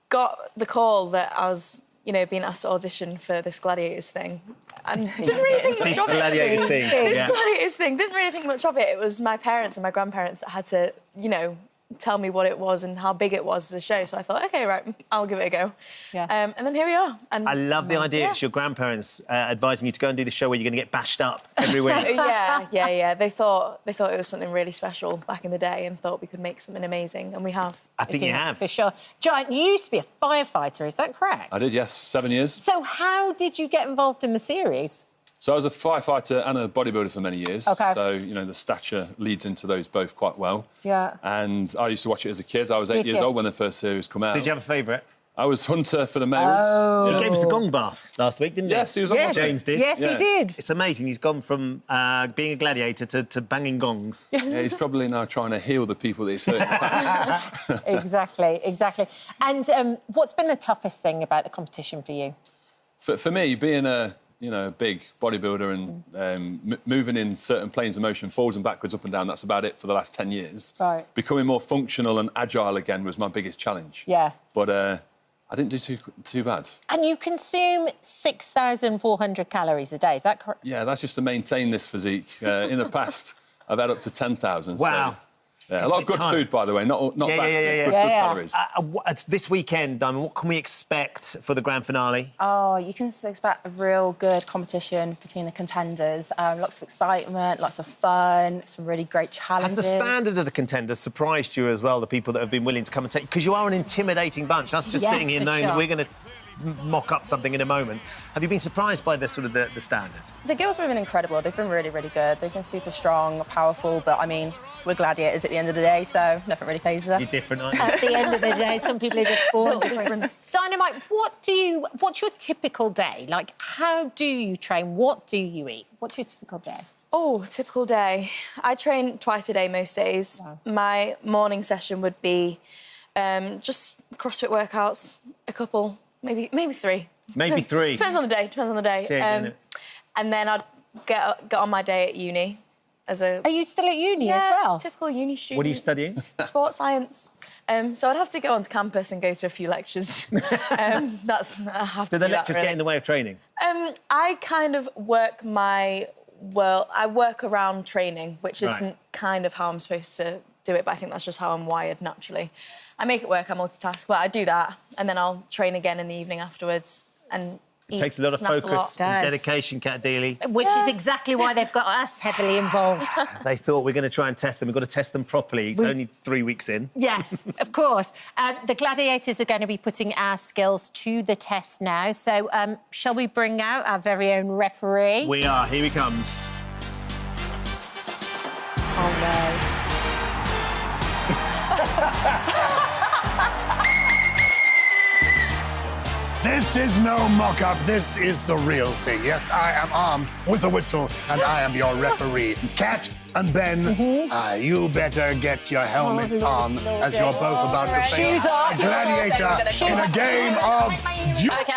got the call that I was, you know, being asked to audition for this Gladiators thing. And didn't really think much of it. Gladiators thing. This Gladiators thing. Didn't really think much of it. It was my parents and my grandparents that had to, you know, tell me what it was and how big it was as a show. So I thought, OK, right, I'll give it a go. Yeah. And then here we are. And I love the idea. It's your grandparents advising you to go and do the show where you're going to get bashed up every week. yeah. They thought it was something really special back in the day and thought we could make something amazing, and we have. I think you have. For sure. Giant, you used to be a firefighter, is that correct? I did, yes, 7 years. So how did you get involved in the series? So I was a firefighter and a bodybuilder for many years. OK. So, you know, the stature leads into those both quite well. Yeah. And I used to watch it as a kid. I was 8 years old when the first series come out. Did you have a favourite? I was Hunter for the males. He gave us a gong bath last week, didn't he? Yes, he was on my team. James did. Yes, he did. It's amazing. He's gone from being a gladiator to banging gongs. Yeah, he's probably now trying to heal the people that he's hurt in the past. Exactly. And what's been the toughest thing about the competition for you? For me, being a big bodybuilder and moving in certain planes of motion, forwards and backwards, up and down, that's about it for the last 10 years. Right. Becoming more functional and agile again was my biggest challenge. Yeah. But I didn't do too bad. And you consume 6,400 calories a day, is that correct? Yeah, that's just to maintain this physique. In the past, I've had up to 10,000. Wow. So, yeah, a lot of good food, by the way, not bad food, good calories. It's this weekend, Diamond, what can we expect for the grand finale? Oh, you can expect a real good competition between the contenders. Lots of excitement, lots of fun, some really great challenges. Has the standard of the contenders surprised you as well, the people that have been willing to come and take... Because you are an intimidating bunch. Us just sitting here knowing that we're going to mock up something in a moment. Have you been surprised by the standard? The girls have been incredible. They've been really, really good. They've been super strong, powerful, but, I mean, we're gladiators at the end of the day, so nothing really phases us. You're different, aren't you? At the end of the day, some people are just born different. Dynamite, what's your typical day? Like, how do you train? What do you eat? What's your typical day? Oh, typical day. I train twice a day most days. Wow. My morning session would be just CrossFit workouts, a couple, maybe 3. Maybe 3? Depends on the day, Sick, and then I'd get on my day at uni. Are you still at uni as well? Typical uni student. What are you studying? Sports science. So I'd have to go onto campus and go to a few lectures. I have to Do the do lectures that, really. get in the way of training? I kind of work I work around training, which isn't kind of how I'm supposed to do it, but I think that's just how I'm wired naturally. I make it work, I multitask, but I do that, and then I'll train again in the evening afterwards and It takes a lot of focus and dedication, Kat Deely. Which is exactly why they've got us heavily involved. They thought we're going to try and test them. We've got to test them properly. It's only 3 weeks in. Yes, of course. The gladiators are going to be putting our skills to the test now. So shall we bring out our very own referee? We are. Here he comes. Oh, no. This is no mock-up. This is the real thing. Yes, I am armed with a whistle, and I am your referee. Cat And Ben, you better get your helmet on as you're both about to face a gladiator in a game of...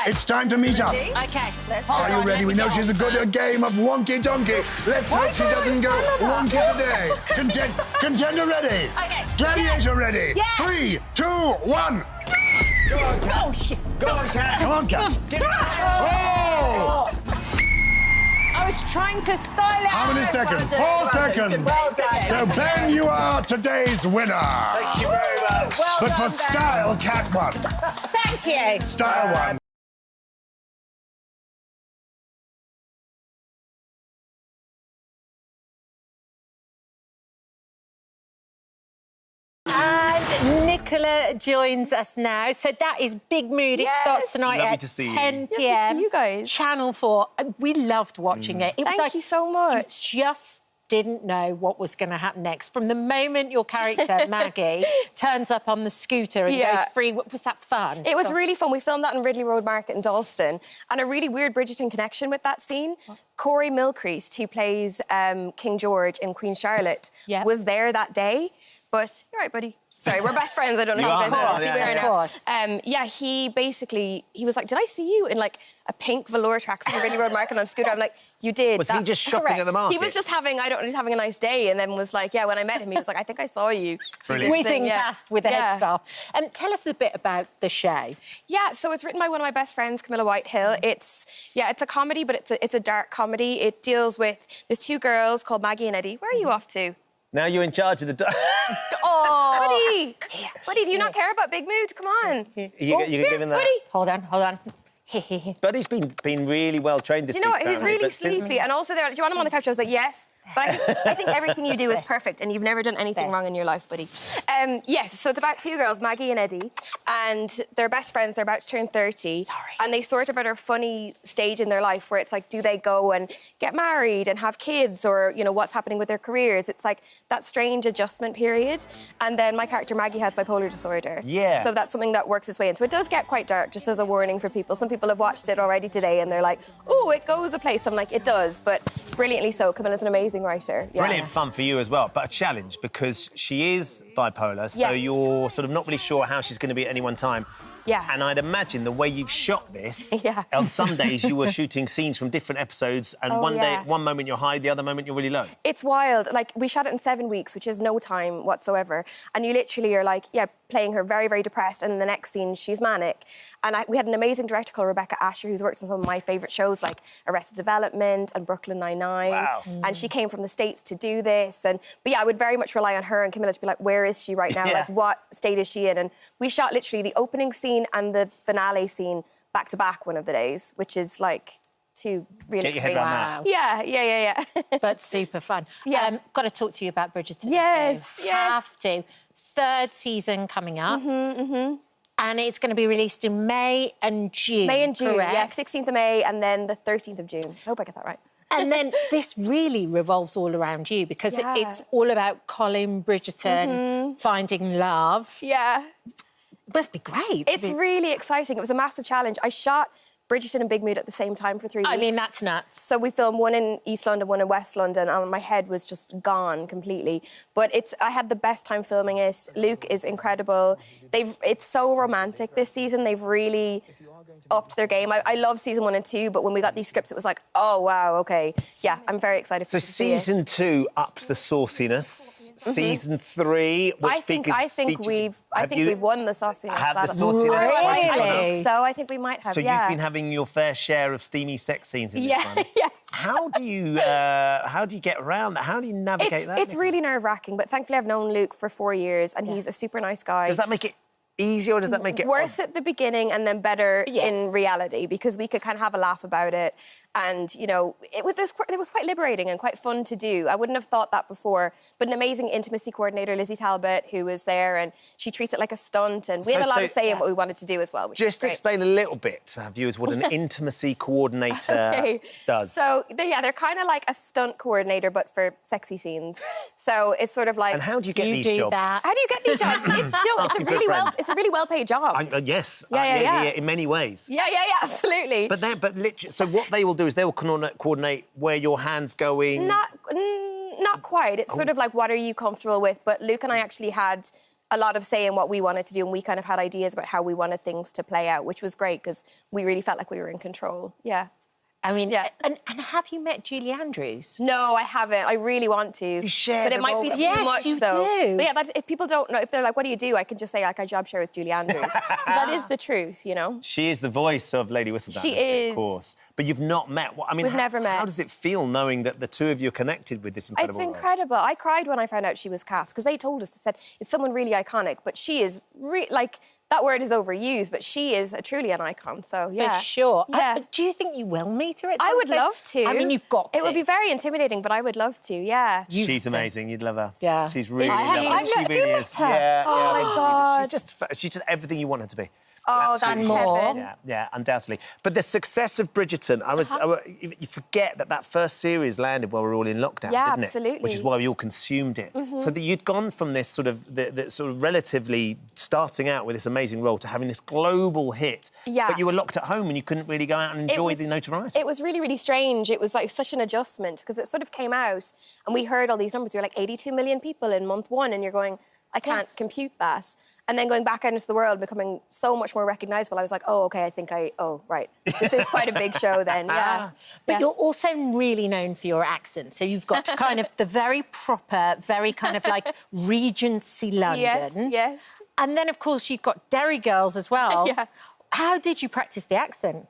It's time to meet up. Okay, let's Are you ready? We know she's a good game of wonky donkey. Let's hope she doesn't go wonky today. Contender ready? Okay. Gladiator ready? Yes. 3, 2, 1. Go on, Cat. Oh, shit. Go on, Cat. Come on, Cat. Oh! I was trying to style it. How many seconds? 4 seconds. Well done. So, Ben, you are today's winner. Thank you very much. Well But done, for style, Cat won. Thank you. Style won. And Nicola joins us now. So that is Big Mood. It starts tonight Lovely at to see you. 10 p.m. you guys. Channel 4. We loved watching it. It was Thank like you so much. You just didn't know what was going to happen next. From the moment your character, Maggie, turns up on the scooter and goes free, was that fun? It was really fun. We filmed that in Ridley Road Market in Dalston. And a really weird Bridgerton connection with that scene. Corey Milcreast, who plays King George in Queen Charlotte, was there that day. But you're right, buddy. Sorry, we're best friends. I don't know how you guys know. See, we are now. Yeah, he was like, did I see you in like a pink velour tracksuit in Ridley Road Market on a scooter? I'm like, you did. Was he just shopping at the market? He was just having, he's having a nice day, and then was like, yeah, when I met him, he was like, I think I saw you. Whizzing past with the headscarf. And tell us a bit about the show. Yeah, so it's written by one of my best friends, Camilla Whitehill. It's a comedy, but it's a dark comedy. It deals with, there's 2 girls called Maggie and Eddie. Where are you off to? Now you're in charge of the... Oh, buddy, do you not care about Big Mood? Come on. You can give him that. Buddy. Hold on. Buddy's been really well trained this Do you know week, what? He's apparently, really but since- sleepy. And also, do you want him on the couch? I was like, yes. But I think everything you do is perfect, and you've never done anything wrong in your life, buddy. Yes, so it's about 2 girls, Maggie and Eddie, and they're best friends. They're about to turn 30. And they sort of at a funny stage in their life where it's like, do they go and get married and have kids, or, you know, what's happening with their careers? It's like that strange adjustment period. And then my character, Maggie, has bipolar disorder. Yeah. So that's something that works its way in. So it does get quite dark, just as a warning for people. Some people have watched it already today, and they're like, oh, it goes a place. I'm like, it does, but brilliantly so. Camilla's an amazing writer. Yeah. Brilliant fun for you as well, but a challenge because she is bipolar, so you're sort of not really sure how she's going to be at any one time. Yeah. And I'd imagine the way you've shot this, on some days you were shooting scenes from different episodes, and one moment you're high, the other moment you're really low. It's wild. Like, we shot it in 7 weeks, which is no time whatsoever. And you literally are like, playing her very, very depressed, and in the next scene, she's manic. And we had an amazing director called Rebecca Asher, who's worked on some of my favourite shows, like Arrested Development and Brooklyn Nine-Nine. Wow. And she came from the States to do this. But yeah, I would very much rely on her and Camilla to be like, where is she right now? Like, what state is she in? And we shot literally the opening scene and the finale scene back to back one of the days, which is like 2 really Get your head around that. Yeah. But super fun. Yeah. Got to talk to you about Bridgerton. Yes, too. Have to. 3rd season coming up. And it's going to be released in May and June. May and June, correct? yeah. 16th of May and then the 13th of June. I hope I get that right. And then this really revolves all around you because it's all about Colin Bridgerton finding love. Yeah. It must be great. It's really exciting. It was a massive challenge. I shot Bridgerton and Big Mood at the same time for 3 weeks. I mean, that's nuts. So we filmed one in East London, one in West London, and my head was just gone completely. But I had the best time filming it. Luke is incredible. It's so romantic this season. They've really upped their game. I love season 1 and 2, but when we got these scripts, it was like, oh, wow, OK. Yeah, I'm very excited So to see it. season 2 ups the sauciness. Season 3, which I think we've won the sauciness. Have the battle. sauciness I gone up? think so. I think we might have. So you've been having your fair share of steamy sex scenes in this one. Yes. How do you get around that? How do you navigate that? It's really nerve-wracking, but thankfully I've known Luke for 4 years, and he's a super nice guy. Does that make it easier, or does that make it worse at the beginning and then better in reality, because we could kind of have a laugh about it. And, you know, it was quite liberating and quite fun to do. I wouldn't have thought that before. But an amazing intimacy coordinator, Lizzie Talbot, who was there, and she treats it like a stunt. And we had a lot of say in what we wanted to do as well, which Just was great. explain a little bit to our viewers what an intimacy coordinator does. So, they're kind of like a stunt coordinator, but for sexy scenes. So it's sort of like... And how do you get these jobs? How do you get these jobs? It's a really well-paid job. Yes. Yeah. In many ways. Yeah, absolutely. But literally, so what they will do is they will coordinate where your hand's going. Not quite. It's sort of like, what are you comfortable with? But Luke and I actually had a lot of say in what we wanted to do, and we kind of had ideas about how we wanted things to play out, which was great because we really felt like we were in control. Yeah. I mean, yeah. And have you met Julie Andrews? No, I haven't. I really want to. You share but it the might role. be too Yes, much, you though. do. But yeah, if people don't know, if they're like, what do you do? I can just say, like, I job share with Julie Andrews. Because that is the truth, you know? She is the voice of Lady Whistledown. She is. Of course. But you've not met... I mean, We've never met. How does it feel knowing that the two of you are connected with this incredible It's incredible. I cried when I found out she was cast because they told us, they said, it's someone really iconic, but she is... like, that word is overused, but she is truly an icon, so yeah. For sure. Yeah. Do you think you will meet her at some I would stage? love to. I mean, you've got to. It would be very intimidating, but I would love to, yeah. She's amazing. You'd love her. Yeah. She's really I've lovely. She met really you is. met her? Yeah, Oh, yeah, my God. She's just everything you want her to be. Oh, that's heaven. Yeah, undoubtedly. But the success of Bridgerton, you forget that first series landed while we were all in lockdown, Yeah, didn't it? absolutely. Which is why we all consumed it. So that you'd gone from this sort of the sort of relatively starting out with this amazing role to having this global hit. Yeah. But you were locked at home and you couldn't really go out and enjoy the notoriety. It was really, really strange. It was like such an adjustment because it sort of came out and we heard all these numbers. We were like 82 million people in month one and you're going, I can't compute that. And then going back out into the world, becoming so much more recognisable, I was like, oh, OK, right. This is quite a big show then, yeah. But you're also really known for your accent. So you've got kind of the very proper, very kind of like Regency London. Yes. And then, of course, you've got Derry Girls as well. Yeah. How did you practice the accent?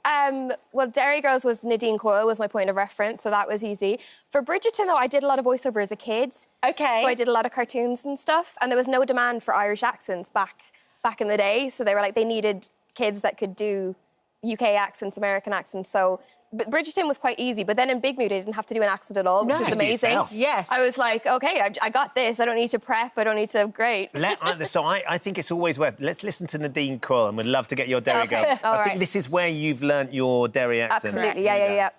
Well, Derry Girls was Nadine Coyle, was my point of reference, so that was easy. For Bridgerton, though, I did a lot of voiceover as a kid. OK. So I did a lot of cartoons and stuff, and there was no demand for Irish accents back in the day. So they were like, they needed kids that could do UK accents, American accents. So but Bridgerton was quite easy, but then in Big Mood, I didn't have to do an accent at all, which was amazing. Yes. I was like, OK, I got this. I don't need to prep. I don't need to... Great. So I think it's always worth... Let's listen to Nadine Coyle and we'd love to get your Derry Girls. I think this is where you've learnt your Derry accent. Absolutely, yeah.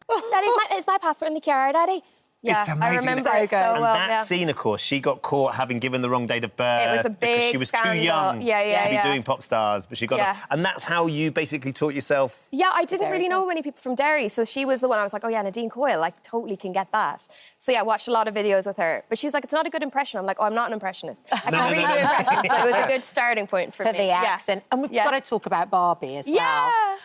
Daddy, it's my passport in the car, Daddy. Yeah, it's amazing. I remember it so well. And that scene, of course, she got caught having given the wrong date of birth. It was a big because she was scandal. too young to be doing Pop Stars, but she got and that's how you basically taught yourself. Yeah, I didn't really know many people from Derry, so she was the one I was like, oh yeah, Nadine Coyle, I totally can get that. So yeah, I watched a lot of videos with her, but she was like, it's not a good impression. I'm like, oh, I'm not an impressionist. I can't really do impressions, but it was a good starting point for me. For the accent. And we've got to talk about Barbie as well. Yeah.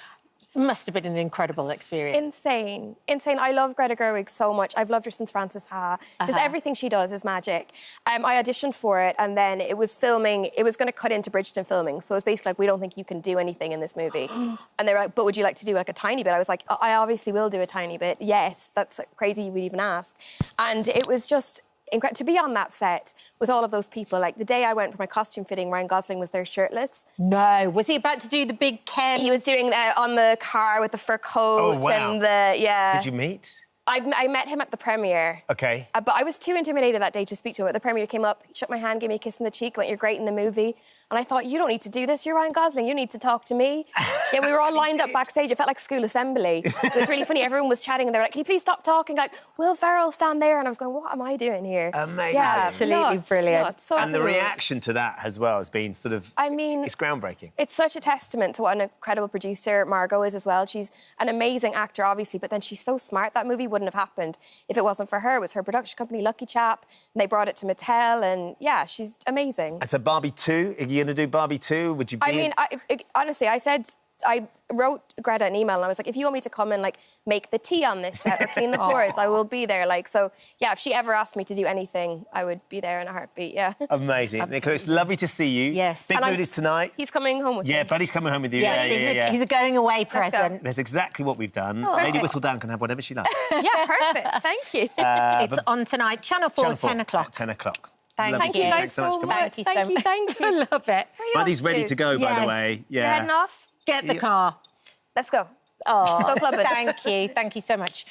Must have been an incredible experience. Insane. I love Greta Gerwig so much. I've loved her since Frances Ha. Just everything she does is magic. I auditioned for it, and then it was filming. It was going to cut into Bridgerton filming, so it was basically like, we don't think you can do anything in this movie. And they were like, but would you like to do like a tiny bit? I was like, I obviously will do a tiny bit. Yes, that's crazy you would even ask. And it was just incredible to be on that set with all of those people. Like the day I went for my costume fitting, Ryan Gosling was there shirtless. No, was he about to do the big Ken? He was doing that on the car with the fur coat and the Did you meet? I met him at the premiere. Okay. But I was too intimidated that day to speak to him. At the premiere, came up, shook my hand, gave me a kiss on the cheek, went, you're great in the movie. And I thought, you don't need to do this. You're Ryan Gosling. You need to talk to me. Yeah, we were all lined up backstage. It felt like school assembly. It was really funny. Everyone was chatting and they were like, can you please stop talking? Like, Will Ferrell stand there? And I was going, what am I doing here? Amazing. Yeah, absolutely brilliant. So and the cool. reaction to that as well has been sort of... I mean... It's groundbreaking. It's such a testament to what an incredible producer Margot is as well. She's an amazing actor, obviously, but then she's so smart. That movie wouldn't have happened if it wasn't for her. It was her production company, Lucky Chap, and they brought it to Mattel, and yeah, she's amazing. And so Barbie 2, are you going to do Barbie 2? Would you be... I mean, honestly, I wrote Greta an email and I was like, if you want me to come and like make the tea on this set or clean the floors, I will be there. Like, so yeah, if she ever asked me to do anything, I would be there in a heartbeat. Yeah. Amazing, Nicola. It's lovely to see you. Yes. Big Mood is tonight. He's coming home with me. Yeah, Buddy's coming home with you. Yes, he's a going away present. That's exactly what we've done. Oh, Lady perfect. Whistledown can have whatever she likes. Yeah, perfect. Thank you. It's on tonight, Channel 4, 10 o'clock. 10 o'clock. Thank you guys so much. Thank you. I love it. Buddy's ready to go, by the way. You're heading off? Get the car. Let's go. Oh, go clubbing. Thank you. Thank you so much.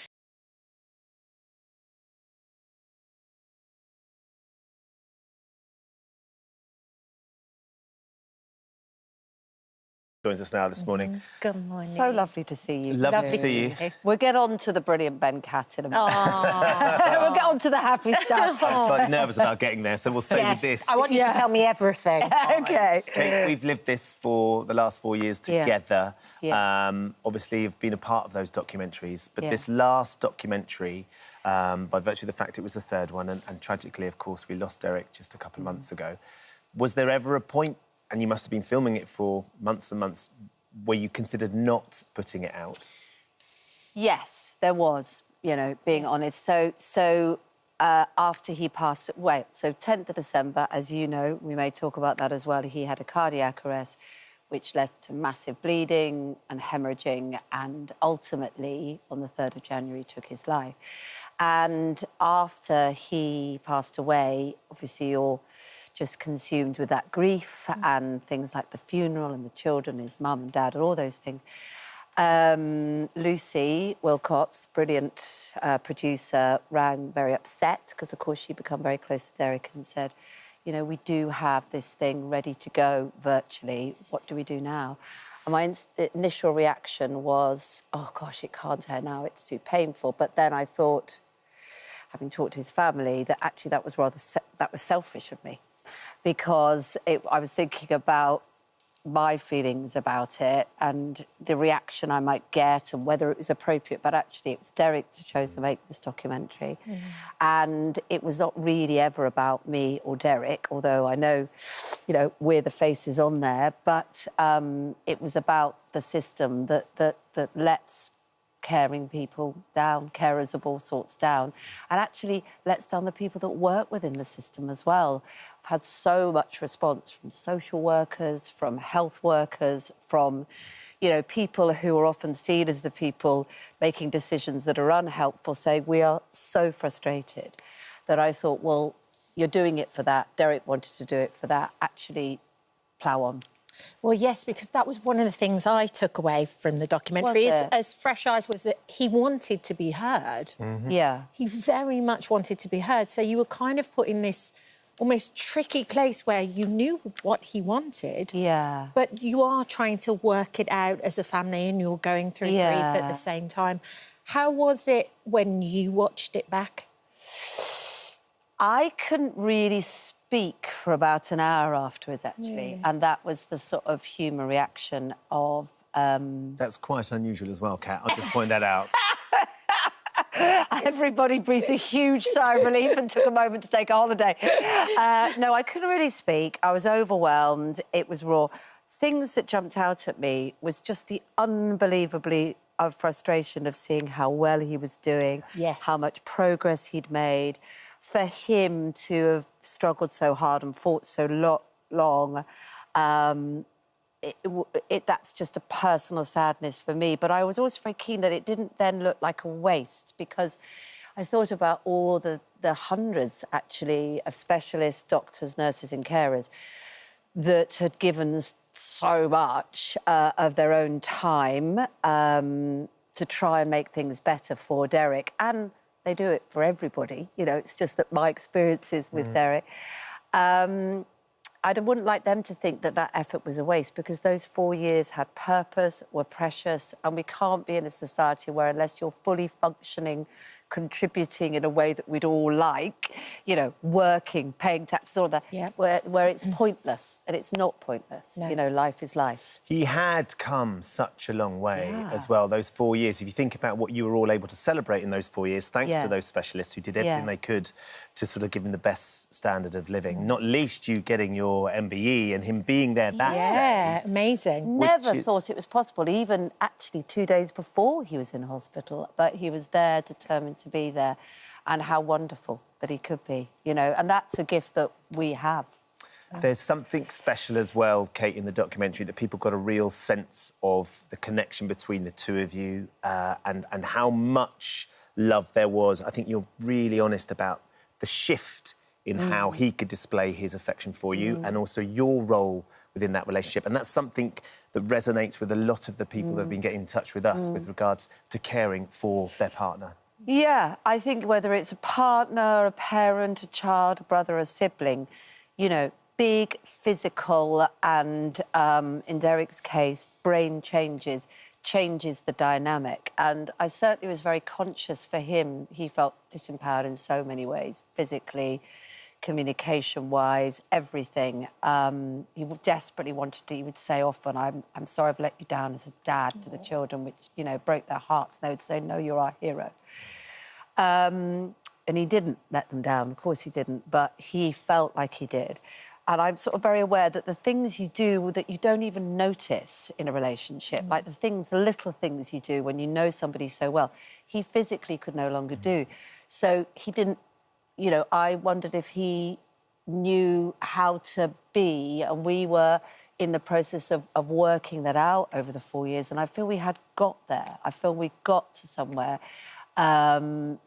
Joins us now this morning. Good morning. So lovely to see you. Lovely to see you. We'll get on to the brilliant Ben Cat in a minute. We'll get on to the happy stuff. I'm slightly nervous about getting there, so we'll stay with this. I want you to tell me everything. OK. Kate, we've lived this for the last 4 years together. Yeah. Obviously, you've been a part of those documentaries, but Yeah. this last documentary, by virtue of the fact it was the third one, and tragically, of course, we lost Derek just a couple of months ago. Was there ever a point, and you must have been filming it for months and months, where you considered not putting it out? Yes, there was, you know, being honest. So after he passed away, so 10th of December, as you know, we may talk about that as well, he had a cardiac arrest, which led to massive bleeding and hemorrhaging, and ultimately, on the 3rd of January, took his life. And after he passed away, obviously you're just consumed with that grief and things like the funeral and the children, his mum and dad, and all those things. Lucy Wilcox, brilliant producer, rang very upset because, of course, she'd become very close to Derek and said, you know, we do have this thing ready to go virtually. What do we do now? And my initial reaction was, oh, gosh, it can't air now. It's too painful. But then I thought, having talked to his family, that actually that was rather that was selfish of me, because I was thinking about my feelings about it and the reaction I might get and whether it was appropriate. But actually, it was Derek that chose to make this documentary. And it was not really ever about me or Derek, although I know, you know, we're the faces on there. But it was about the system that lets caring people down, carers of all sorts down, and actually lets down the people that work within the system as well. I've had so much response from social workers, from health workers, from, you know, people who are often seen as the people making decisions that are unhelpful, saying, we are so frustrated, that I thought, well, you're doing it for that. Derek wanted to do it for that. Actually, plough on. Well, yes, because that was one of the things I took away from the documentary. As Fresh Eyes was that he wanted to be heard. Yeah. He very much wanted to be heard. So you were kind of put in this almost tricky place where you knew what he wanted. Yeah. But you are trying to work it out as a family and you're going through grief at the same time. How was it when you watched it back? I couldn't really speak for about an hour afterwards, actually. And that was the sort of human reaction of... That's quite unusual as well, Kat. I'll just point that out. Everybody breathed a huge sigh of relief and took a moment to take a holiday. No, I couldn't really speak. I was overwhelmed. It was raw. Things that jumped out at me was just the unbelievably frustration of seeing how well he was doing, how much progress he'd made. For him to have struggled so hard and fought so long, that's just a personal sadness for me. But I was also very keen that it didn't then look like a waste, because I thought about all the hundreds, actually, of specialists, doctors, nurses and carers that had given so much of their own time to try and make things better for Derek. And they do it for everybody. You know, it's just that my experiences with Derek. I wouldn't like them to think that that effort was a waste, because those 4 years had purpose, were precious, and we can't be in a society where, unless you're fully functioning, contributing in a way that we'd all like, you know, working, paying taxes, all that, where it's pointless, and it's not pointless. You know, life is life. He had come such a long way as well, those 4 years. If you think about what you were all able to celebrate in those 4 years, thanks to those specialists who did everything they could to sort of give him the best standard of living, not least you getting your MBE and him being there that day. Yeah, amazing. Never thought it was possible, even actually 2 days before he was in hospital, but he was there, determined to be there, and how wonderful that he could be, you know, and that's a gift that we have. There's something special as well, Kate, in the documentary, that people got a real sense of the connection between the two of you and how much love there was. I think you're really honest about the shift in how he could display his affection for you and also your role within that relationship. And that's something that resonates with a lot of the people that have been getting in touch with us with regards to caring for their partner. Yeah, I think whether it's a partner, a parent, a child, a brother, a sibling, you know, big physical and, in Derek's case, brain changes the dynamic. And I certainly was very conscious for him. He felt disempowered in so many ways, physically, communication-wise, everything. He desperately wanted to, he would say often, I'm sorry I've let you down as a dad to the children, which, you know, broke their hearts. And they would say, no, you're our hero. And he didn't let them down, of course he didn't, but he felt like he did. And I'm sort of very aware that the things you do that you don't even notice in a relationship, like the little things you do when you know somebody so well, he physically could no longer do. So he didn't, you know, I wondered if he knew how to be, and we were in the process of working that out over the 4 years, and I feel we had got there. I feel we got to somewhere. And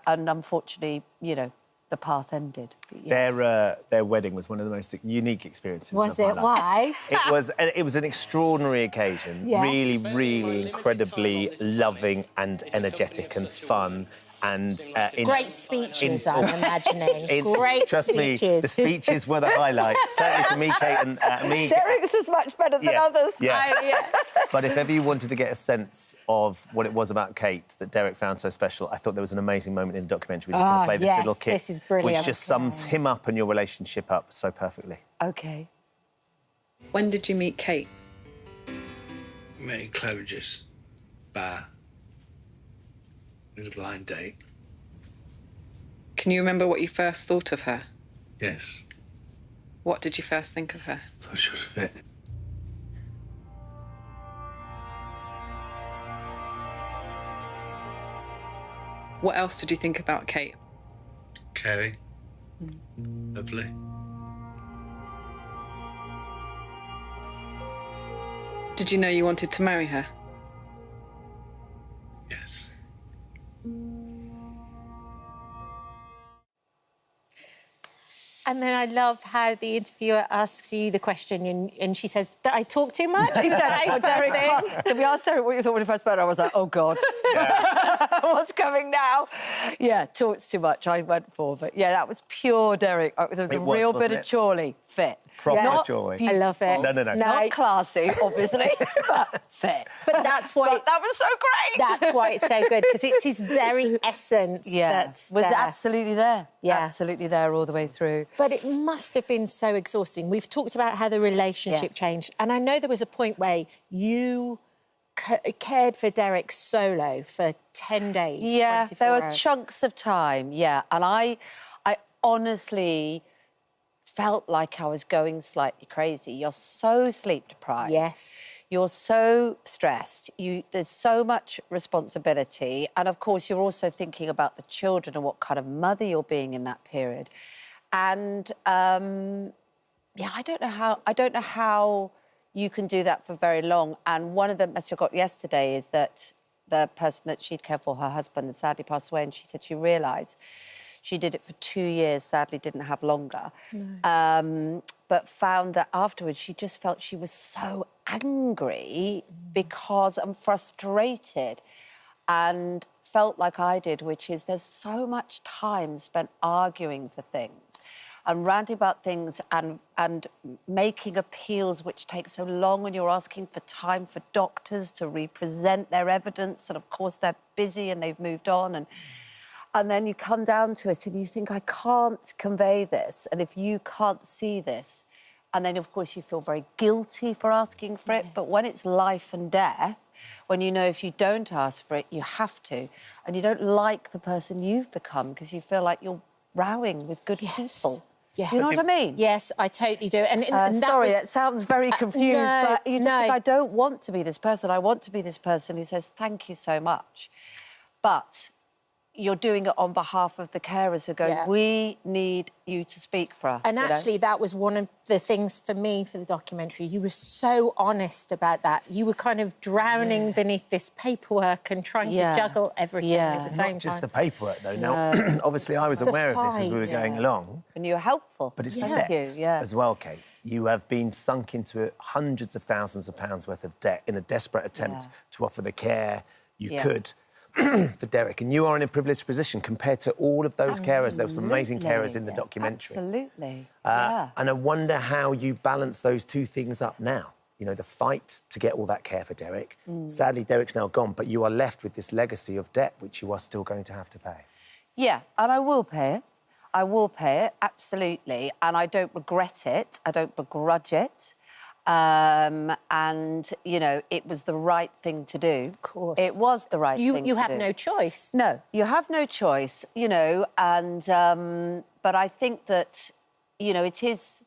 unfortunately, you know, the path ended. Yeah. Their wedding was one of the most unique experiences. Was it? Why? It was an extraordinary occasion. Yes. Really, really incredibly loving and energetic and fun. And great speeches, I'm imagining. Great trust speeches. me, the speeches were the highlights. Certainly for me, Kate, and me. Derek's is much better than others. Yeah. But if ever you wanted to get a sense of what it was about Kate that Derek found so special, I thought there was an amazing moment in the documentary. We're just going to play this little clip. This is brilliant. Which just sums him up and your relationship up so perfectly. OK. When did you meet Kate? Met in Clovergis bar. It was a blind date. Can you remember what you first thought of her? Yes. What did you first think of her? I thought she was fit. What else did you think about Kate? Caring. Lovely. Did you know you wanted to marry her? Yes. And then I love how the interviewer asks you the question and she says, did I talk too much? He said, To be asked Derek what you thought when you first met her, I was like, oh, God. What's coming now? Yeah, talks too much, I went for. But, yeah, that was pure Derek. There was a real bit of Chorley fit. Proper joy. I love it. No. Not classy, obviously, but fit. But that's why... But that was so great! That's why it's so good, because it's his very essence that's was there. absolutely there. Yeah. Absolutely there all the way through. But it must have been so exhausting. We've talked about how the relationship changed, and I know there was a point where you cared for Derek solo for 10 days, Yeah, 24 there were hours. chunks of time, yeah. And I honestly felt like I was going slightly crazy. You're so sleep-deprived. Yes. You're so stressed. There's so much responsibility. And, of course, you're also thinking about the children and what kind of mother you're being in that period. And, yeah, I don't know how you can do that for very long. And one of the messages I got yesterday is that the person that she'd cared for, her husband, sadly passed away, and she said she realised she did it for 2 years, sadly didn't have longer, but found that afterwards she just felt she was so angry because I'm frustrated, and felt like I did, which is there's so much time spent arguing for things and ranting about things and making appeals which take so long when you're asking for time for doctors to represent their evidence, and of course they're busy and they've moved on, and then you come down to it and you think, I can't convey this, and if you can't see this, and then, of course, you feel very guilty for asking for it, but when it's life and death, when you know if you don't ask for it, you have to, and you don't like the person you've become because you feel like you're rowing with good people. Yeah. Do you know what I mean? Yes, I totally do. And sorry, it sounds very confused, but you just think, I don't want to be this person. I want to be this person who says, thank you so much. But you're doing it on behalf of the carers who go, we need you to speak for us. And actually, that was one of the things for me for the documentary. You were so honest about that. You were kind of drowning beneath this paperwork and trying to juggle everything at the same time. Not just the paperwork, though. Now, obviously, I was aware of this as we were going along. And you were helpful. But it's the debt as well, Kate. You have been sunk into hundreds of thousands of pounds worth of debt in a desperate attempt to offer the care you could for Derek. And you are in a privileged position compared to all of those carers. There were some amazing carers in the documentary. Absolutely. And I wonder how you balance those two things up now. You know, the fight to get all that care for Derek. Sadly, Derek's now gone, but you are left with this legacy of debt, which you are still going to have to pay. Yeah, and I will pay it. I will pay it, absolutely. And I don't regret it. I don't begrudge it. And, you know, it was the right thing to do. Of course. It was the right thing to do. You have no choice. No, you have no choice, you know, and... but I think that, you know, it is...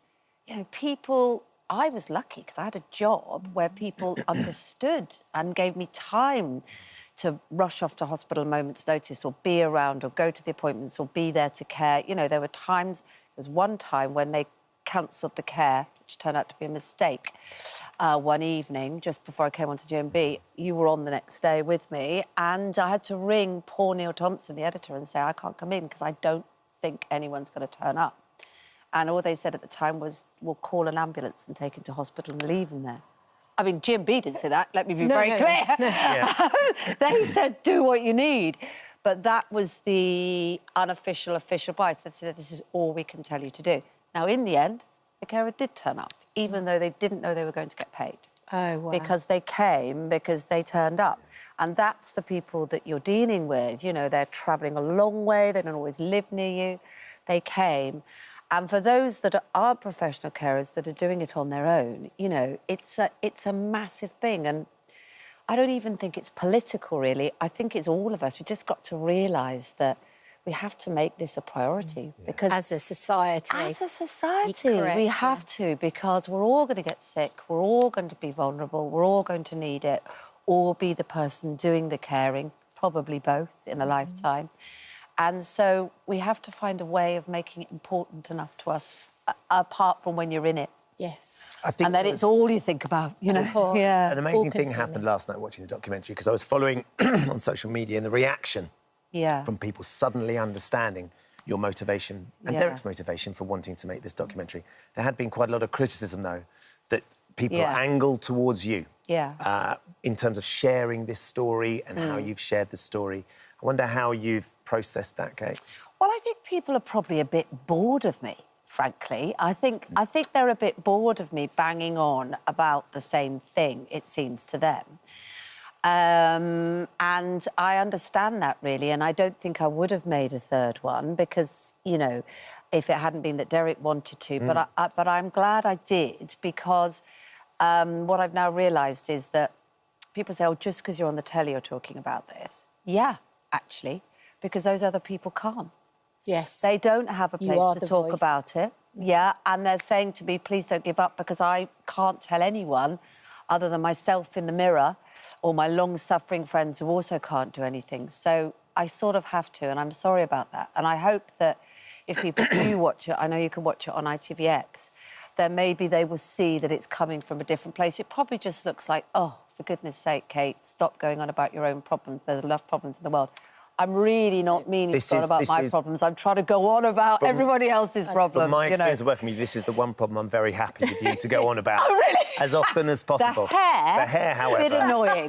You know, people... I was lucky because I had a job where people understood and gave me time to rush off to hospital a moment's notice or be around or go to the appointments or be there to care. You know, there were times... There was one time when they cancelled the care, which turned out to be a mistake, one evening, just before I came onto GMB. You were on the next day with me, and I had to ring Paul Neil Thompson, the editor, and say, I can't come in because I don't think anyone's going to turn up. And all they said at the time was, we'll call an ambulance and take him to hospital and leave him there. I mean, GMB didn't say that, let me be very clear. No. They said, do what you need. But that was the unofficial, official advice. They said, this is all we can tell you to do. Now, in the end, the carer did turn up, even though they didn't know they were going to get paid. Oh, wow. Because they came, because they turned up. And that's the people that you're dealing with. You know, they're travelling a long way, they don't always live near you. They came. And for those that are professional carers that are doing it on their own, you know, it's a massive thing. And I don't even think it's political, really. I think it's all of us. We've just got to realise that we have to make this a priority. Because as a society. As a society, we have to, because we're all going to get sick, we're all going to be vulnerable, we're all going to need it, or be the person doing the caring, probably both in a lifetime. And so we have to find a way of making it important enough to us, apart from when you're in it. Yes. I think and then it's all you think about, you know? Yeah. An amazing thing happened last night watching the documentary, because I was following on social media and the reaction from people suddenly understanding your motivation and Derek's motivation for wanting to make this documentary. There had been quite a lot of criticism, though, that people angled towards you in terms of sharing this story and how you've shared the story. I wonder how you've processed that, Kate. Well, I think people are probably a bit bored of me, frankly. I think they're a bit bored of me banging on about the same thing, it seems to them. And I understand that, really, and I don't think I would have made a third one because, you know, if it hadn't been that Derek wanted to. But I'm glad I did, because what I've now realised is that people say, oh, just because you're on the telly you're talking about this. Yeah, actually, because those other people can't. Yes. They don't have a place to talk about it. Yeah, and they're saying to me, please don't give up, because I can't tell anyone other than myself in the mirror or my long-suffering friends who also can't do anything. So I sort of have to, and I'm sorry about that. And I hope that if people do watch it, I know you can watch it on ITVX, then maybe they will see that it's coming from a different place. It probably just looks like, oh, for goodness sake, Kate, stop going on about your own problems. There's enough problems in the world. I'm really not meaning to go on about my problems. I'm trying to go on about everybody else's problems. From my experience of working with you, this is the one problem I'm very happy with you to go on about as often as possible. The hair, however. a bit annoying,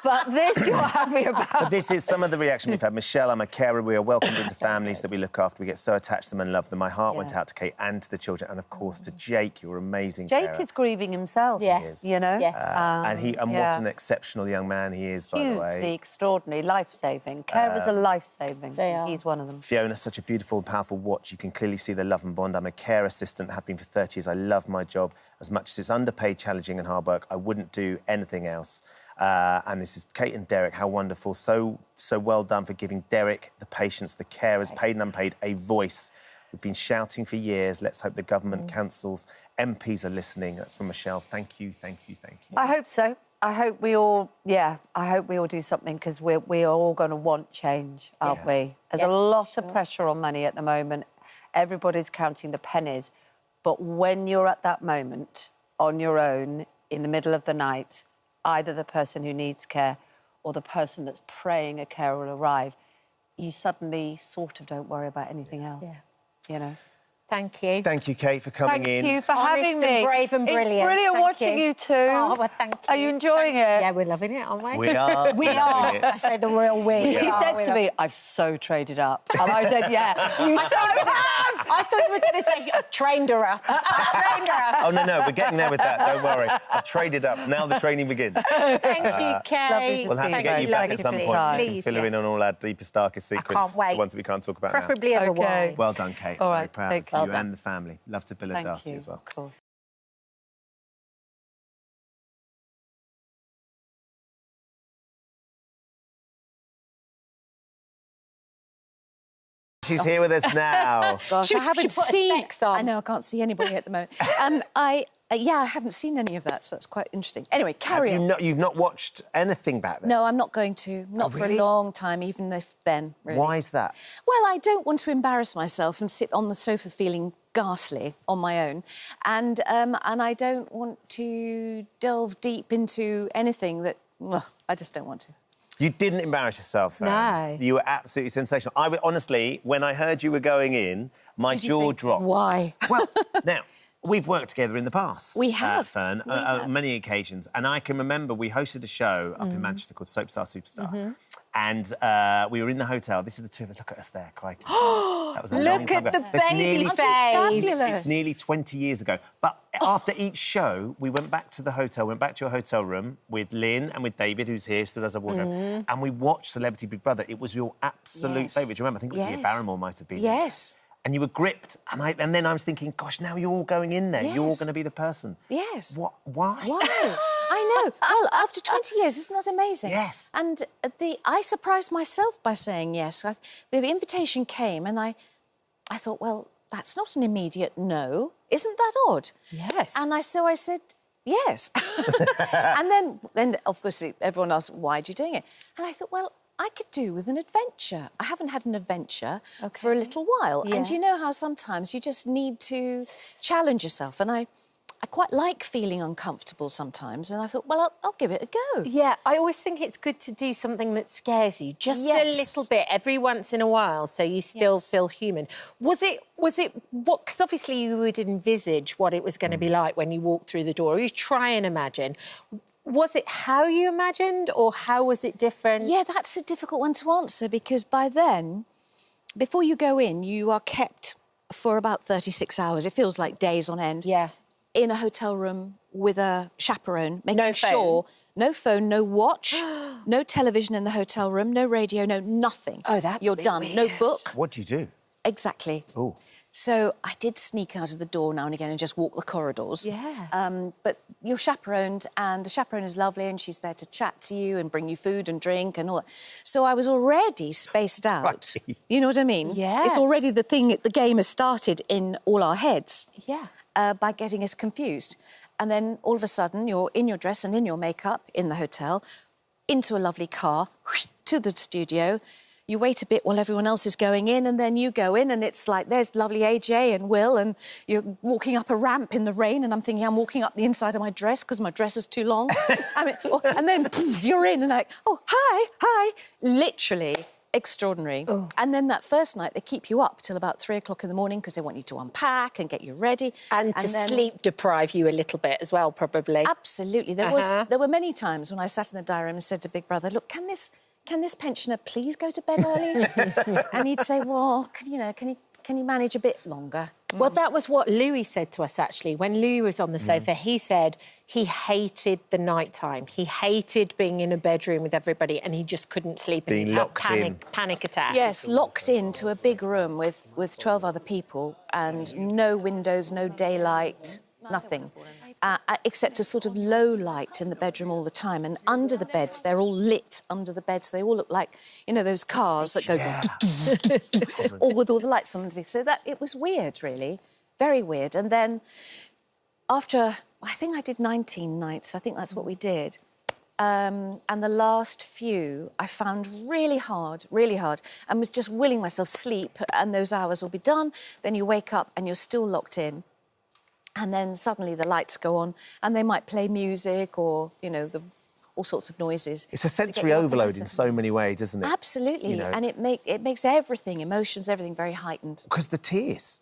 but this you're happy about. But this is some of the reaction we've had. Michelle, I'm a carer. We are welcomed into families that we look after. We get so attached to them and love them. My heart went out to Kate and to the children, and of course to Jake. You're amazing. Jake carer. is grieving himself. Yes, you know. Yes. And what an exceptional young man he is, by the way. Hugely extraordinary, life-saving. Carers are life-saving. They are. He's one of them. Fiona, such a beautiful and powerful watch. You can clearly see the love and bond. I'm a care assistant, have been for 30 years. I love my job. As much as it's underpaid, challenging and hard work, I wouldn't do anything else. And this is Kate and Derek. How wonderful. So well done for giving Derek, the patients, the carers, paid and unpaid, a voice. We've been shouting for years. Let's hope the government, councils, MPs are listening. That's from Michelle. Thank you, thank you, thank you. I hope so. I hope we all, I hope we all do something, because we are all going to want change, aren't we? There's a lot of pressure on money at the moment. Everybody's counting the pennies. But when you're at that moment, on your own, in the middle of the night, either the person who needs care or the person that's praying a care will arrive, you suddenly sort of don't worry about anything else, you know? Thank you. Thank you, Kate, for coming in. Thank you for having me. And brave and brilliant. It's brilliant watching you two. Oh, well, thank you. Are you enjoying it? Yeah, we're loving it, aren't we? We are. We are. I say the real we. He said to me, I've so traded up. And I said, yeah, you so have. I thought you were going to say, I've trained her up. I've trained her up. Oh, no, we're getting there with that. Don't worry. I've traded up. Now the training begins. Thank you, Kate. We'll have to get you back at some point. Please, fill her in on all our deepest, darkest secrets. I can't wait. The ones that we can't talk about now. Preferably over wine. Well done, Kate. All I'm right, very proud of you well and the family. Love to Bill and Darcy as well. Of course. She's here with us now. Gosh, I haven't seen. I know I can't see anybody at the moment. Yeah, I haven't seen any of that, so that's quite interesting. Anyway, carry on. You've not watched anything back then? No, I'm not going to. Not for a long time, even if then. Really. Why is that? Well, I don't want to embarrass myself and sit on the sofa feeling ghastly on my own, and I don't want to delve deep into anything that. Well, I just don't want to. You didn't embarrass yourself. No. You were absolutely sensational. Honestly, when I heard you were going in, my jaw dropped. Why? Well, now. We've worked together in the past. We have. Fern, on many occasions. And I can remember we hosted a show up in Manchester called Soapstar Superstar. And we were in the hotel. This is the two of us. Look at us there, crikey. That was a long time ago. Look at the baby face. It's nearly 20 years ago. But after each show, we went back to the hotel, went back to your hotel room with Lynn and with David, who's here, still does our wardrobe. And we watched Celebrity Big Brother. It was your absolute favourite. Do you remember? I think it was Leah Barrymore might have been. Yes. And you were gripped, and then I was thinking, gosh, now you're all going in there. Yes. You're all going to be the person. Yes. What? Why? Why? I know. Well, after 20 years, isn't that amazing? Yes. And I surprised myself by saying yes. The invitation came, and I thought, well, that's not an immediate no. Isn't that odd? Yes. And so I said yes. And then obviously everyone asked, why are you doing it? And I thought, well, I could do with an adventure. I haven't had an adventure for a little while. Yeah. And you know how sometimes you just need to challenge yourself. And I quite like feeling uncomfortable sometimes. And I thought, well, I'll give it a go. Yeah, I always think it's good to do something that scares you, just a little bit, every once in a while, so you still feel human. Was it what? Because obviously you would envisage what it was going to be like when you walked through the door. Or you try and imagine. Was it how you imagined, or how was it different? Yeah, that's a difficult one to answer, because by then, before you go in, you are kept for about 36 hours. It feels like days on end. Yeah. In a hotel room with a chaperone, making sure... No phone, no watch, no television in the hotel room, no radio, no nothing. Oh, that's You're done. weird. No book. What do you do? Exactly. Oh. So I did sneak out of the door now and again and just walk the corridors. Yeah. But you're chaperoned, and the chaperone is lovely, and she's there to chat to you and bring you food and drink and all that. So I was already spaced out. You know what I mean? Yeah. It's already the game has started in all our heads. Yeah. By getting us confused. And then all of a sudden you're in your dress and in your makeup in the hotel, into a lovely car, to the studio. You wait a bit while everyone else is going in, and then you go in, and it's like, there's lovely AJ and Will, and you're walking up a ramp in the rain, and I'm thinking I'm walking up the inside of my dress because my dress is too long. And then you're in, and like, oh, hi. Literally extraordinary. Oh. And then that first night, they keep you up till about 3 o'clock in the morning because they want you to unpack and get you ready. And to sleep deprive you a little bit as well, probably. Absolutely. There were many times when I sat in the diary room and said to Big Brother, look, can this pensioner please go to bed early? And he'd say, well, can you manage a bit longer? Well, that was what Louis said to us, actually. When Louis was on the sofa, he said he hated the nighttime. He hated being in a bedroom with everybody, and he just couldn't sleep. Being and he'd have locked in. panic attacks. Yes, locked into a big room with 12 other people and no windows, no daylight, nothing. Except a sort of low light in the bedroom all the time. And under the beds, they're all lit under the beds. They all look like, you know, those cars that go... all with all the lights underneath. So it was weird, really. Very weird. And then after, I think I did 19 nights. I think that's what we did. And the last few I found really hard, and was just willing myself sleep, and those hours will be done. Then you wake up and you're still locked in. And then suddenly the lights go on and they might play music or, you know, all sorts of noises. It's a sensory overload in so many ways, isn't it? Absolutely. You know? And it makes everything, emotions, everything very heightened. Because the tears,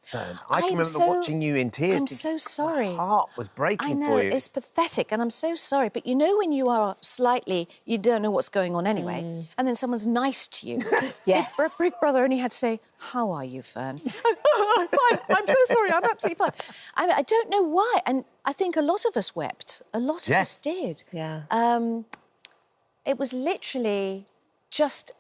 I can remember watching you in tears. I'm so sorry. My heart was breaking I know, for you. it's pathetic, and I'm so sorry. But you know when you are slightly, you don't know what's going on anyway, and then someone's nice to you. Yes. Big Brother only had to say, how are you, Fern? I'm fine, I'm so sorry, I'm absolutely fine. I don't know why, and I think a lot of us wept. A lot of us did. Yeah. It was literally just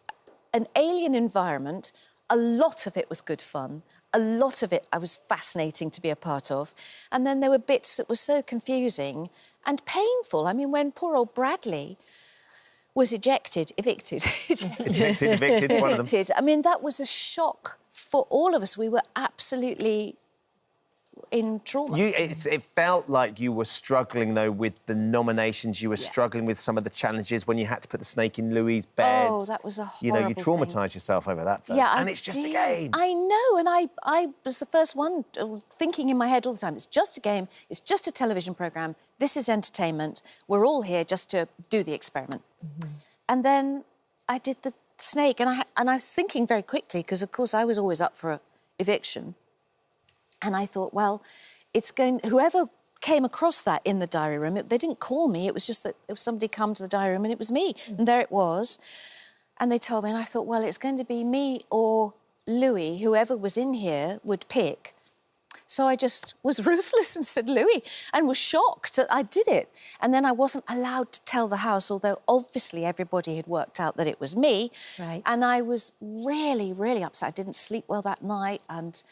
an alien environment. A lot of it was good fun. A lot of it I was fascinating to be a part of. And then there were bits that were so confusing and painful. I mean, when poor old Bradley was evicted, evicted, one of them. I mean, that was a shock for all of us, we were absolutely in trauma. It felt like you were struggling, though, with the nominations. You were struggling with some of the challenges when you had to put the snake in Louis' bed. Oh, that was a horrible You know, you traumatised yourself over that film. Yeah, and it's just a game. I know, and I was the first one thinking in my head all the time, it's just a game, it's just a television programme, this is entertainment, we're all here just to do the experiment. And then I did the snake, and I was thinking very quickly, because, of course, I was always up for eviction. And I thought, well, whoever came across that in the diary room, they didn't call me, it was just that if somebody come to the diary room and it was me. And there it was. And they told me, and I thought, well, it's going to be me or Louis, whoever was in here would pick. So I just was ruthless and said Louis, and was shocked that I did it. And then I wasn't allowed to tell the house, although obviously everybody had worked out that it was me. Right. And I was really, really upset. I didn't sleep well that night. And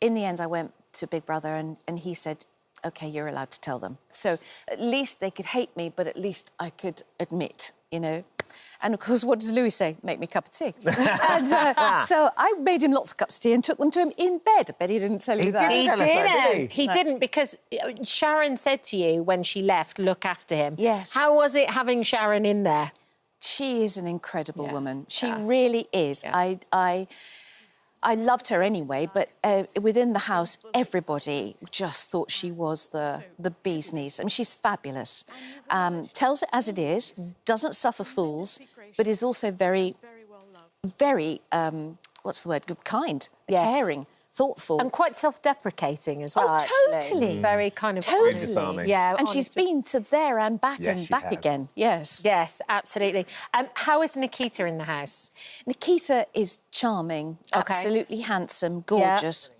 in the end, I went to Big Brother and he said, OK, you're allowed to tell them. So at least they could hate me, but at least I could admit, you know. And, of course, what does Louis say? Make me a cup of tea. And so I made him lots of cups of tea and took them to him in bed. I bet he didn't tell you that. He didn't. He didn't, because Sharon said to you when she left, look after him. Yes. How was it having Sharon in there? She is an incredible woman. She really is. I loved her anyway, but within the house, everybody just thought she was the bee's knees. I mean, she's fabulous. Tells it as it is, doesn't suffer fools, but is also very, very, what's the word, kind, caring, thoughtful. And quite self-deprecating as well, totally. Very kind of... Totally. Yeah. And she's been to there and back and back again. Yes. Yes, absolutely. How is Nikita in the house? Nikita is charming, absolutely handsome, gorgeous.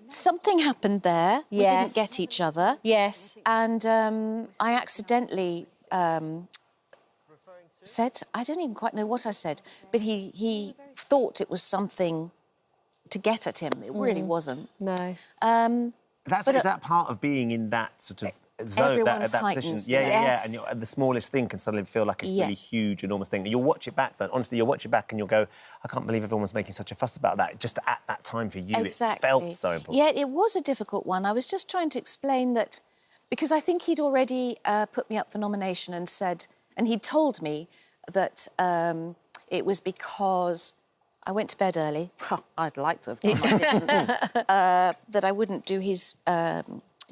Something happened there. We didn't get each other. Yes. And I accidentally said, I don't even quite know what I said, but he thought it was something to get at him. It really wasn't. No. Is that part of being in that sort of zone, that position? Yeah. And the smallest thing can suddenly feel like a really huge, enormous thing. You'll watch it back, honestly, you'll watch it back and you'll go, I can't believe everyone was making such a fuss about that. Just at that time for you, it felt so important. Yeah, it was a difficult one. I was just trying to explain that, because I think he'd already put me up for nomination and said, and he'd told me that it was because I went to bed early. I'd like to have done, I didn't. That I wouldn't do his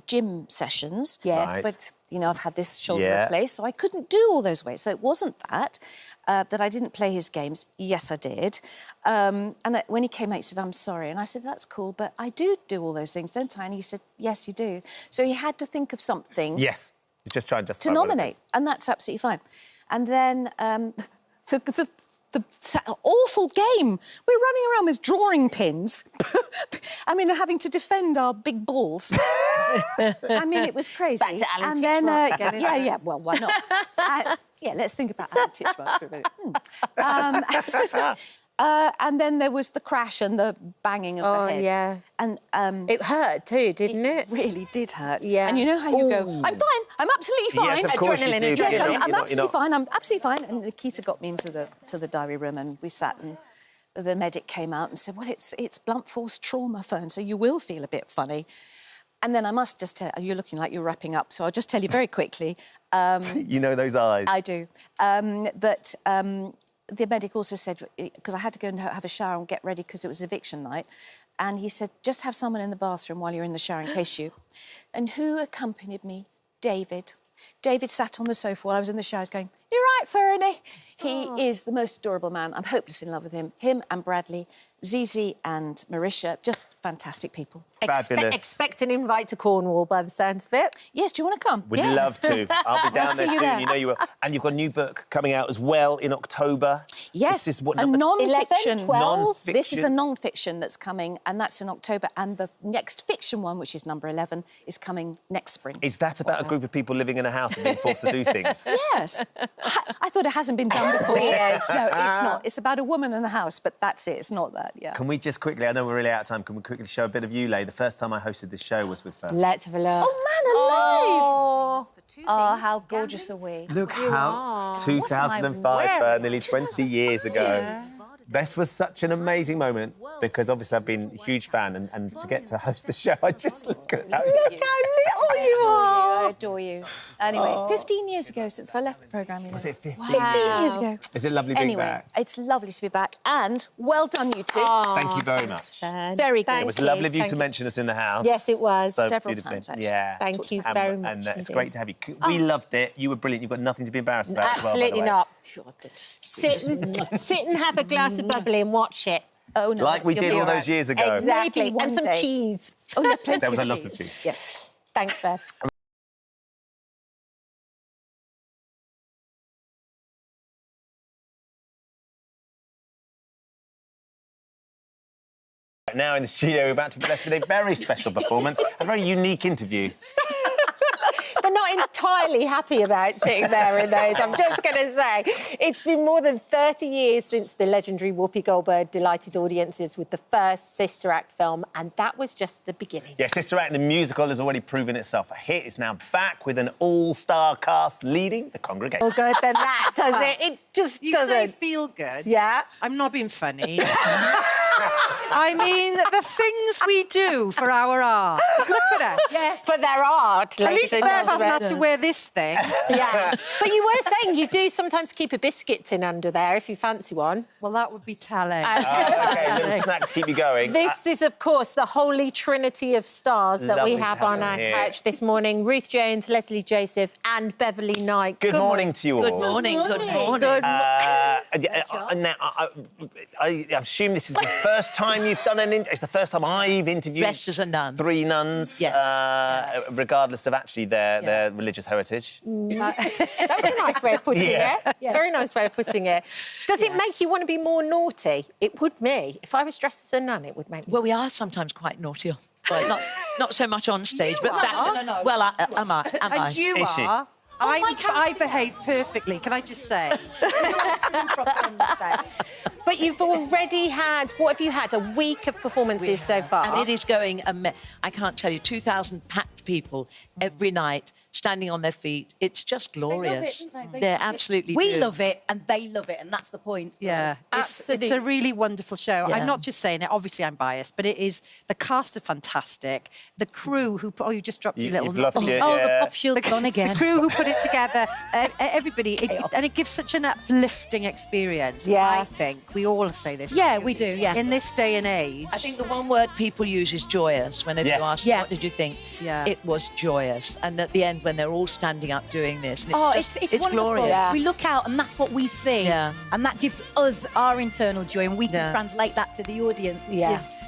gym sessions. Yes. Right. But, you know, I've had this shoulder replaced, so I couldn't do all those weights. So it wasn't that I didn't play his games. Yes, I did. And when he came out, he said, I'm sorry. And I said, that's cool, but I do all those things, don't I? And he said, yes, you do. So he had to think of something. Yes. You just try and justify to nominate, and that's absolutely fine. And then the awful game. We're running around with drawing pins. I mean, having to defend our big balls. I mean, it was crazy. Back to Alan and then, Titchmarsh again, yeah, well, why not? Let's think about Alan Titchmarsh for a minute. And then there was the crash and the banging of the head. Oh, yeah. And it hurt too, didn't it? It really did hurt. Yeah. And you know how you go, I'm fine, I'm absolutely fine. Yes, of course you do. Yes, I'm absolutely not... fine, I'm absolutely fine. And Nikita got me into the diary room and we sat and the medic came out and said, well, it's blunt force trauma, Fern, so you will feel a bit funny. And then I must just tell you, you're looking like you're wrapping up, so I'll just tell you very quickly. You know those eyes. I do. The medic also said, because I had to go and have a shower and get ready because it was eviction night, and he said, just have someone in the bathroom while you're in the shower in case you... And who accompanied me? David. David sat on the sofa while I was in the shower going, you're right, Fernie. He is the most adorable man. I'm hopelessly in love with him. Him and Bradley, Zizi and Marisha, just fantastic people. Fabulous. Expect an invite to Cornwall by the sounds of it. Yes, do you want to come? We'd love to. I'll be down there soon. There. You know you will. And you've got a new book coming out as well in October. Yes, this is what, a non-fiction. 11, 12? This is a non-fiction that's coming, and that's in October. And the next fiction one, which is number 11, is coming next spring. Is that about a group of people living in a house and being forced to do things? Yes. I thought it hasn't been done before. No, it's not. It's about a woman in a house, but that's it. It's not that, Can we just quickly, I know we're really out of time, can we quickly show a bit of you, Lay? The first time I hosted this show was with Fern. Let's have a look. Oh, man, alive! Oh, how gorgeous are we? Look how... What am I 2005, wearing? nearly 20 years ago. This was such an amazing moment because obviously I've been a huge fan and to get to host the show, I just look at how little you are. I adore you. Anyway, Oh. 15 years ago since I left the programme. Was it 15? 15 years ago. Is it lovely being Anyway, back? it's lovely to be back and well done, you two. Thank you very much. Very good. It was lovely of you to mention us in the house. Yes, it was. So Several beautifully. times, actually. Yeah. Thank you very much And it's indeed. great to have you. We loved it. You were brilliant. You've got nothing to be embarrassed about as well, by the Absolutely way. not. Sit and have a glass of bubbly and watch it. Oh, no. Like we did all those years ago. Exactly. Maybe one And some day. cheese. Oh, yeah, plenty There was of a lot of cheese. Yeah. Thanks, Beth. Now in the studio, we're about to be blessed with a very special performance, a very unique interview. They're not entirely happy about sitting there in those, I'm just going to say. It's been more than 30 years since the legendary Whoopi Goldberg delighted audiences with the first Sister Act film, and that was just the beginning. Yeah, Sister Act, the musical, has already proven itself a hit. It's now back with an all-star cast leading the congregation. More good than that, does it? It just You doesn't. say feel good. Yeah. I'm not being funny. I mean, the things we do for our art. Look at us. Yeah, for their art. At least Bev hasn't had to wear. wear this thing. Yeah. But you were saying you do sometimes keep a biscuit tin under there if you fancy one. Well, that would be telling. Okay, little snack to keep you going. This is, of course, the holy trinity of stars that Lovely we to have have on them our here. couch this morning. Ruth Jones, Leslie Joseph and Beverly Knight. Good morning to you all. Good morning. Good Now, I assume this is the first time you've done an interview. It's the first time I've interviewed Dressed as a nun. 3 nuns, Yes. regardless of actually their religious heritage. That was a nice way of putting Yeah. it. Very nice way of putting it. Does it make you want to be more naughty? It would me. If I was dressed as a nun, it would make me. Well, we are sometimes quite naughty. Well, not so much on stage, but are. back. No. Well, am I? And you Is she? are. I behave perfectly, can I just say? But you've already had, what have you had? A week of performances so far? And it is going, I can't tell you, 2,000 packed people every night, standing on their feet. It's just glorious. They're absolutely We do. love it and they love it, and that's the point. Yeah, it's a really wonderful show. Yeah. I'm not just saying it, obviously I'm biased, but it is, the cast are fantastic. The crew who put, you just dropped your little... You've loved it, Oh, yeah. the pop shield's on again. The crew who put it together, everybody, and it gives such an uplifting experience. Yeah. I think we all say this. Yeah, we do, yeah. In this day and age. I think the one word people use is joyous. Whenever Yes. you ask, Yeah. what did you think? Yeah. It was joyous. And at the end, when they're all standing up doing this, and Oh, just- it's wonderful. glorious. We look out and that's what we see. Yeah. And that gives us our internal joy and we can Yeah. translate that to the audience,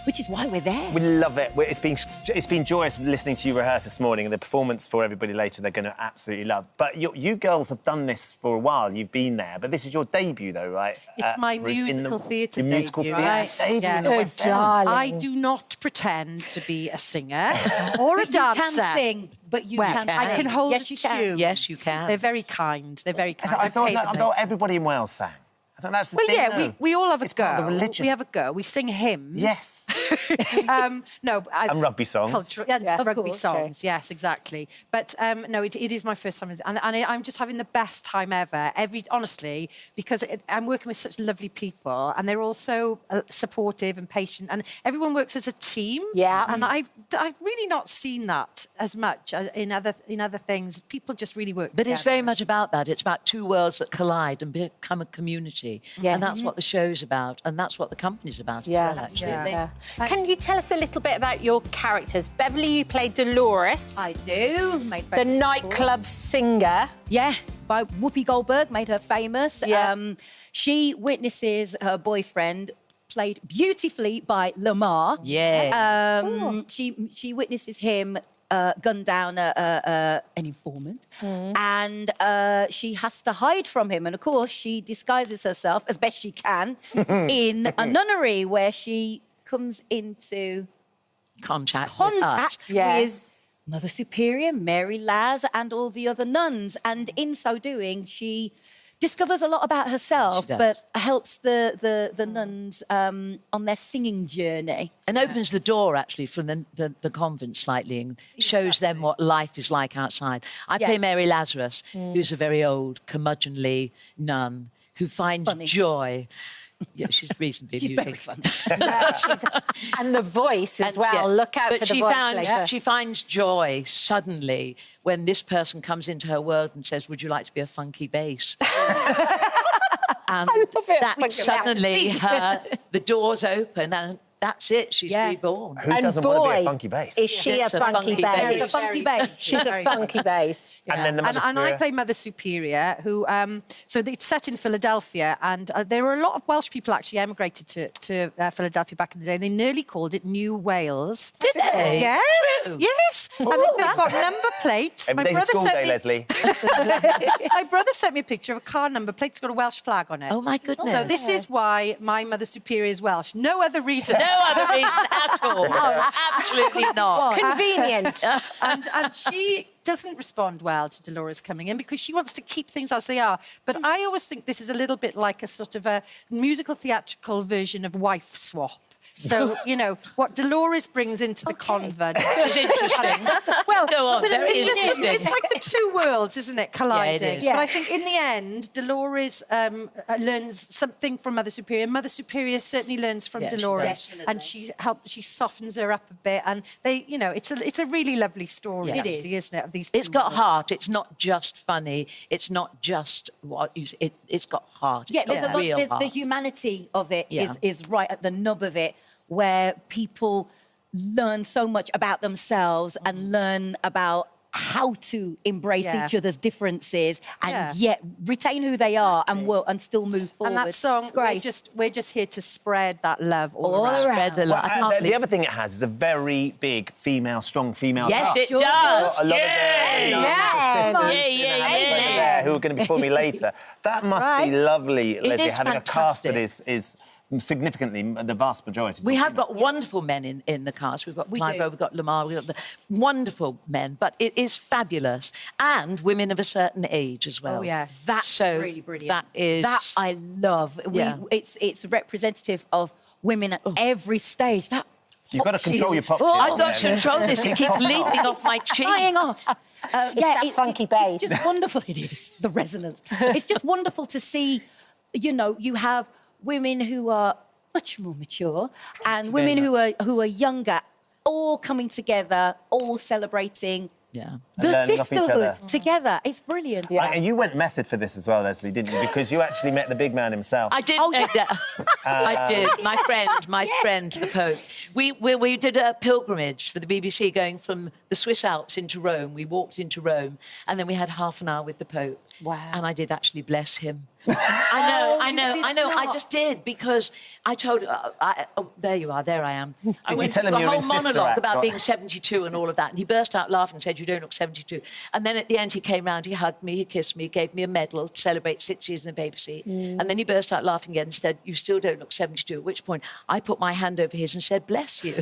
which is why we're there. We love it. It's been joyous listening to you rehearse this morning, and the performance for everybody later they're going to absolutely love. But you girls have done this for a while. You've been there, but this is your debut, though, right? It's my Ruth, in musical theatre your musical debut, theatre right? debut in the Yes. West End. I do not pretend to be a singer or a But dancer. you can sing, but you can't I sing. can hold Yes, a you can. tune. Yes, you can. They're very kind. They're very kind. I thought paid them it. everybody in Wales sang. I thought that's the Well, thing. yeah, though. we all have a It's go. part of the religion. We have a go. We sing hymns. Yes. And rugby songs. Cultural, rugby songs. Yes, exactly. But no, it is my first time, and I'm just having the best time ever. Honestly, because I'm working with such lovely people, and they're all so supportive and patient, and everyone works as a team. Yeah. And I've really not seen that as much as in other things. People just really work. But it's together. very much about that. It's about two worlds that collide and become a community. Yes. And that's what the show's about, and that's what the company's about as well, actually. Yeah. Can you tell us a little bit about your characters? Beverly, you play Dolores. I do. Made The famous, nightclub of course. singer. Yeah, by Whoopi Goldberg, made her famous. Yeah. She witnesses her boyfriend, played beautifully by Lamar. Yeah. She witnesses him gun down an informant, and she has to hide from him. And of course, she disguises herself as best she can in a nunnery where she comes into Contact with us. with Mother Superior, Mary Laz, and all the other nuns. And in so doing, she discovers a lot about herself, She does. but helps the nuns on their singing journey. And opens the door, actually, from the convent slightly and shows them what life is like outside. I play Mary Lazarus, who's a very old, curmudgeonly nun who finds joy Yeah, she's reasonably She's amusing. very funny. And the voice as well. Yeah, Look out but for the voice later. she finds joy suddenly when this person comes into her world and says, "Would you like to be a funky bass?" And I love it. that suddenly the doors open and that's it. She's reborn. Who doesn't want to be a funky bass? Is she a funky bass? She's a funky bass. She's a funky bass. And then the Mother And I Superior? play Mother Superior, who, so it's set in Philadelphia, and there were a lot of Welsh people actually emigrated to Philadelphia back in the day. They nearly called it New Wales. Did they? Yes, True. yes. And they've got number plates. Every day's a school day, Leslie. My brother sent me a picture of a car number plate that's got a Welsh flag on it. Oh, my goodness. So this is why my Mother Superior is Welsh. No other reason. No other reason at all. Absolutely not. Convenient. and she doesn't respond well to Dolores coming in because she wants to keep things as they are. But I always think this is a little bit like a sort of a musical theatrical version of Wife Swap. So, you know, what Dolores brings into the convent. It's interesting. Well, Go on, very it's interesting. like the two worlds, isn't it, colliding? Yeah, it is. But I think in the end, Dolores learns something from Mother Superior. Mother Superior certainly learns from Yeah, she Dolores, does. and she softens her up a bit. And they, you know, it's a really lovely story, Yeah. actually, isn't it? Of these. It's two got women. heart. It's not just funny. It's not just what you. It's got heart. Yeah, It's there's got a lot. real There's, heart. the humanity of it Yeah. is right at the nub of it, where people learn so much about themselves and learn about how to embrace Yeah. each other's differences and Yeah. yet retain who they are and still move forward. And that song, It's great. we're just here to spread that love all All around. around. Spread the love. I can't The believe- other thing it has is a very big strong female Yes, cast. it does. A lot Yay! of Yeah. sisters Yeah, in yeah, the house over yeah. there who are going to be for me later. That must be lovely, It Leslie, is having a cast that fantastic. is significantly the vast majority. We have got wonderful men in the cast. We've got Clive Rowe, we've got Lamar, we've got the wonderful men, but it is fabulous. And women of a certain age as well. Oh, yes. That's so really brilliant. That is... That I love. Yeah. It's representative of women at every stage. That You've got to control your pop Oh, shield. I've got to control this. It keeps leaping off my cheek. flying off. It's funky bass. It's just wonderful. It is, the resonance. It's just wonderful to see, you know, you have women who are much more mature and women who are younger, all coming together, all celebrating Yeah. the learning off each sisterhood other. together. It's brilliant. And you went method for this as well, Leslie, didn't you? Because you actually met the big man himself. I did. I did. My friend, the Pope. We did a pilgrimage for the BBC, going from the Swiss Alps into Rome. We walked into Rome, and then we had half an hour with the Pope. Wow. And I did actually bless him. I know. I just did because I told. Oh, there you are. There I am. I you went tell him through a you're whole in Sister monologue Act, about right? being 72 and all of that, and he burst out laughing and said, "You don't look 72." And then at the end, he came round, he hugged me, he kissed me, gave me a medal to celebrate 6 years in the papacy, and then he burst out laughing again and said, "You still don't look 72." At which point, I put my hand over his and said, "Bless you."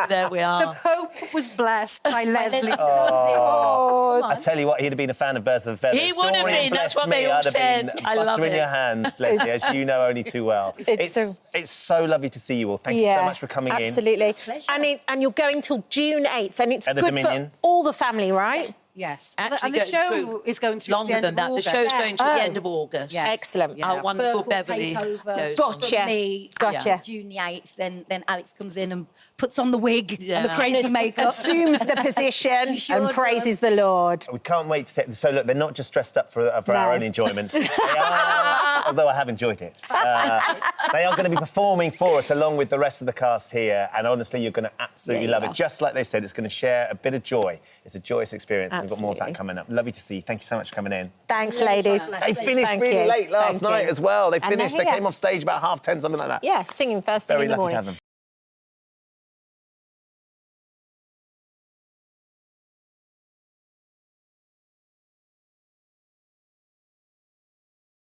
There we are. The Pope was blessed by Leslie. I tell you what, he'd have been a fan of Birds of a Feather. He would have Dorian been, that's blessed what they me, all I'd have said. been I love butter in it. your hands, Leslie, as you know only too well. It's so lovely to see you all. Thank you so much for coming in. Absolutely. And you're going till June 8th, and it's At the good Dominion. for all the family, right? Yes. Actually And the going show through is going through to longer the end than of that. The August. show's going to the end of August. Yes. Excellent. Our wonderful Burke will Beverly take over goes. Gotcha. from me. Gotcha. June the 8th, then Alex comes in and puts on the wig and the Yeah. crazy makeup. Assumes the position Sure and does. praises the Lord. We can't wait to take... So, look, they're not just dressed up for our own enjoyment. They are, although I have enjoyed it. They are going to be performing for us along with the rest of the cast here, and honestly, you're going to absolutely love it. Just like they said, it's going to share a bit of joy. It's a joyous experience, and we've got more of that coming up. Lovely to see you. Thank you so much for coming in. Thanks, ladies. They finished Thank really you. late last Thank night you. as well. They And they're finished. They here. came off stage about 10:30, something like that. Yeah, singing first thing Very in the lucky to morning. have them.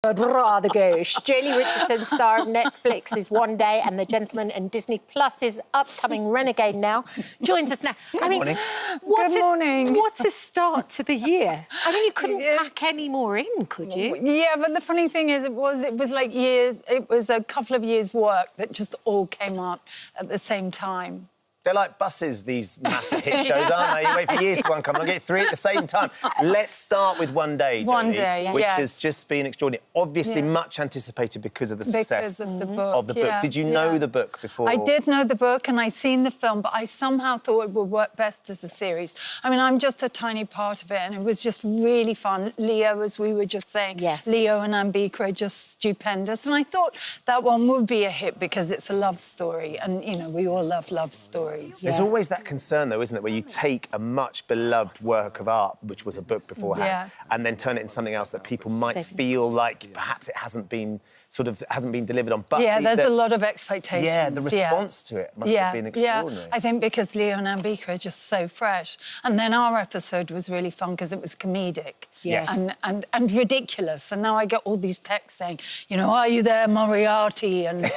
Rather gauche. Julie Richardson, star of Netflix's One Day and The Gentleman, and Disney Plus's upcoming Renegade now, joins us now. morning. Good morning. What a start to the year. I mean, you couldn't pack any more in, could you? Yeah, but the funny thing is, it was like years. It was a couple of years' work that just all came out at the same time. They're like buses, these massive hit shows, aren't they? You wait for years to one come along, get 3 at the same time. Let's start with One Day, One Jolie, Day, which yes. has just been extraordinary. Obviously, much anticipated because of the success of the book. Did you know the book before? I did know the book and I'd seen the film, but I somehow thought it would work best as a series. I mean, I'm just a tiny part of it, and it was just really fun. Leo, as we were just saying, Leo and Ambika are just stupendous, and I thought that one would be a hit because it's a love story, and, you know, we all love love stories. There's always that concern, though, isn't it, where you take a much beloved work of art, which was a book beforehand, and then turn it into something else that people might feel like perhaps it hasn't been delivered on. But there's a lot of expectations. Yeah, the response to it must have been extraordinary. I think because Leo and Ambika are just so fresh. And then our episode was really fun because it was comedic. Yes. And ridiculous. And now I get all these texts saying, you know, are you there, Moriarty? And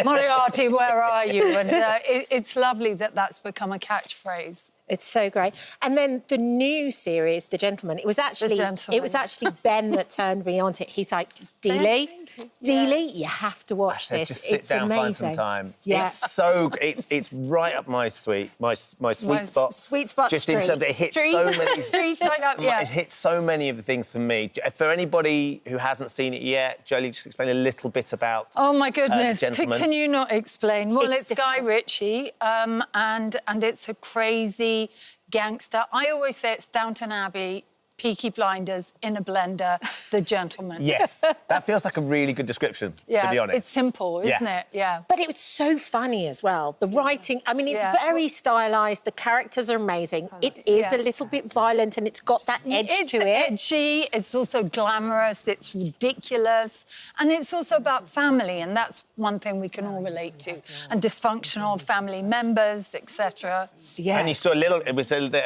Moriarty, where are you? And it's lovely that that's become a catchphrase. It's so great. And then the new series, The Gentleman, it was actually Ben that turned me on to it. He's like, Dealey, you have to watch this. Just sit down, amazing. find some time. Yeah. It's so it's right up my sweet spot. Sweet spot. Just in terms of it hits so many. It hits so many of the things for me. For anybody who hasn't seen it yet, Jolie, just explain a little bit about. Oh my goodness! Gentleman. Can you not explain? Well, it's Guy Ritchie, and it's a crazy gangster. I always say it's Downton Abbey, Peaky Blinders in a blender, The Gentleman. Yes, that feels like a really good description, to be honest. It's simple, isn't it? Yeah. But it was so funny as well. The writing, I mean, it's very stylised. The characters are amazing. It is a little bit violent and it's got that edge to it. It's edgy, it's also glamorous, it's ridiculous, and it's also about family, and that's one thing we can all relate to, and dysfunctional family members, etc. Yeah. And you saw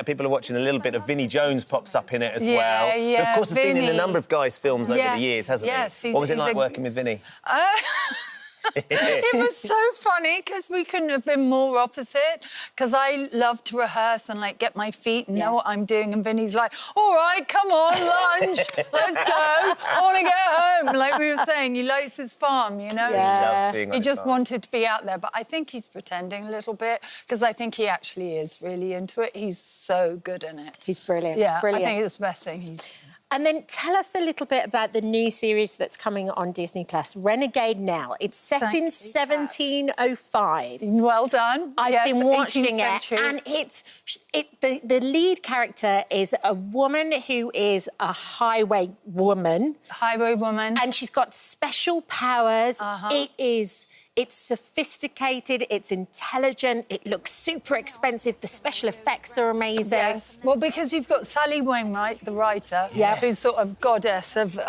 people are watching a little bit of Vinnie Jones pops up in it as well. Yeah, Who, of course, has been in a number of Guy's films over the years, hasn't he? What was it like working with Vinnie? It was so funny because we couldn't have been more opposite, because I love to rehearse and like get my feet and know what I'm doing, and Vinny's like, all right, come on, lunch, let's go, I want to get home. Like we were saying, he likes his farm, you know? He just wanted to be out there, but I think he's pretending a little bit, because I think he actually is really into it. He's so good in it. He's brilliant. Yeah, brilliant. I think it's the best thing he's... And then tell us a little bit about the new series that's coming on Disney+, Renegade Now. It's set in 1705. Well done. I've been watching it, and the lead character is a woman who is a highway woman. And she's got special powers. It's sophisticated, it's intelligent, it looks super expensive, the special effects are amazing. Yes, well, because you've got Sally Wainwright, the writer, who's sort of goddess of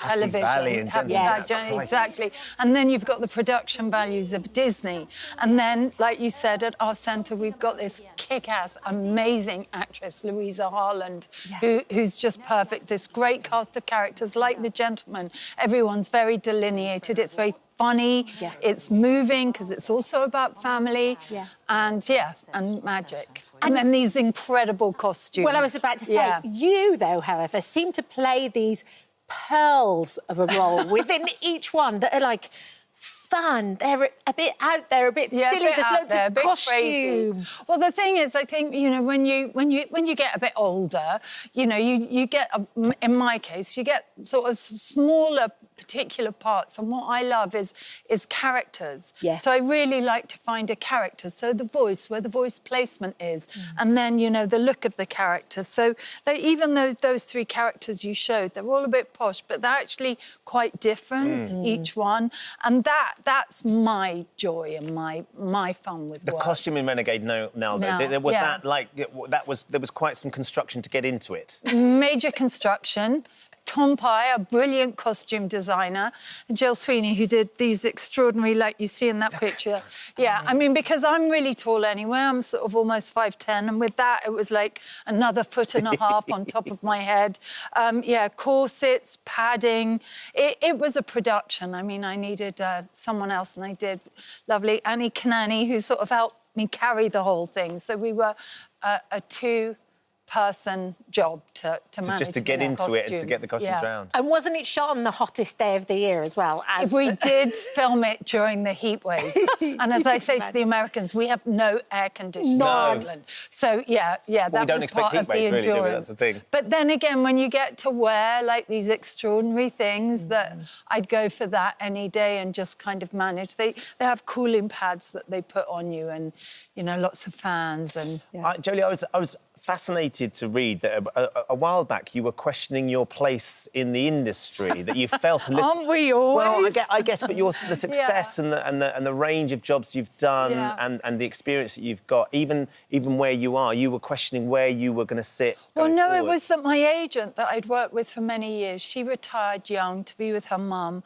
television. Valley and exactly. And then you've got the production values of Disney. And then, like you said, at our centre, we've got this kick-ass, amazing actress, Louisa Harland, who's just perfect. This great cast of characters, like The Gentleman. Everyone's very delineated, it's very funny, it's moving, because it's also about family, and magic. And then these incredible costumes. Well, I was about to say, you, though, however, seem to play these pearls of a role within each one that are like fun. They're a bit out there, a bit silly. There's loads of costume. Well, the thing is, I think, you know, when you get a bit older, you know, you get, in my case, you get sort of smaller particular parts, and what I love is characters. So I really like to find a character, so the voice, where the voice placement is, and then, you know, the look of the character. So like, even those three characters you showed, they're all a bit posh, but they're actually quite different, each one, and that's my joy and my fun with the work. costume in Renegade Now, there was quite some construction to get into it. Major construction. Tom Pye, a brilliant costume designer, and Jill Sweeney, who did these extraordinary, like you see in that picture. I mean, because I'm really tall anyway, I'm sort of almost 5'10", and with that, it was like another 1.5 foot on top of my head. Corsets, padding. It was a production. I mean, I needed someone else, and I did. Lovely Annie Kanani, who sort of helped me carry the whole thing. So we were a two person job to manage just to get those into it and to costumes. get the costumes round. And wasn't it shot on the hottest day of the year as well? As We did film it during the heat wave. And as I say to the Americans, we have no air conditioning No. in England. So, that we don't was expect part heat of the waves, really, do we? endurance. That's the thing. But then again, when you get to wear, like, these extraordinary things that I'd go for that any day and just kind of manage. They have cooling pads that they put on you and, you know, lots of fans and... Jolie, I was fascinated to read that a while back you were questioning your place in the industry, that you felt a little... Aren't we always? Well, I guess, but the success and the range of jobs you've done and the experience that you've got, even where you are, you were questioning where you were going to sit. Well, no, it was that my agent that I'd worked with for many years, she retired young to be with her mum.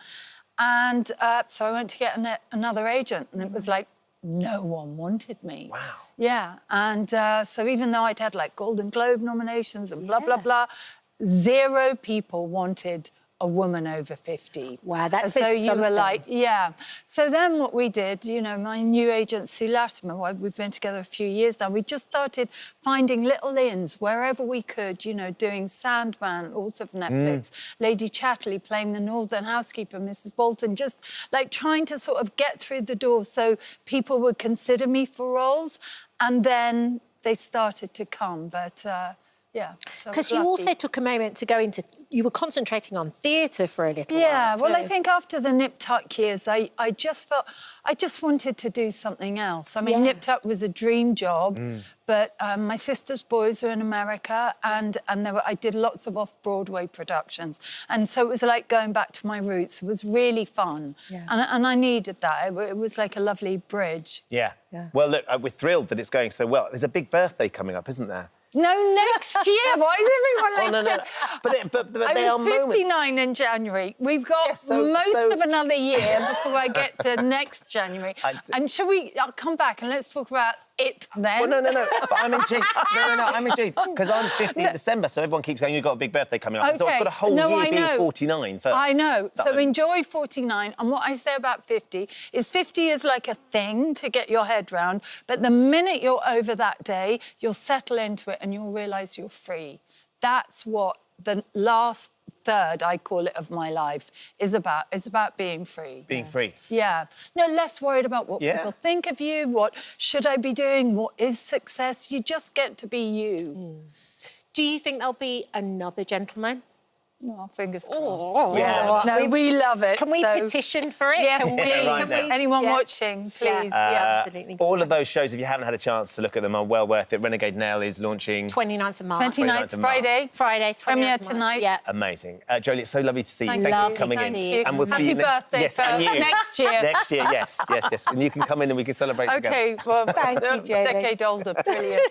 And so I went to get another agent, and it was like, no one wanted me. Wow. Yeah, and so even though I'd had, like, Golden Globe nominations and blah, blah, blah, 0 people wanted a woman over 50. Wow, that's so you were like, So then what we did, you know, my new agent, Sue Latimer, we've been together a few years now, we just started finding little ins wherever we could, you know, doing Sandman, also for Netflix, Lady Chatterley playing the Northern housekeeper, Mrs. Bolton, just, like, trying to sort of get through the door so people would consider me for roles. And then they started to come, but... Because you also took a moment to go into... You were concentrating on theatre for a little while, Yeah, well, too. I think after the Nip Tuck years, I just felt... I just wanted to do something else. I mean, Nip Tuck was a dream job, but my sister's boys were in America and I did lots of off-Broadway productions. And so it was like going back to my roots. It was really fun. Yeah. And I needed that. It was like a lovely bridge. Yeah. Well, look, we're thrilled that it's going so well. There's a big birthday coming up, isn't there? No, next year. Why is everyone like that? But I they are was moments. 59 in January. We've got most of another year before I get to next January. And shall we... I'll come back and let's talk about it then. Well, no. But I'm intrigued. No, I'm intrigued. Because I'm 50 in December, so everyone keeps going, you've got a big birthday coming up. Okay. So I've got a whole year being 49 first. I know. So enjoy 49. And what I say about 50 is 50 is like a thing to get your head round. But the minute you're over that day, you'll settle into it and you'll realise you're free. That's what the last third, I call it, of my life is about. It's about being free. Being free. Yeah. No, less worried about what people think of you, what should I be doing, what is success. You just get to be you. Do you think there'll be another gentleman? Oh, fingers crossed. No, we love it. Can we petition for it? Yes, can we? Anyone watching, please. Absolutely. All of those shows, if you haven't had a chance to look at them, are well worth it. Renegade Nail is launching... 29th of March. 29th, Friday. Friday, 29th Premiere of March. tonight. Yeah. Amazing. Jolie, it's so lovely to see you. Thank Thank you for coming Thank in. you. And we'll see you birthday next... Yes, and you. next year. Next year, yes. And you can come in and we can celebrate together. OK, well, thank you, Jolie. Decade older, brilliant.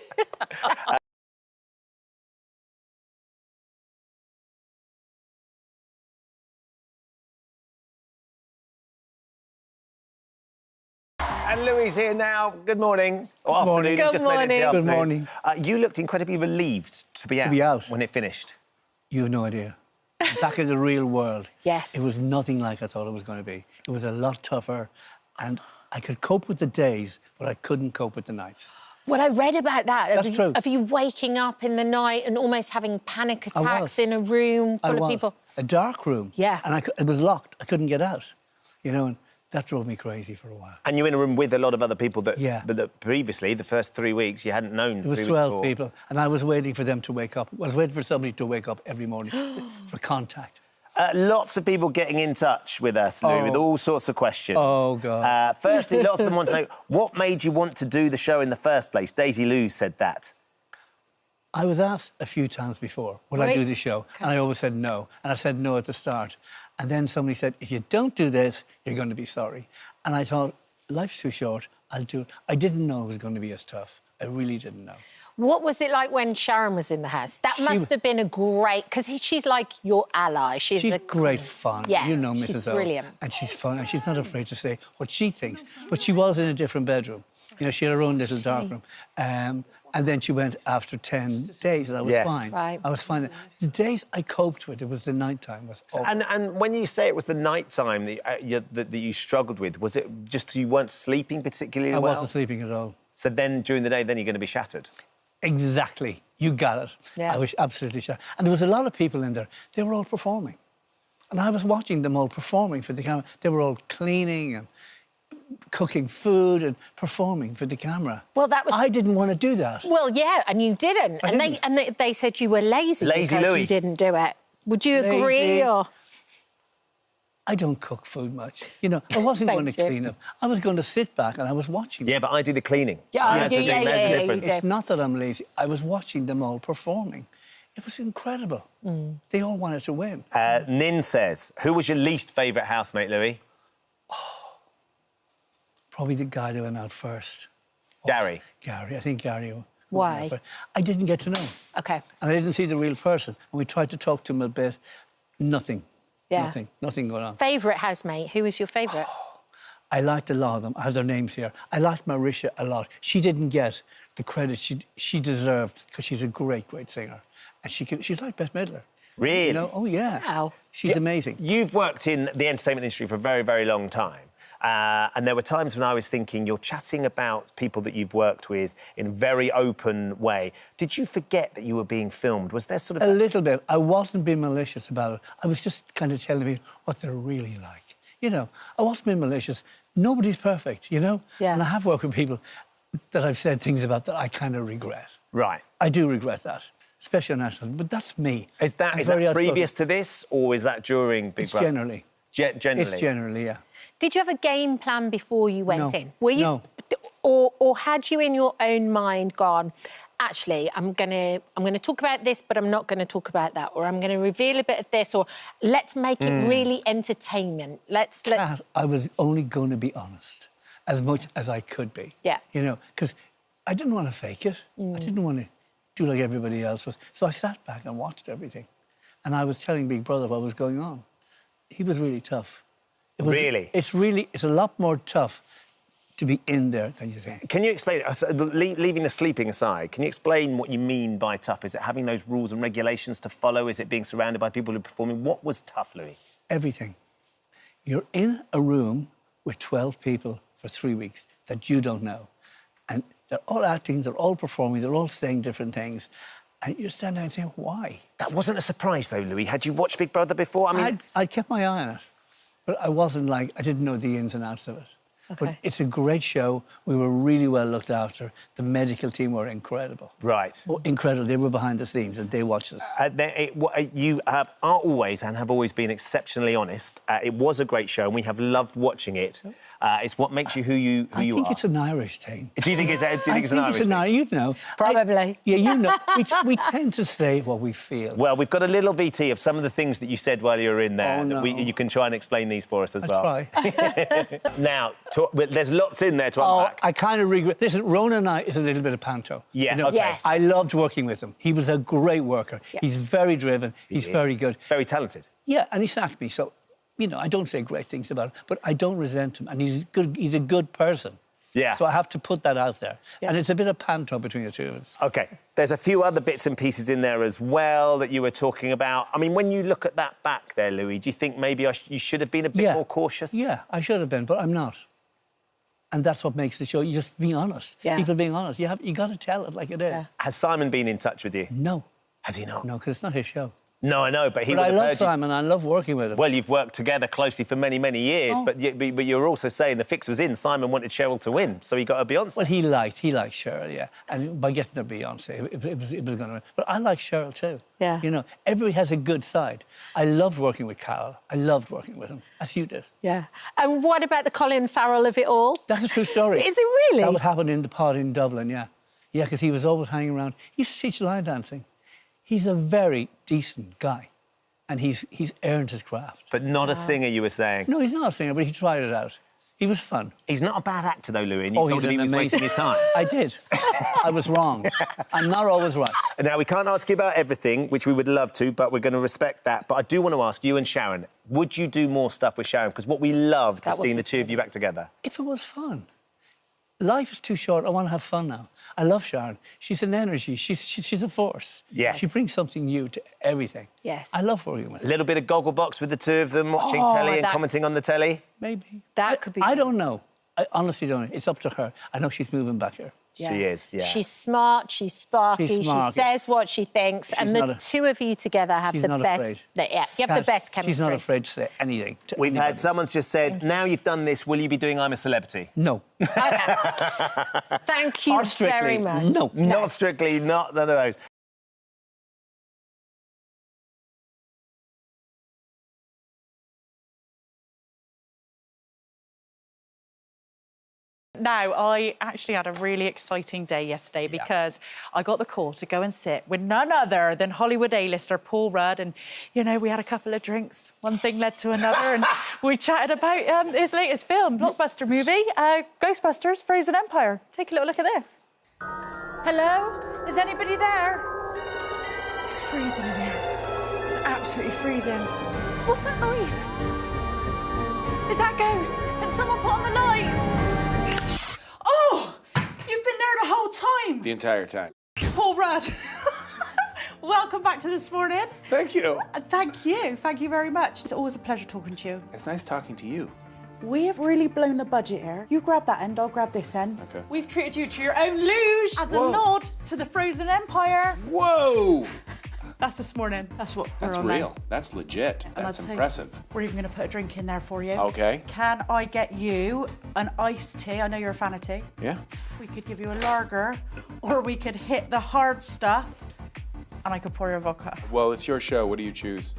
And Louis here now. Good morning. Or Good morning. afternoon. Just made it the Good afternoon. morning. You looked incredibly relieved to be out. When it finished. You have no idea. Back in the real world. Yes. It was nothing like I thought it was going to be. It was a lot tougher, and I could cope with the days, but I couldn't cope with the nights. Well, I read about that. That's true. Of you waking up in the night and almost having panic attacks in a room full of people. A dark room. Yeah. And it was locked. I couldn't get out. You know, and that drove me crazy for a while. And you were in a room with a lot of other people that, but that previously, the first 3 weeks, you hadn't known. It was 12 people, and I was waiting for them to wake up. I was waiting for somebody to wake up every morning for contact. Lots of people getting in touch with us, Lou, with all sorts of questions. Oh, God. Firstly, lots of them want to know, what made you want to do the show in the first place? Daisy Lou said that. I was asked a few times before, would I do the show? And I always said no. And I said no at the start. And then somebody said, if you don't do this, you're going to be sorry. And I thought, life's too short, I'll do it. I didn't know it was going to be as tough. I really didn't know. What was it like when Sharon was in the house? That must have been a great... Because she's like your ally. She's great fun. Yeah, you know Mrs. she's O. brilliant. And she's fun, and she's not afraid to say what she thinks. But she was in a different bedroom. You know, she had her own little dark room. And then she went after 10 days, and I was fine. Right. I was fine. The days I coped with, it was the night time. And when you say it was the night time that you struggled with, was it just you weren't sleeping particularly well? I wasn't sleeping at all. So then, during the day, then you're going to be shattered? Exactly. You got it. Yeah. I was absolutely shocked. And there was a lot of people in there. They were all performing. And I was watching them all performing for the camera. They were all cleaning and cooking food and performing for the camera. Well, that was... I didn't want to do that. Well, yeah, and you didn't. They said you were lazy because Louis. you didn't do it. Would you agree, or...? I don't cook food much. You know, I wasn't going to clean up. I was going to sit back and I was watching them. Yeah, but I do the cleaning. Yeah, That's the difference. It's not that I'm lazy. I was watching them all performing. It was incredible. They all wanted to win. Nin says, who was your least favourite housemate, Louis? Probably the guy that went out first. Gary. Gary. I think Gary. Went Why? out first. I didn't get to know him. OK. And I didn't see the real person. And we tried to talk to him a bit. Nothing. Yeah. Nothing going on. Favourite housemate? Who was your favourite? I liked a lot of them. I have their names here. I liked Marisha a lot. She didn't get the credit she deserved because she's a great, great singer. And she's like Bette Midler. Really? You know? Oh, yeah. Wow. She's amazing. You've worked in the entertainment industry for a very, very long time. And there were times when I was thinking, you're chatting about people that you've worked with in a very open way. Did you forget that you were being filmed? Was there sort of... A little bit. I wasn't being malicious about it. I was just kind of telling people what they're really like. You know, I wasn't being malicious. Nobody's perfect, you know? Yeah. And I have worked with people that I've said things about that I kind of regret. Right. I do regret that, especially on national. But that's me. Is that previous to this, or is that during Big Brother? Generally. Generally? It's generally, yeah. Did you have a game plan before you went No. in? Were you, No. Or had you in your own mind gone, actually, I'm gonna talk about this, but I'm not gonna talk about that, or I'm gonna reveal a bit of this, or let's make it really entertainment. Let's. I was only going to be honest, as much as I could be. Yeah. You know, because I didn't want to fake it. I didn't want to do like everybody else was. So I sat back and watched everything, and I was telling Big Brother what was going on. He was really tough. Really? It's a lot more tough to be in there than you think. Can you explain, leaving the sleeping aside, can you explain what you mean by tough? Is it having those rules and regulations to follow? Is it being surrounded by people who are performing? What was tough, Louis? Everything. You're in a room with 12 people for 3 weeks that you don't know. And they're all acting, they're all performing, they're all saying different things. And you stand there and say, why? That wasn't a surprise, though, Louis. Had you watched Big Brother before? I mean... I'd kept my eye on it. But I wasn't like, I didn't know the ins and outs of it. Okay. But it's a great show. We were really well looked after. The medical team were incredible. Right. Oh, incredible. They were behind the scenes and they watched us. You are always and have always been exceptionally honest. It was a great show and we have loved watching it. It's what makes you who you are. I think it's an Irish thing. Do you think it's an Irish thing? You'd know. Probably. Yeah, you know. We tend to say what we feel. Well, we've got a little VT of some of the things that you said while you were in there. Oh, no. You can try and explain these for us as well. Try. Now, there's lots in there to unpack. I kind of regret... Listen, Ronan and I is a little bit of panto. Yeah, you know? OK. Yes. I loved working with him. He was a great worker. Yeah. He's very driven. He's very good. Very talented. Yeah, and he sacked me, so... You know, I don't say great things about him, but I don't resent him, and he's good. He's a good person. Yeah. So I have to put that out there. Yeah. And it's a bit of panto between the two of us. OK. There's a few other bits and pieces in there as well that you were talking about. I mean, when you look at that back there, Louis, do you think maybe you should have been a bit more cautious? Yeah, I should have been, but I'm not. And that's what makes the show. You just being honest. Yeah. People being honest. You got to tell it like it is. Yeah. Has Simon been in touch with you? No. Has he not? No, because it's not his show. No, I know, but he But would I have love heard Simon. I love working with him. Well, you've worked together closely for many, many years, Oh. but you're also saying the fix was in. Simon wanted Cheryl to win, so he got a Beyonce. Well, he liked Cheryl, yeah. And by getting her Beyonce, it was going to win. But I like Cheryl too. Yeah. You know, everybody has a good side. I loved working with Carol. I loved working with him, as you did. Yeah. And what about the Colin Farrell of it all? That's a true story. Is it really? That would happen in the pod in Dublin, yeah. Yeah, because he was always hanging around. He used to teach line dancing. He's a very decent guy. And he's earned his craft. But not a singer, you were saying? No, he's not a singer, but he tried it out. He was fun. He's not a bad actor, though, Louis, and you told he's him he was wasting his time. I did. I was wrong. I'm not always right. Now, we can't ask you about everything, which we would love to, but we're going to respect that. But I do want to ask you and Sharon, would you do more stuff with Sharon? Because what we loved was seeing the two of you back together. If it was fun. Life is too short. I want to have fun now. I love Sharon. She's an energy. She's a force. Yes. She brings something new to everything. Yes. I love working with her. A little bit of Gogglebox with the two of them, watching telly and commenting on the telly? Maybe. That could be... I don't know. I honestly don't know. It's up to her. I know she's moving back here. She is, yeah. She's smart, she's sparky, She's smart. she says what she thinks, She's and the two of you together have she's the not best... afraid. Yeah, you have the best chemistry. She's not afraid to say anything to We've anybody. had someone's just said, now you've done this, will you be doing I'm a Celebrity? No. Thank you very much. No. Not Strictly, not none of those. Now, I actually had a really exciting day yesterday because I got the call to go and sit with none other than Hollywood A-lister Paul Rudd. And, you know, we had a couple of drinks. One thing led to another. And we chatted about his latest film, blockbuster movie, Ghostbusters Frozen Empire. Take a little look at this. Hello? Is anybody there? It's freezing in here. It's absolutely freezing. What's that noise? Is that Ghost? Can someone put on the lights? Oh, you've been there the whole time. The entire time. Paul Rudd. Welcome back to This Morning. Thank you. Thank you. Thank you very much. It's always a pleasure talking to you. It's nice talking to you. We have really blown the budget here. You grab that end, I'll grab this end. Okay. We've treated you to your own luge as a nod to the Frozen Empire. Whoa! That's This Morning. That's what That's we're on real. now. That's legit. And That's I'll tell you, impressive. We're even going to put a drink in there for you. Okay. Can I get you an iced tea? I know you're a fan of tea. Yeah. We could give you a lager, or we could hit the hard stuff, and I could pour you a vodka. Well, it's your show. What do you choose?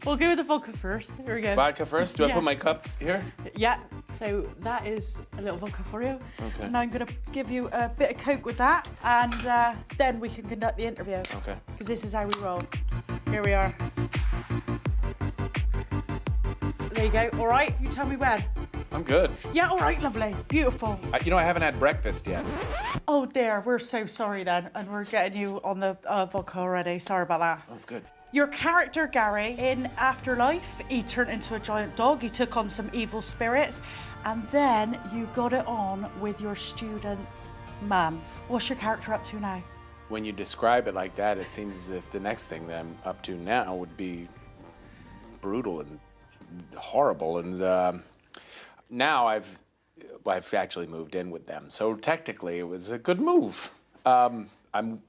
We'll go with the vodka first. Here we go. Vodka first? Do I Yeah. put my cup here? Yeah, so that is a little vodka for you. Okay. And I'm going to give you a bit of Coke with that, and then we can conduct the interview. Okay. Because this is how we roll. Here we are. There you go. All right, you tell me when. I'm good. Yeah, all right, lovely. Beautiful. You know, I haven't had breakfast yet. Oh, dear, we're so sorry then. And we're getting you on the vodka already. Sorry about that. That's good. Your character, Gary, in Afterlife, he turned into a giant dog. He took on some evil spirits. And then you got it on with your student's mum. What's your character up to now? When you describe it like that, it seems as if the next thing that I'm up to now would be brutal and horrible. And now I've actually moved in with them. So technically, it was a good move. I'm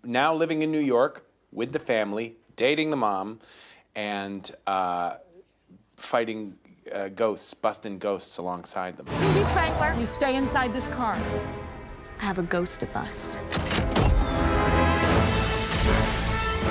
now living in New York with the family, dating the mom, and fighting ghosts, busting ghosts alongside them. Phoebe Spangler, you stay inside this car. I have a ghost to bust.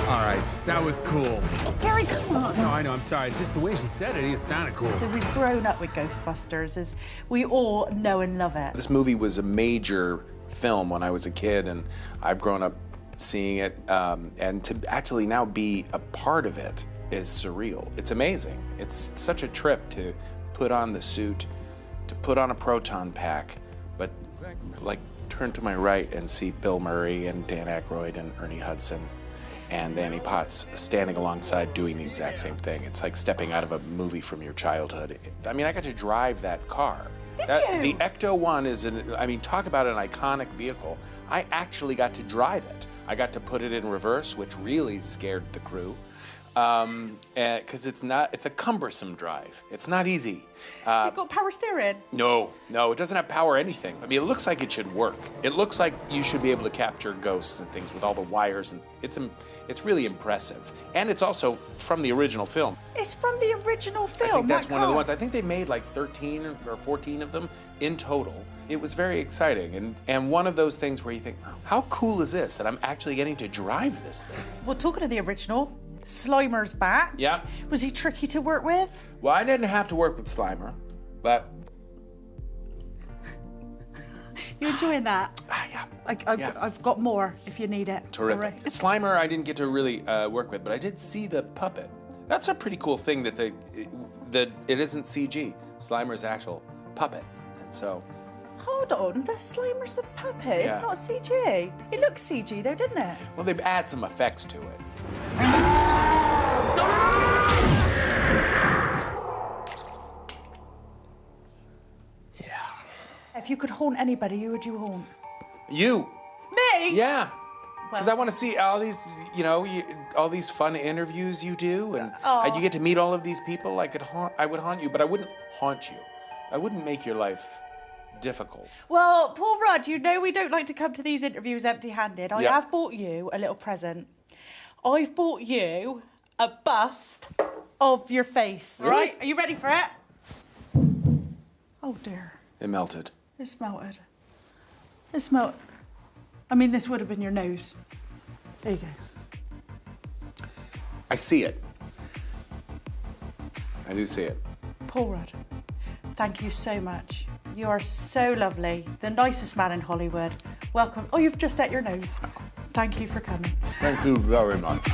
All right, that was cool. Gary, come on. No, I know, I'm sorry. It's just the way she said it. It sounded cool. So we've grown up with Ghostbusters, as we all know and love it. This movie was a major film when I was a kid, and I've grown up seeing it. And to actually now be a part of it is surreal. It's amazing. It's such a trip to put on the suit, to put on a proton pack, but like turn to my right and see Bill Murray and Dan Aykroyd and Ernie Hudson and Annie Potts standing alongside doing the exact same thing. It's like stepping out of a movie from your childhood. I mean, I got to drive that car. Did you? The Ecto-1 is, I mean, talk about an iconic vehicle. I actually got to drive it. I got to put it in reverse, which really scared the crew. Because it's a cumbersome drive. It's not easy. You've got power steering. No, it doesn't have power anything. I mean, it looks like it should work. It looks like you should be able to capture ghosts and things with all the wires, and it's really impressive. And it's also from the original film. It's from the original film. I think that's my one of the God. ones. I think they made like 13 or 14 of them in total. It was very exciting, and one of those things where you think, how cool is this that I'm actually getting to drive this thing? Well, talking of the original, Slimer's back. Yeah. Was he tricky to work with? Well, I didn't have to work with Slimer, but You enjoying that? Yeah. I've got more if you need it. terrific. All right. Slimer, I didn't get to really work with, but I did see the puppet. That's a pretty cool thing that it isn't CG. Slimer's actual puppet, and so. Hold on, the Slimer's a puppet. Yeah. It's not CG. It looks CG though, didn't it? Well, they add some effects to it. If you could haunt anybody, who would you haunt? You. Me? Yeah. Because I want to see all these, all these fun interviews you do, and you get to meet all of these people. I would haunt you, but I wouldn't haunt you. I wouldn't make your life difficult? Well, Paul Rudd, you know we don't like to come to these interviews empty-handed. I Yep. have bought you a little present. I've bought you a bust of your face, Really? right? Are you ready for it? Oh, dear. It melted. It's melted. It's melted. I mean, this would have been your nose. There you go. I see it. I do see it. Paul Rudd, thank you so much. You are so lovely. The nicest man in Hollywood. Welcome. Oh, you've just set your nose. Thank you for coming. Thank you very much.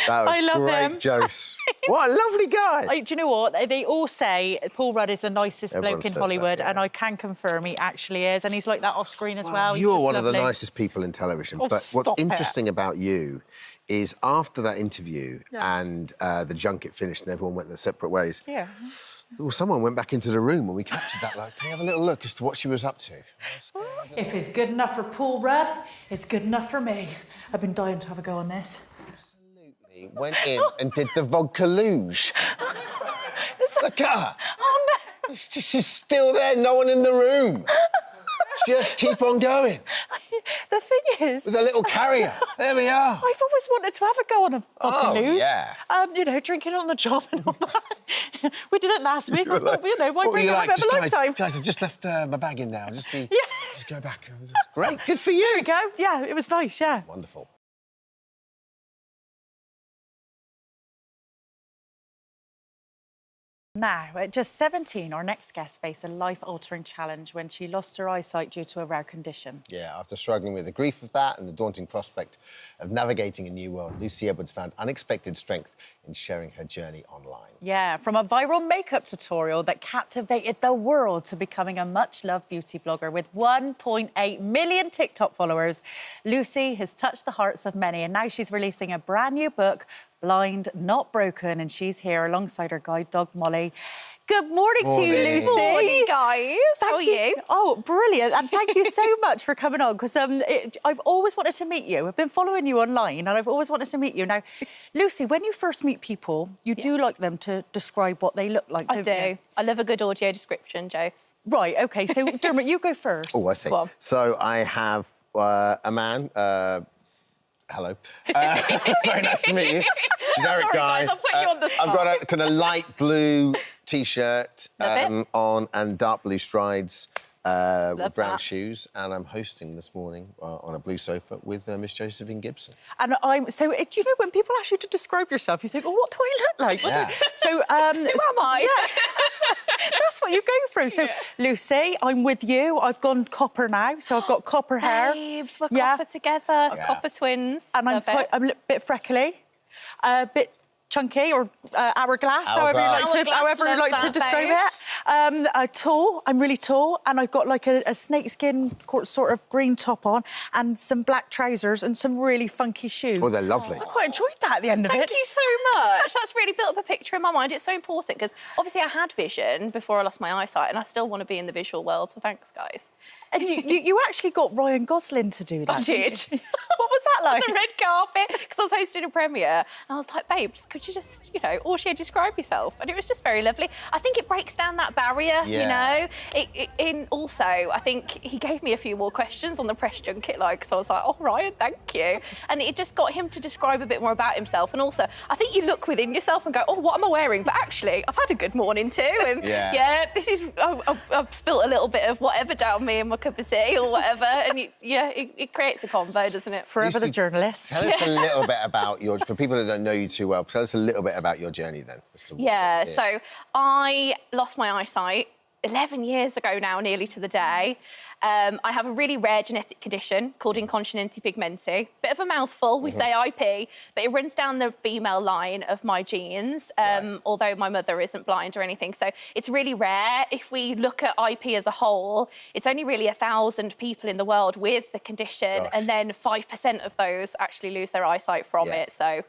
That was I love great, him. Jose. What a lovely guy. Do you know what? They all say Paul Rudd is the nicest Everyone bloke in says that, Hollywood, yeah. and I can confirm he actually is. And he's like that off screen as well. He's You're just one of the lovely. nicest people in television. Oh, but what's stop it. interesting about you is after that interview Yeah. and the junket finished and everyone went their separate ways, Yeah. well, someone went back into the room and we captured that. Like, can we have a little look as to what she was up to? If it's good enough for Paul Rudd, it's good enough for me. I've been dying to have a go on this. He went in and did the vodka luge. Look at her. Oh, no. She's still there, no one in the room. Just keep on going. The thing is... With a little carrier. There we are. I've always wanted to have a go on a vodka luge. yeah. You know, drinking on the job and all that. We did it last week. I thought, you know, why What were bring you it like? up a Just, lifetime? guys, I've just left my bag in now. Just go back. Great, good for There you. we go. Yeah, it was nice, yeah. Wonderful. Now, at just 17, our next guest faced a life-altering challenge when she lost her eyesight due to a rare condition. Yeah, after struggling with the grief of that and the daunting prospect of navigating a new world, Lucy Edwards found unexpected strength in sharing her journey online. Yeah, from a viral makeup tutorial that captivated the world to becoming a much-loved beauty blogger with 1.8 million TikTok followers, Lucy has touched the hearts of many, and now she's releasing a brand new book, Blind, Not Broken, and she's here alongside her guide dog, Molly. Good morning to you, Lucy. Morning, guys. How are you? Oh, brilliant. And thank you so much for coming on, because I've always wanted to meet you. I've been following you online, and I've always wanted to meet you. Now, Lucy, when you first meet people, you do like them to describe what they look like, I don't do. you? I love a good audio description, Jose. Right, OK. So, Dermot, you go first. Oh, I see. Go on. So I have a man. Hello. Very nice to meet you. Generic Sorry, guy. guys, I'm putting you on the spot. I've got a kind of light blue T-shirt Love it. on and dark blue strides with brown that. shoes, and I'm hosting this morning on a blue sofa with Miss Josephine Gibson. And do you know, when people ask you to describe yourself, you think, well, what do I look like? Yeah. So, Who am I? Yeah, that's what you go through. So, Lucy, I'm with you. I've gone copper now, so I've got copper hair. Babes, we're copper together, copper twins. And I'm a bit freckly, a bit chunky or hourglass, however you like to describe it. Tall, I'm really tall, and I've got like a snakeskin sort of green top on and some black trousers and some really funky shoes. Oh, they're lovely. I quite enjoyed that at the end of it. Thank you so much. That's really built up a picture in my mind. It's so important because obviously I had vision before I lost my eyesight, and I still want to be in the visual world, so thanks, guys. And you actually got Ryan Gosling to do that. I did. What was that like? On the red carpet, because I was hosting a premiere, and I was like, babes, could you just, audio describe yourself? And it was just very lovely. I think it breaks down that barrier, Also, I think he gave me a few more questions on the press junket, so I was like, oh, Ryan, thank you. And it just got him to describe a bit more about himself. And also, I think you look within yourself and go, oh, what am I wearing? But actually, I've had a good morning too. And this is, I've spilt a little bit of whatever down me in my cup of tea or whatever. And it creates a convo, doesn't it? Forever the journalist. Tell us a little bit about for people that don't know you too well, tell us a little bit about your journey then. Yeah, so I lost my eyesight 11 years ago now, nearly to the day. I have a really rare genetic condition called incontinenti pigmenti. Bit of a mouthful, we say IP, but it runs down the female line of my genes, although my mother isn't blind or anything. So it's really rare. If we look at IP as a whole, it's only really 1,000 people in the world with the condition, and then 5% of those actually lose their eyesight from it. So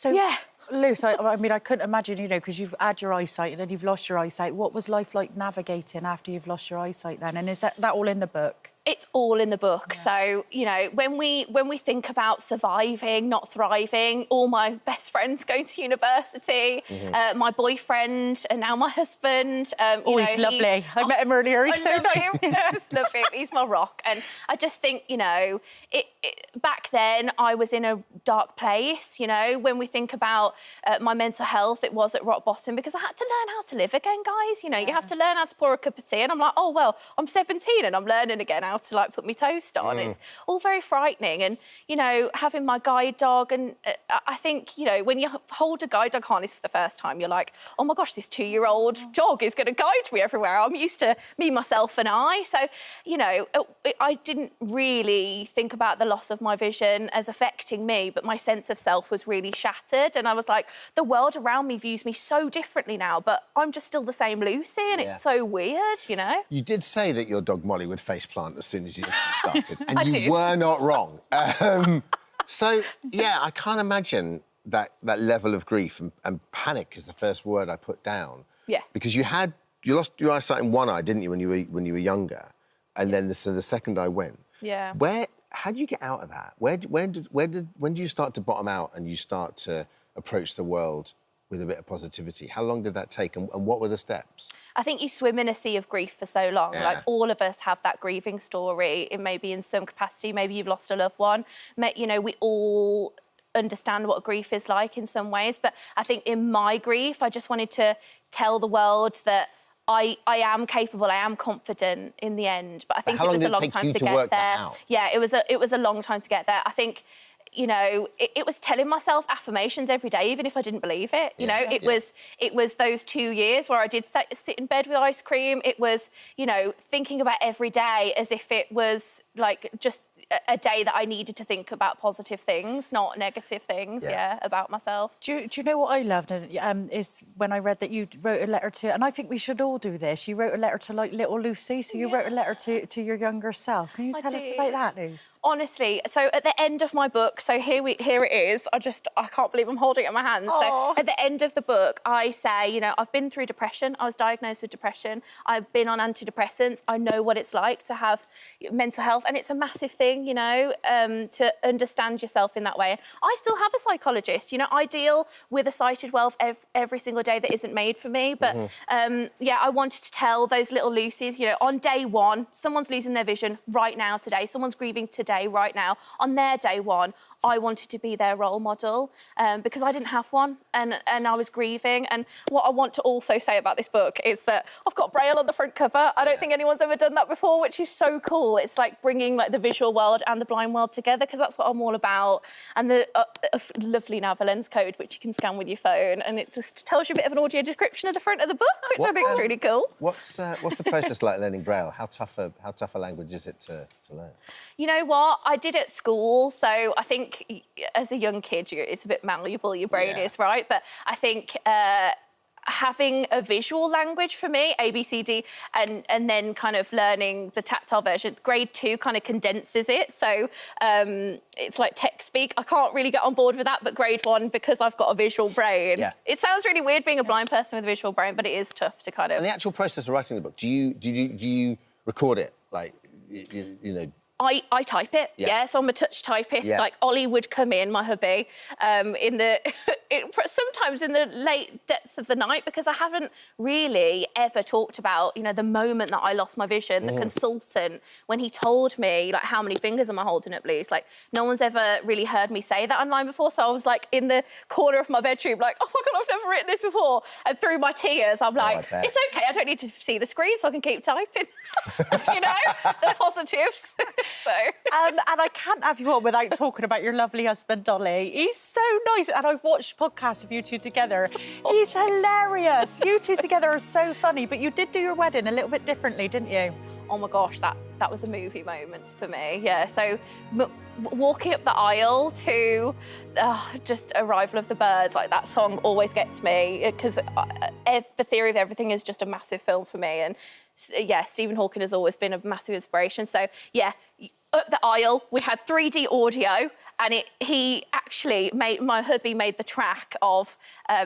yeah. Luce, I mean, I couldn't imagine, you know, because you've had your eyesight and then you've lost your eyesight. What was life like navigating after you've lost your eyesight then? And is that all in the book? It's all in the book. Yeah. So, you know, when we think about surviving, not thriving, all my best friends going to university, my boyfriend and now my husband. He's lovely. I met him earlier. He's so nice. I just love him. He's my rock. And I just think, you know, back then I was in a dark place, you know, when we think about my mental health, it was at rock bottom because I had to learn how to live again, guys. You know, you have to learn how to pour a cup of tea. And I'm like, oh, well, I'm 17 and I'm learning again how to like put my toast on. It's all very frightening. And, you know, having my guide dog and I think, you know, when you hold a guide dog harness for the first time, you're like, oh my gosh, this 2-year-old dog is going to guide me everywhere. I'm used to me, myself and I. So, you know, I didn't really think about the loss of my vision as affecting me, but my sense of self was really shattered. And I was like, the world around me views me so differently now, but I'm just still the same Lucy and it's so weird, you know? You did say that your dog Molly would faceplant as soon as you started, and you were not wrong. So, yeah, I can't imagine that level of grief and panic is the first word I put down. Yeah. Because you lost your eyesight in one eye, didn't you, when you were younger, and then the second eye went. Yeah. How do you get out of that? When do you start to bottom out and you start to approach the world with a bit of positivity? How long did that take, and what were the steps? I think you swim in a sea of grief for so long. Yeah. Like, all of us have that grieving story. It may be in some capacity. Maybe you've lost a loved one. You know, we all understand what grief is like in some ways. But I think in my grief, I just wanted to tell the world that I am capable, I am confident in the end. But I think it was a long time to get there. Yeah, it was a long time to get there. I think, you know, it was telling myself affirmations every day, even if I didn't believe it. You know, it was those 2 years where I did sit in bed with ice cream. It was, you know, thinking about every day as if it was like just a day that I needed to think about positive things, not negative things, about myself. Do you know what I loved? Is when I read that you wrote a letter to, and I think we should all do this, you wrote a letter to, like, little Lucy, so you wrote a letter to your younger self. Can you tell us about that, Luce? Honestly, so at the end of my book, so here it is, I can't believe I'm holding it in my hands. Aww. So at the end of the book, I say, you know, I've been through depression, I was diagnosed with depression, I've been on antidepressants, I know what it's like to have mental health, and it's a massive thing, you know, to understand yourself in that way. I still have a psychologist, you know, I deal with a sighted wealth every single day that isn't made for me, but yeah, I wanted to tell those little Lucies, you know, on day one, someone's losing their vision right now today, someone's grieving today, right now, on their day one, I wanted to be their role model because I didn't have one and I was grieving. And what I want to also say about this book is that I've got Braille on the front cover. I don't think anyone's ever done that before, which is so cool. It's like bringing like the visual world and the blind world together, because that's what I'm all about. And the lovely Nav lens code, which you can scan with your phone, and it just tells you a bit of an audio description of the front of the book, which I think is really cool. What's the process like learning Braille? How tough a language is it to learn? You know what? I did at school, so I think as a young kid, it's a bit malleable, your brain is, right? But I think having a visual language for me, A, B, C, D, and then kind of learning the tactile version, grade 2 kind of condenses it. So it's like text speak. I can't really get on board with that, but grade 1, because I've got a visual brain. Yeah. It sounds really weird being a blind person with a visual brain, but it is tough to kind of... And the actual process of writing the book, do you record it? Like, you know... I type it, so I'm a touch typist. Yeah. Like, Ollie would come in, my hubby, sometimes in the late depths of the night, because I haven't really ever talked about, you know, the moment that I lost my vision. The consultant, when he told me, like, how many fingers am I holding up, Luce? Like, no one's ever really heard me say that online before, so I was, like, in the corner of my bedroom, like, oh, my God, I've never written this before. And through my tears, I'm like, it's OK, I don't need to see the screen, so I can keep typing. You know, the positives. So. And I can't have you on without talking about your lovely husband, Ollie. He's so nice. And I've watched podcasts of you two together. He's hilarious. You two together are so funny. But you did do your wedding a little bit differently, didn't you? Oh, my gosh, that was a movie moment for me. Yeah, so walking up the aisle to just Arrival of the Birds, like, that song always gets me, because The Theory of Everything is just a massive film for me. And yeah, Stephen Hawking has always been a massive inspiration. So yeah, up the aisle, we had 3D audio, and he actually made, my hubby made the track of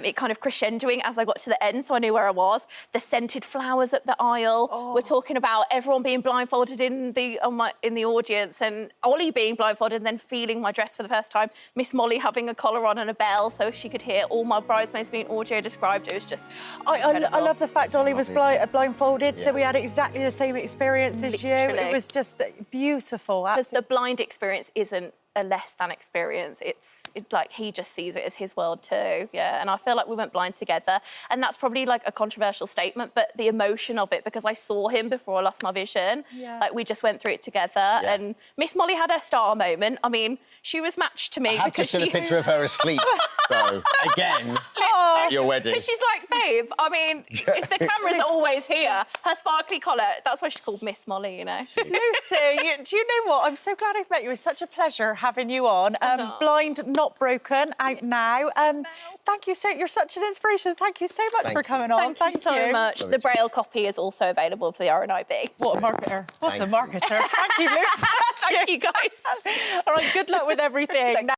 it kind of crescendoing as I got to the end, so I knew where I was. The scented flowers up the aisle. We're talking about everyone being blindfolded in the audience, and Ollie being blindfolded and then feeling my dress for the first time. Miss Molly having a collar on and a bell so she could hear all my bridesmaids being audio described. It was just I love the fact Ollie was blindfolded, so we had exactly the same experience as you. It was just beautiful. Because the blind experience isn't a less than experience. It's like he just sees it as his world too. Yeah, and I feel like we went blind together, and that's probably like a controversial statement, but the emotion of it, because I saw him before I lost my vision. Yeah. Like we just went through it together. And Miss Molly had her star moment. I mean, she was matched to me. I have because just seen a picture of her asleep, so again, at your wedding. Because she's like, babe, I mean, if the camera's always here, her sparkly collar, that's why she's called Miss Molly, you know. Lucy, do you know what? I'm so glad I've met you. It's such a pleasure having you on. Blind, Not Broken, out now. Thank you you're such an inspiration. Thank you so much for coming on. Thank you so much. The Braille copy is also available for the RNIB. What a marketer. What a marketer. Thank you, Lucy. Thank you, guys. All right, good luck with everything.